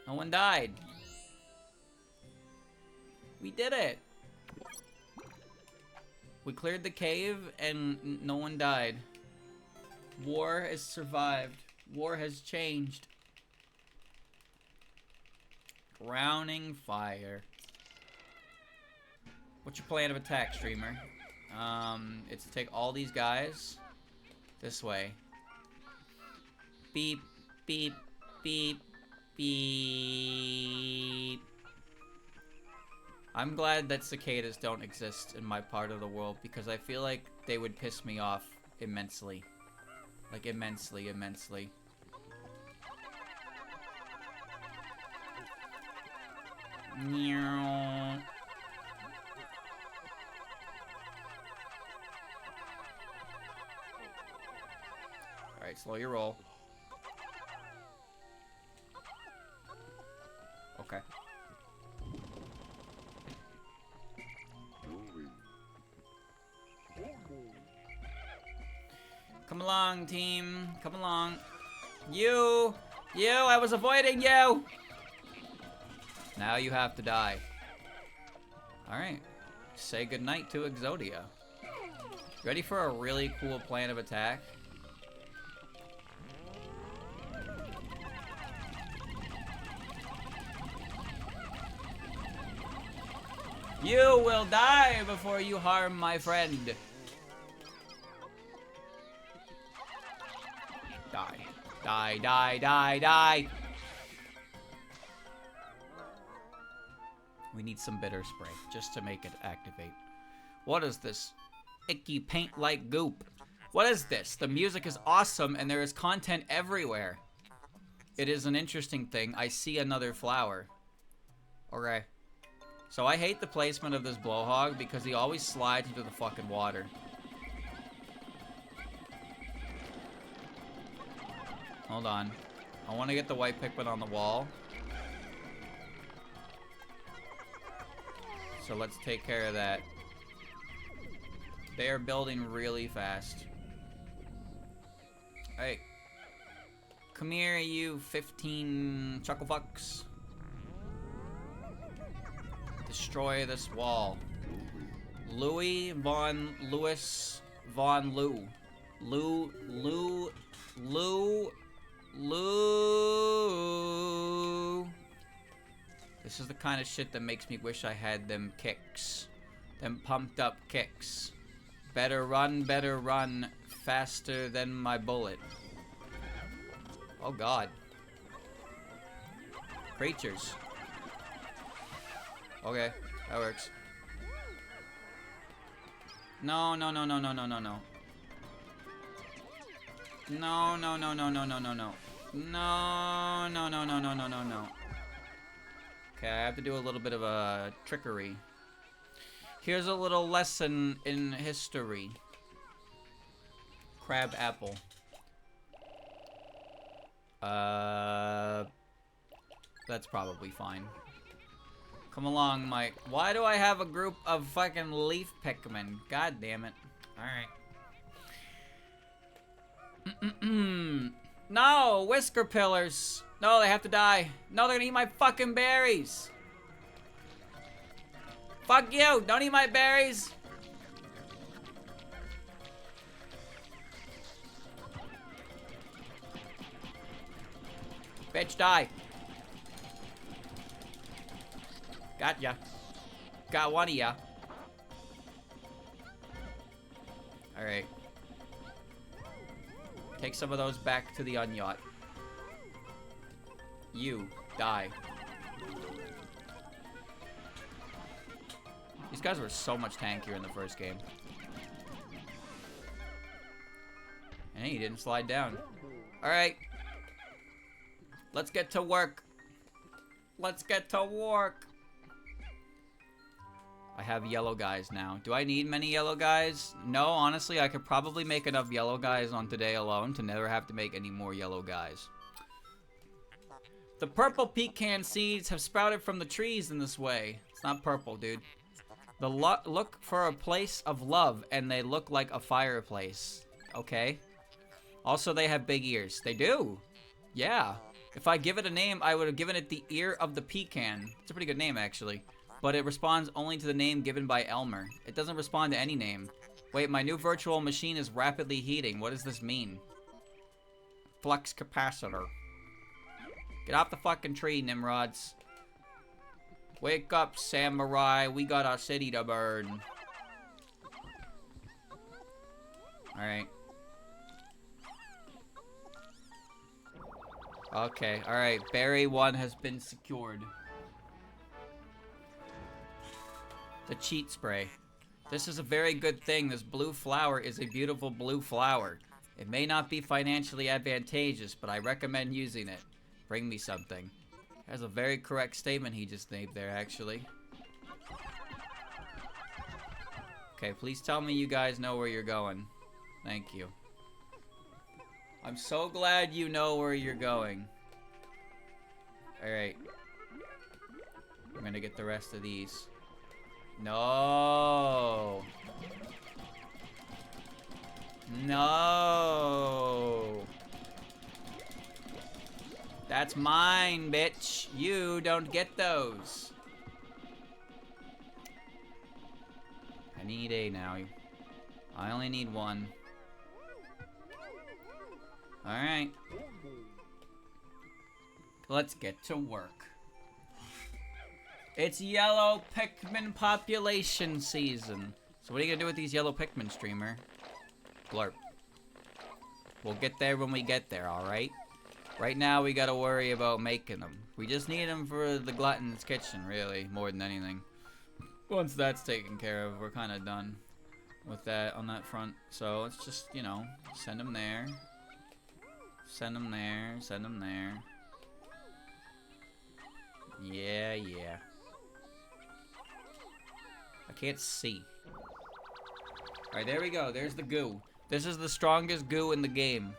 Speaker 1: No one died. We did it. We cleared the cave and no one died. War has survived. War has changed. Drowning fire. What's your plan of attack, streamer? It's to take all these guys this way. Beep, beep, beep, beep. I'm glad that cicadas don't exist in my part of the world because I feel like they would piss me off immensely. Like immensely, immensely. Meow. Alright, slow your roll. Okay. Come along, team. Come along. You! I was avoiding you! Now you have to die. Alright. Say goodnight to Exodia. Ready for a really cool plan of attack? You will die before you harm my friend. Die. Die, die, die, die. We need some bitter spray just to make it activate. What is this? Icky paint-like goop. What is this? The music is awesome and there is content everywhere. It is an interesting thing. I see another flower. Okay. So I hate the placement of this blowhog because he always slides into the fucking water. Hold on. I want to get the white Pikmin on the wall. So let's take care of that. They are building really fast. Hey. Come here, you 15 chucklefucks. Destroy this wall. Louis von Louis von Lou. Lou. This is the kind of shit that makes me wish I had them kicks. Them pumped up kicks. Better run, faster than my bullet. Oh god. Creatures. Okay, that works. No. No. No. Okay, I have to do a little bit of a trickery. Here's a little lesson in history. crab apple. That's probably fine. Come along, Mike. Why do I have a group of fucking leaf Pikmin? God damn it. Alright. No! Whisker pillars! No, they have to die. No, they're gonna eat my fucking berries! Fuck you! Don't eat my berries! Bitch, die! Gotcha. Got one of ya. Alright. Take some of those back to the unyacht. You, die. These guys were so much tankier in the first game. And he didn't slide down. Alright. Let's get to work. Let's get to work. I have yellow guys now. Do I need many yellow guys? No, honestly, I could probably make enough yellow guys on today alone to never have to make any more yellow guys. The purple pecan seeds have sprouted from the trees in this way. It's not purple, dude. Look for a place of love, and they look like a fireplace. Okay. Also, they have big ears. They do. Yeah. If I give it a name, I would have given it the ear of the pecan. It's a pretty good name, actually. But it responds only to the name given by Elmer. It doesn't respond to any name. Wait, my new virtual machine is rapidly heating. What does this mean? Flux capacitor. Get off the fucking tree, Nimrods. Wake up, samurai. We got our city to burn. Alright. Okay, alright. Berry 1 has been secured. The cheat spray. This is a very good thing. This blue flower is a beautiful blue flower. It may not be financially advantageous, but I recommend using it. Bring me something. That's a very correct statement he just made there, actually. Okay, please tell me you guys know where you're going. Thank you. I'm so glad you know where you're going. Alright. I'm gonna get the rest of these. No. No. That's mine, bitch. You don't get those. I need a now. I only need one. Alright. Let's get to work. It's yellow Pikmin population season. So what are you gonna do with these yellow Pikmin, streamer? Blurp. We'll get there when we get there, alright? Right now, we gotta worry about making them. We just need them for the glutton's kitchen, really, more than anything. Once that's taken care of, we're kind of done with that on that front. So let's just, you know, send them there. Send them there. Send them there. Yeah, yeah. I can't see. Alright, there we go. There's the goo. This is the strongest goo in the game.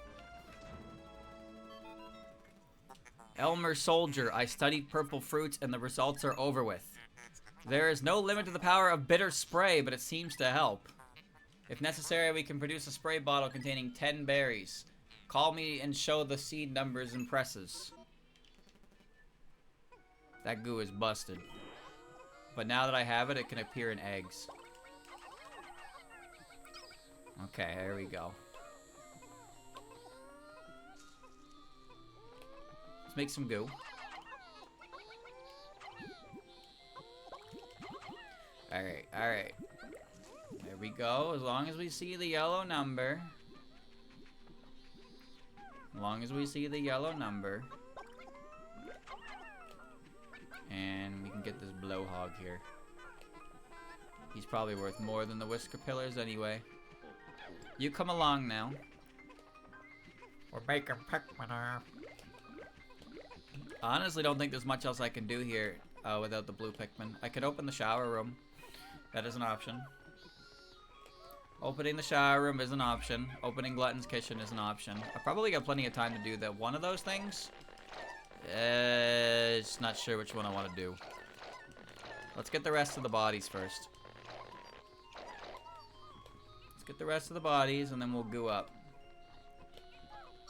Speaker 1: Elmer Soldier, I studied purple fruits and the results are over with. There is no limit to the power of bitter spray, but it seems to help. If necessary, we can produce a spray bottle containing 10 berries. Call me and show the seed numbers and presses. That goo is busted. But now that I have it, it can appear in eggs. Okay, there we go. Let's make some goo. Alright, alright. There we go. As long as we see the yellow number. As long as we see the yellow number. And we can get this blowhog here. He's probably worth more than the whisker pillars anyway. You come along now. We're making Pikmin. I honestly don't think there's much else I can do here without the blue Pikmin. I could open the shower room. That is an option. Opening the shower room is an option. Opening Glutton's kitchen is an option. I probably got plenty of time to do that. One of those things? Just not sure which one I want to do. Let's get the rest of the bodies first. Let's get the rest of the bodies, and then we'll go up.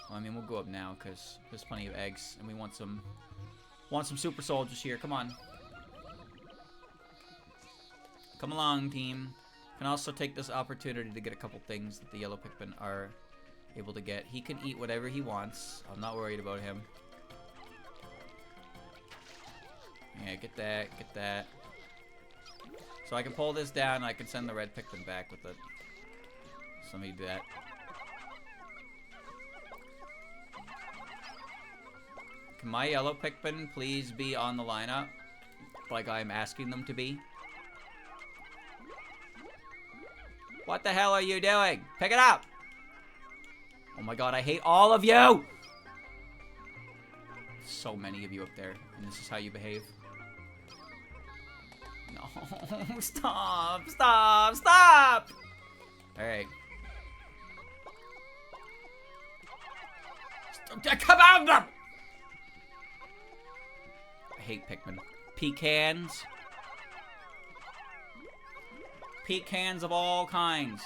Speaker 1: Well, I mean, we'll go up now, because there's plenty of eggs, and we want some super soldiers here. Come on. Come along, team. Can also take this opportunity to get a couple things that the yellow Pikmin are able to get. He can eat whatever he wants. I'm not worried about him. Yeah, get that, get that. So I can pull this down, and I can send the red Pikmin back with it. So let me do that. Can my yellow Pikmin please be on the lineup? Like I'm asking them to be? What the hell are you doing? Pick it up! Oh my god, I hate all of you! So many of you up there, and this is how you behave. No, stop, stop, stop! Alright. Come on! I hate Pikmin. Pecans. Pecans of all kinds.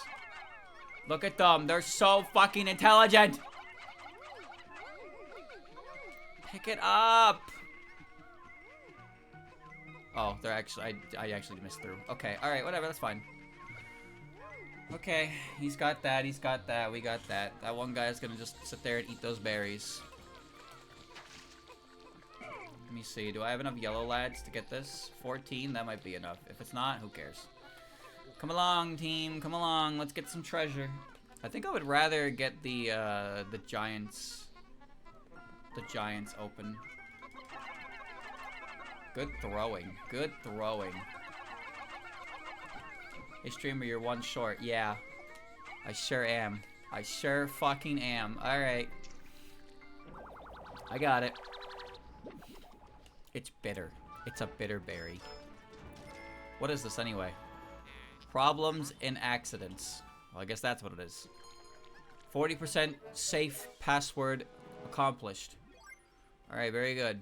Speaker 1: Look at them. They're so fucking intelligent. Pick it up. Oh, they're actually... I actually missed through. Okay, alright, whatever. That's fine. Okay, he's got that. He's got that. We got that. That one guy's gonna just sit there and eat those berries. Let me see. Do I have enough yellow lads to get this? 14? That might be enough. If it's not, who cares? Come along, team. Come along. Let's get some treasure. I think I would rather get the giants. The giants open. Good throwing. Good throwing. Hey, streamer, you're one short. Yeah. I sure am. I sure fucking am. Alright. I got it. It's bitter. It's a bitter berry. What is this anyway? Problems and accidents. Well, I guess that's what it is. 40% safe password accomplished. Alright, very good.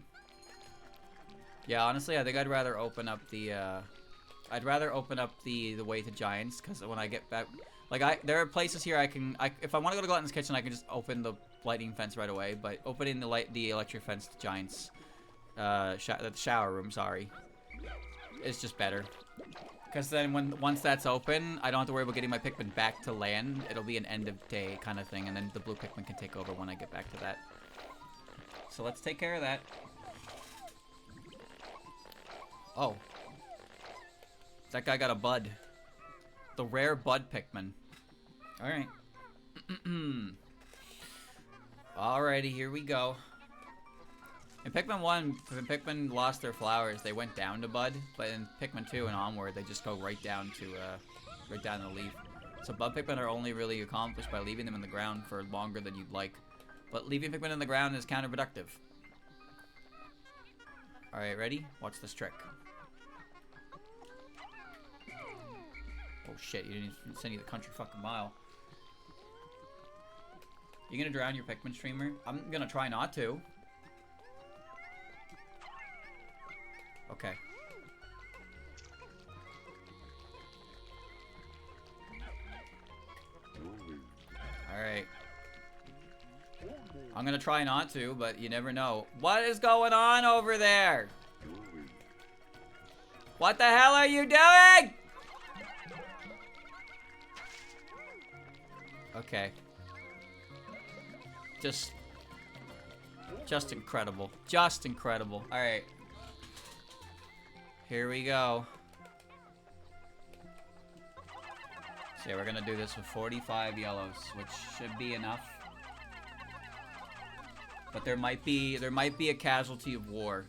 Speaker 1: Yeah, honestly, I think I'd rather open up the, the way to giants, because when I get back... Like, there are places here if I want to go to Glutton's kitchen, I can just open the lightning fence right away, but opening the electric fence to giants, the shower room, sorry, is just better. Because then once that's open, I don't have to worry about getting my Pikmin back to land. It'll be an end of day kind of thing, and then the blue Pikmin can take over when I get back to that. So let's take care of that. Oh. That guy got a bud. The rare bud Pikmin. Alright. Alrighty, here we go. In Pikmin 1, when Pikmin lost their flowers, they went down to bud, but in Pikmin 2 and onward, they just go right down to the leaf. So bud Pikmin are only really accomplished by leaving them in the ground for longer than you'd like. But leaving Pikmin in the ground is counterproductive. Alright, ready? Watch this trick. Oh shit, you didn't even send you the country fucking mile. You gonna drown your Pikmin, streamer? I'm gonna try not to. Okay. Alright. I'm gonna try not to, but you never know. What is going on over there? What the hell are you doing? Okay. Just incredible. Just incredible. Alright. Here we go. So yeah, we're gonna do this with 45 yellows, which should be enough. But there might be a casualty of war.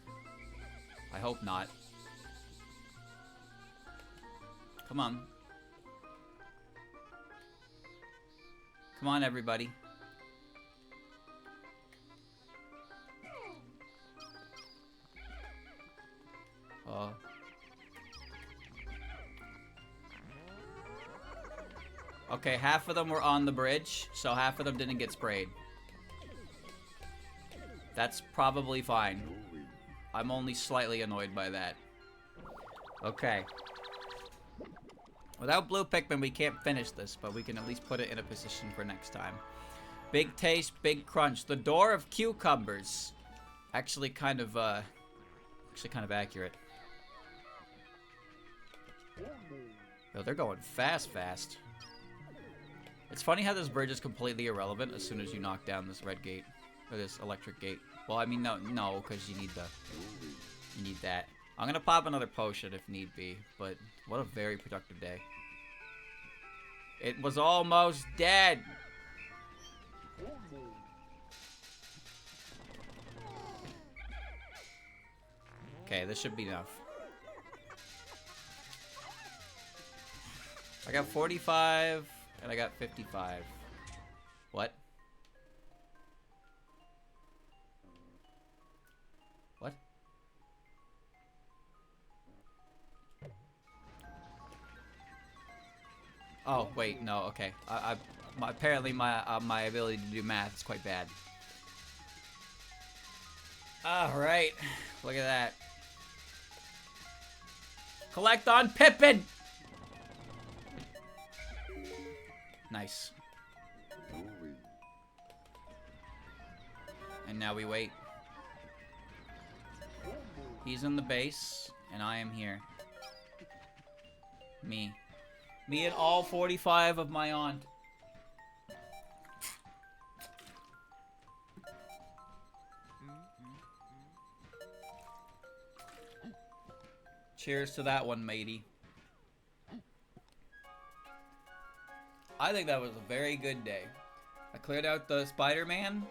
Speaker 1: I hope not. Come on. Come on, everybody. Okay, half of them were on the bridge, so half of them didn't get sprayed. That's probably fine. I'm only slightly annoyed by that. Okay. Without blue Pikmin, we can't finish this, but we can at least put it in a position for next time. Big taste, big crunch. The door of cucumbers. Actually kind of accurate. Yo, they're going fast. It's funny how this bridge is completely irrelevant as soon as you knock down this red gate. Or this electric gate. Well, I mean, no, because you need that. I'm gonna pop another potion if need be, but what a very productive day. It was almost dead! Okay, this should be enough. I got 45, and I got 55. What? What? Oh, wait, no, okay. Apparently my ability to do math is quite bad. Alright, look at that. Collect on Pippin! Nice. And now we wait. He's in the base, and I am here. Me and all 45 of my aunt. Cheers to that one, matey. I think that was a very good day. I cleared out the Spider-Man.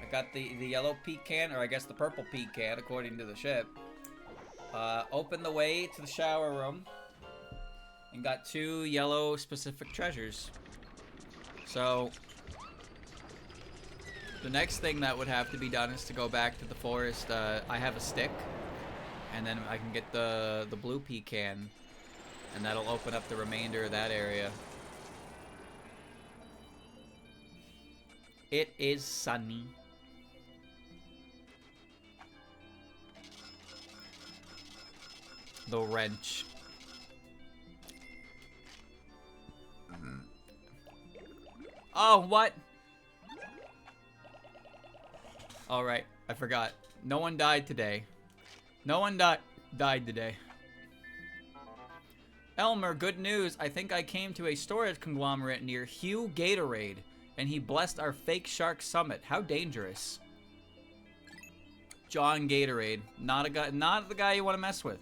Speaker 1: I got the yellow pecan, or I guess the purple pecan, according to the ship. Opened the way to the shower room. And got 2 yellow specific treasures. So the next thing that would have to be done is to go back to the forest. I have a stick. And then I can get the blue pecan. And that'll open up the remainder of that area. It is sunny. The wrench. Oh, what? Alright, I forgot. No one died today. No one died today. Elmer, good news. I think I came to a storage conglomerate near Hugh Gatorade, and he blessed our fake shark summit. How dangerous. John Gatorade. Not the guy you want to mess with.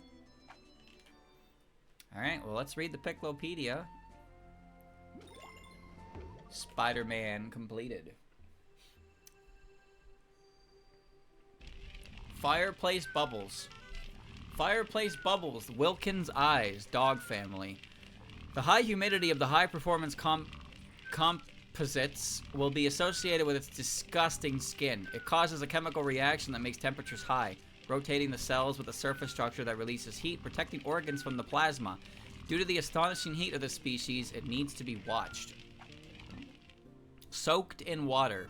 Speaker 1: Alright, well, let's read the Piclopedia. Spider-Man completed. Fireplace Bubbles. Fireplace Bubbles, Wilkins Eyes, dog family. The high humidity of the high-performance composites will be associated with its disgusting skin. It causes a chemical reaction that makes temperatures high, rotating the cells with a surface structure that releases heat, protecting organs from the plasma. Due to the astonishing heat of this species, it needs to be watched. Soaked in water.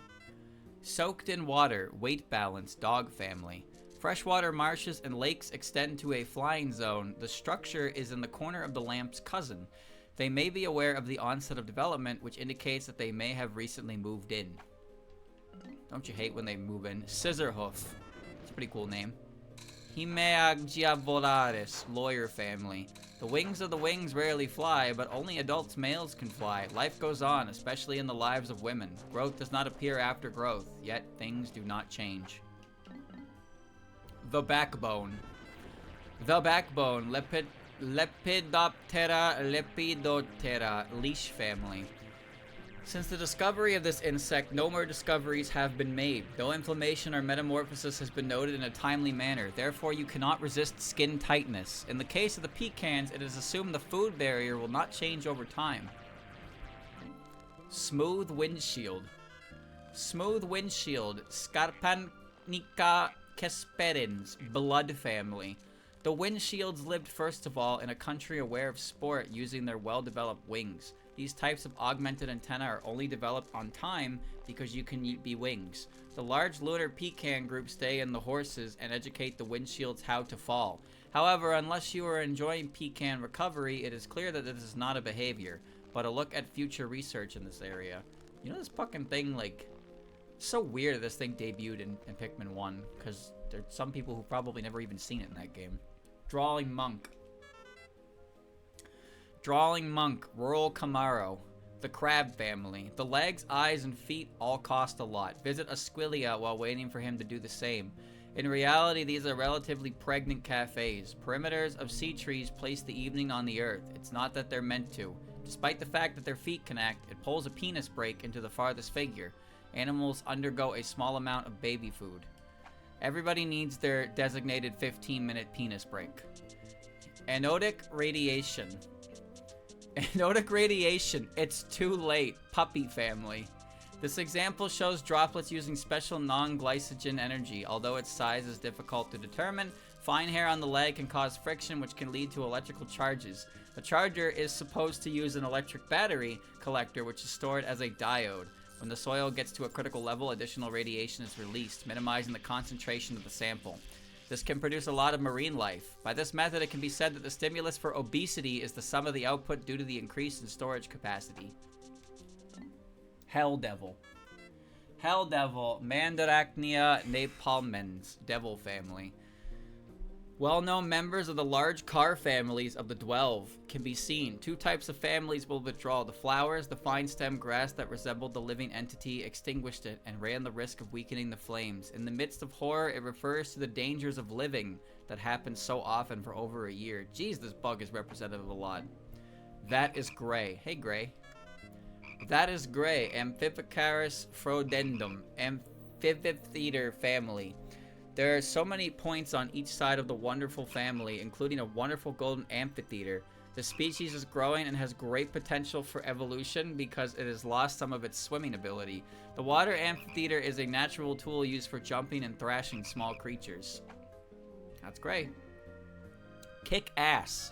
Speaker 1: Soaked in water, weight balance, dog family. Freshwater marshes and lakes extend to a flying zone. The structure is in the corner of the lamp's cousin. They may be aware of the onset of development, which indicates that they may have recently moved in. Don't you hate when they move in? Scissorhoof. It's a pretty cool name. Himeaggiavolaris, lawyer family. The wings of the wings rarely fly, but only adult males can fly. Life goes on, especially in the lives of women. Growth does not appear after growth, yet things do not change. The backbone. The backbone. Lepidoptera lepidoptera, leash family. Since the discovery of this insect, no more discoveries have been made. No inflammation or metamorphosis has been noted in a timely manner. Therefore, you cannot resist skin tightness. In the case of the pecans, it is assumed the food barrier will not change over time. Smooth windshield. Smooth windshield. Scarpanica kesperins, blood family. The windshields lived first of all in a country aware of sport, using their well-developed wings. These types of augmented antennae are only developed on time because you can be wings. The large lunar pecan group stay in the horses and educate the windshields how to fall. However, unless you are enjoying pecan recovery, it is clear that this is not a behavior, but a look at future research in this area. You know, this fucking thing, like, it's so weird that this thing debuted in Pikmin 1, because there's some people who probably never even seen it in that game. Drawing Monk. Drawing Monk, Rural Camaro. The Crab Family. The legs, eyes, and feet all cost a lot. Visit Asquilia while waiting for him to do the same. In reality, these are relatively pregnant cafes. Perimeters of sea trees place the evening on the earth. It's not that they're meant to. Despite the fact that their feet connect, it pulls a penis break into the farthest figure. Animals undergo a small amount of baby food. Everybody needs their designated 15-minute penis break. Anodic radiation. Anodic radiation. It's too late. Puppy family. This example shows droplets using special non-glycogen energy. Although its size is difficult to determine, fine hair on the leg can cause friction, which can lead to electrical charges. The charger is supposed to use an electric battery collector, which is stored as a diode. When the soil gets to a critical level, additional radiation is released, minimizing the concentration of the sample. This can produce a lot of marine life. By this method, it can be said that the stimulus for obesity is the sum of the output due to the increase in storage capacity. Hell Devil. Hell Devil, Mandarachnia napalmens, Devil family. Well-known members of the large car families of the Dwelve can be seen. Two types of families will withdraw. The flowers, the fine stem grass that resembled the living entity, extinguished it and ran the risk of weakening the flames. In the midst of horror, it refers to the dangers of living that happened so often for over a year. Jeez, this bug is representative of a lot. That is gray. Hey, gray. That is gray. Amphibicarus frodendum. Amphibiptheter family. There are so many points on each side of the wonderful family, including a wonderful golden amphitheater. The species is growing and has great potential for evolution because it has lost some of its swimming ability. The water amphitheater is a natural tool used for jumping and thrashing small creatures. That's great. Kick Ass.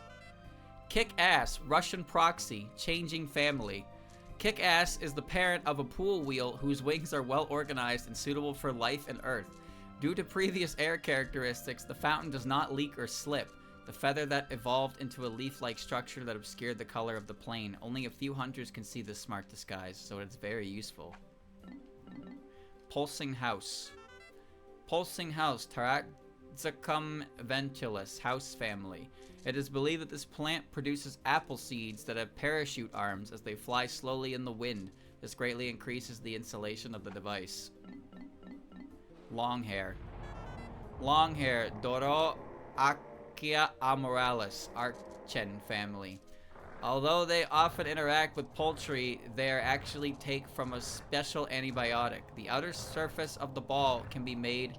Speaker 1: Kick Ass, Russian proxy, changing family. Kick Ass is the parent of a pool wheel whose wings are well organized and suitable for life and Earth. Due to previous air characteristics, the fountain does not leak or slip. The feather that evolved into a leaf-like structure that obscured the color of the plane. Only a few hunters can see this smart disguise, so it's very useful. Pulsing House. Pulsing House, Taraxacum ventilus, house family. It is believed that this plant produces apple seeds that have parachute arms as they fly slowly in the wind. This greatly increases the insulation of the device. Long hair. Long hair, Doroachia amoralis, Archen family. Although they often interact with poultry, they are actually take from a special antibiotic. The outer surface of the ball can be made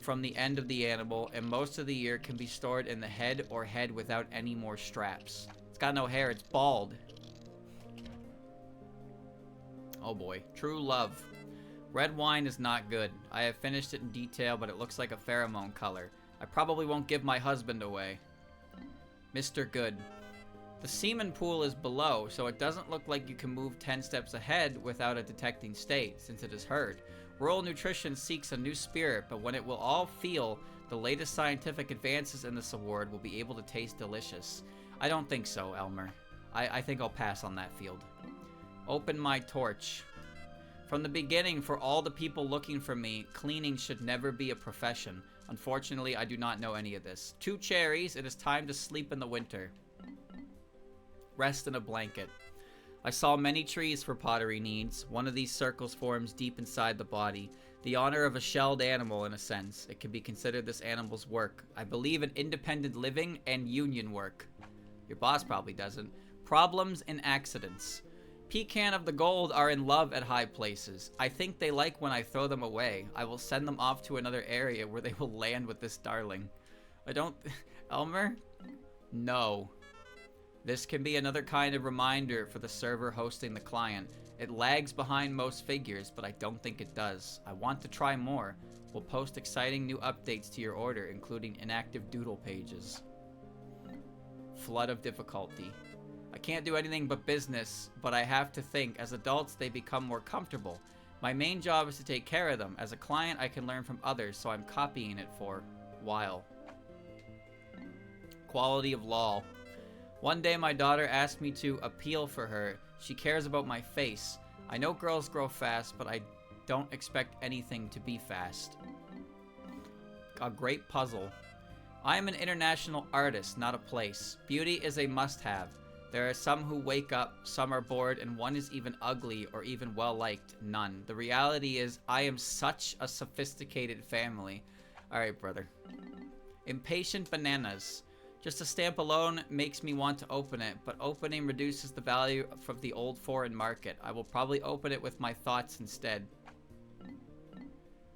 Speaker 1: from the end of the animal, and most of the year can be stored in the head or head without any more straps. It's got no hair, it's bald. Oh boy. True Love. Red wine is not good. I have finished it in detail, but it looks like a pheromone color. I probably won't give my husband away. Mr. Good. The semen pool is below, so it doesn't look like you can move 10 steps ahead without a detecting state, since it is heard. Rural nutrition seeks a new spirit, but when it will all feel the latest scientific advances in this award will be able to taste delicious. I don't think so, Elmer. I think I'll pass on that field. Open my torch. From the beginning, for all the people looking for me, cleaning should never be a profession. Unfortunately, I do not know any of this. 2 cherries, it is time to sleep in the winter. Rest in a blanket. I saw many trees for pottery needs. One of these circles forms deep inside the body. The honor of a shelled animal, in a sense. It can be considered this animal's work. I believe in independent living and union work. Your boss probably doesn't. Problems and accidents. Pecan of the Gold are in love at high places. I think they like when I throw them away. I will send them off to another area where they will land with this darling. I don't... Elmer? No. This can be another kind of reminder for the server hosting the client. It lags behind most figures, but I don't think it does. I want to try more. We'll post exciting new updates to your order, including inactive doodle pages. Flood of difficulty. I can't do anything but business, but I have to think. As adults, they become more comfortable. My main job is to take care of them. As a client, I can learn from others, so I'm copying it for a while. Quality of law. One day, my daughter asked me to appeal for her. She cares about my face. I know girls grow fast, but I don't expect anything to be fast. A great puzzle. I am an international artist, not a place. Beauty is a must-have. There are some who wake up, some are bored, and one is even ugly or even well-liked. None. The reality is, I am such a sophisticated family. Alright, brother. Impatient bananas. Just a stamp alone makes me want to open it, but opening reduces the value of the old foreign market. I will probably open it with my thoughts instead.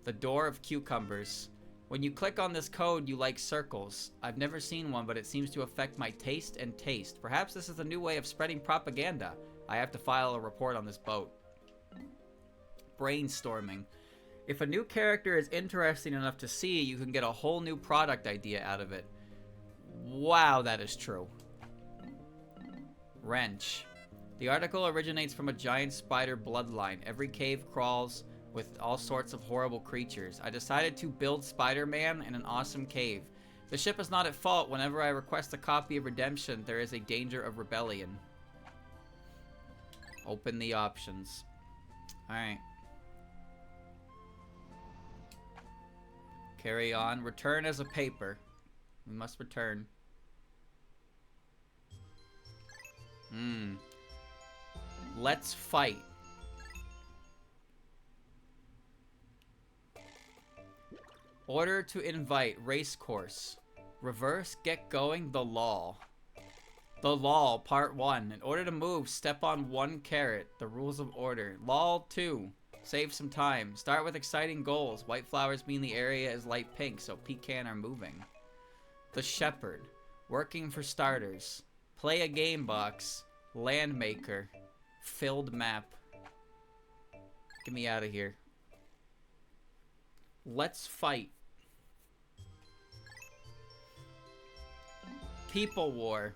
Speaker 1: The door of cucumbers. When you click on this code, you like circles. I've never seen one, but it seems to affect my taste and taste. Perhaps this is a new way of spreading propaganda. I have to file a report on this boat. Brainstorming. If a new character is interesting enough to see, you can get a whole new product idea out of it. Wow, that is true. Wrench. The article originates from a giant spider bloodline. Every cave crawls with all sorts of horrible creatures. I decided to build Spider-Man in an awesome cave. The ship is not at fault. Whenever I request a copy of Redemption, there is a danger of rebellion. Open the options. Alright. Carry on. Return as a paper. We must return. Let's fight. Order to invite. Race course. Reverse. Get going. The law. The law. Part 1. In order to move, step on 1 carrot. The rules of order. Law 2. Save some time. Start with exciting goals. White flowers mean the area is light pink, so Pecan are moving. The shepherd. Working for starters. Play a game box. Landmaker. Filled map. Get me out of here. Let's fight. People war.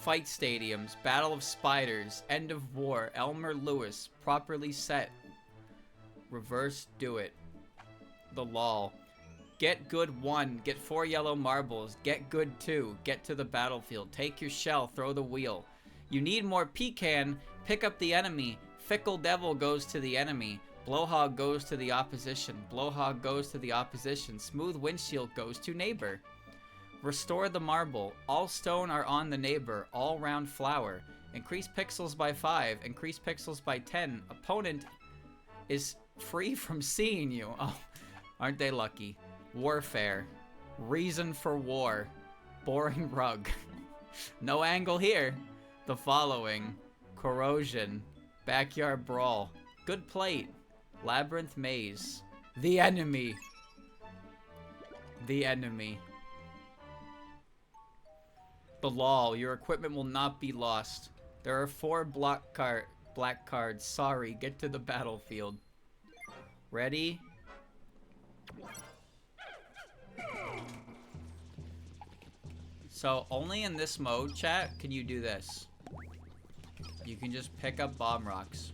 Speaker 1: Fight stadiums. Battle of spiders. End of war. Elmer Lewis. Properly set. Reverse do it. The law. Get good 1. Get 4 yellow marbles. Get good 2. Get to the battlefield. Take your shell. Throw the wheel. You need more pecan. Pick up the enemy. Fickle devil goes to the enemy. Blowhog goes to the opposition. Blowhog goes to the opposition. Smooth windshield goes to neighbor. Restore the marble. All stone are on the neighbor. All round flower. Increase pixels by 5. Increase pixels by 10. Opponent is free from seeing you. Oh, aren't they lucky? Warfare. Reason for war. Boring rug. No angle here. The following. Corrosion. Backyard brawl. Good plate. Labyrinth maze. The enemy. The enemy. The law. Your equipment will not be lost. There are 4 black cards. Sorry. Get to the battlefield. Ready? So, only in this mode, chat, can you do this. You can just pick up bomb rocks.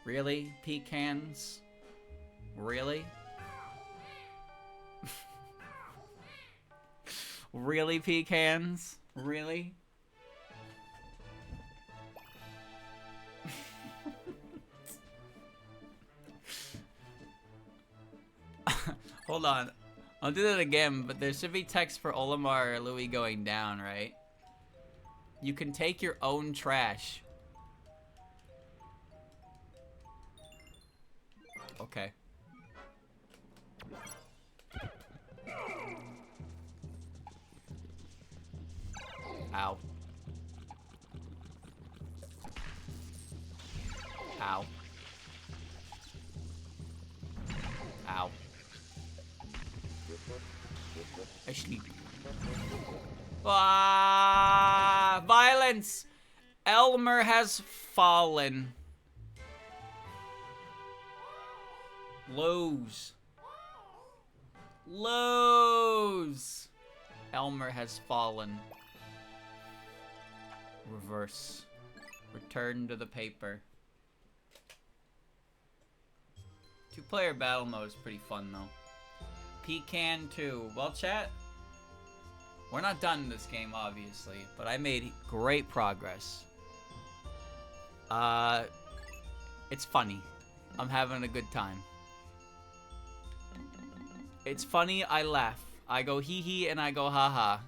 Speaker 1: Really? Pecans? Really? Really, pecans? Really? Hold on. I'll do that again, but there should be text for Olimar or Louis going down, right? You can take your own trash. Okay. Ow. Ow. Ow. I sleep. Ah, violence! Elmer has fallen. Lows. Lows. Elmer has fallen. Reverse. Return to the paper. 2-player battle mode is pretty fun though. Pecan 2. Well, chat, we're not done in this game, obviously, but I made great progress. It's funny. I'm having a good time. It's funny, I laugh. I go hee hee and I go ha ha.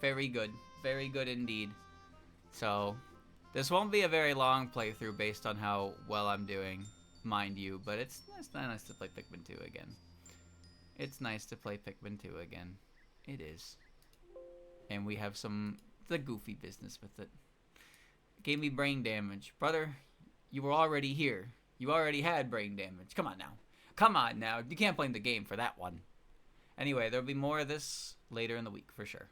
Speaker 1: Very good. Very good indeed. So, this won't be a very long playthrough based on how well I'm doing, mind you, but it's nice to play Pikmin 2 again. It's nice to play Pikmin 2 again. It is. And we have the goofy business with it. Gave me brain damage. Brother, you were already here. You already had brain damage. Come on now. Come on now. You can't blame the game for that one. Anyway, there'll be more of this later in the week for sure.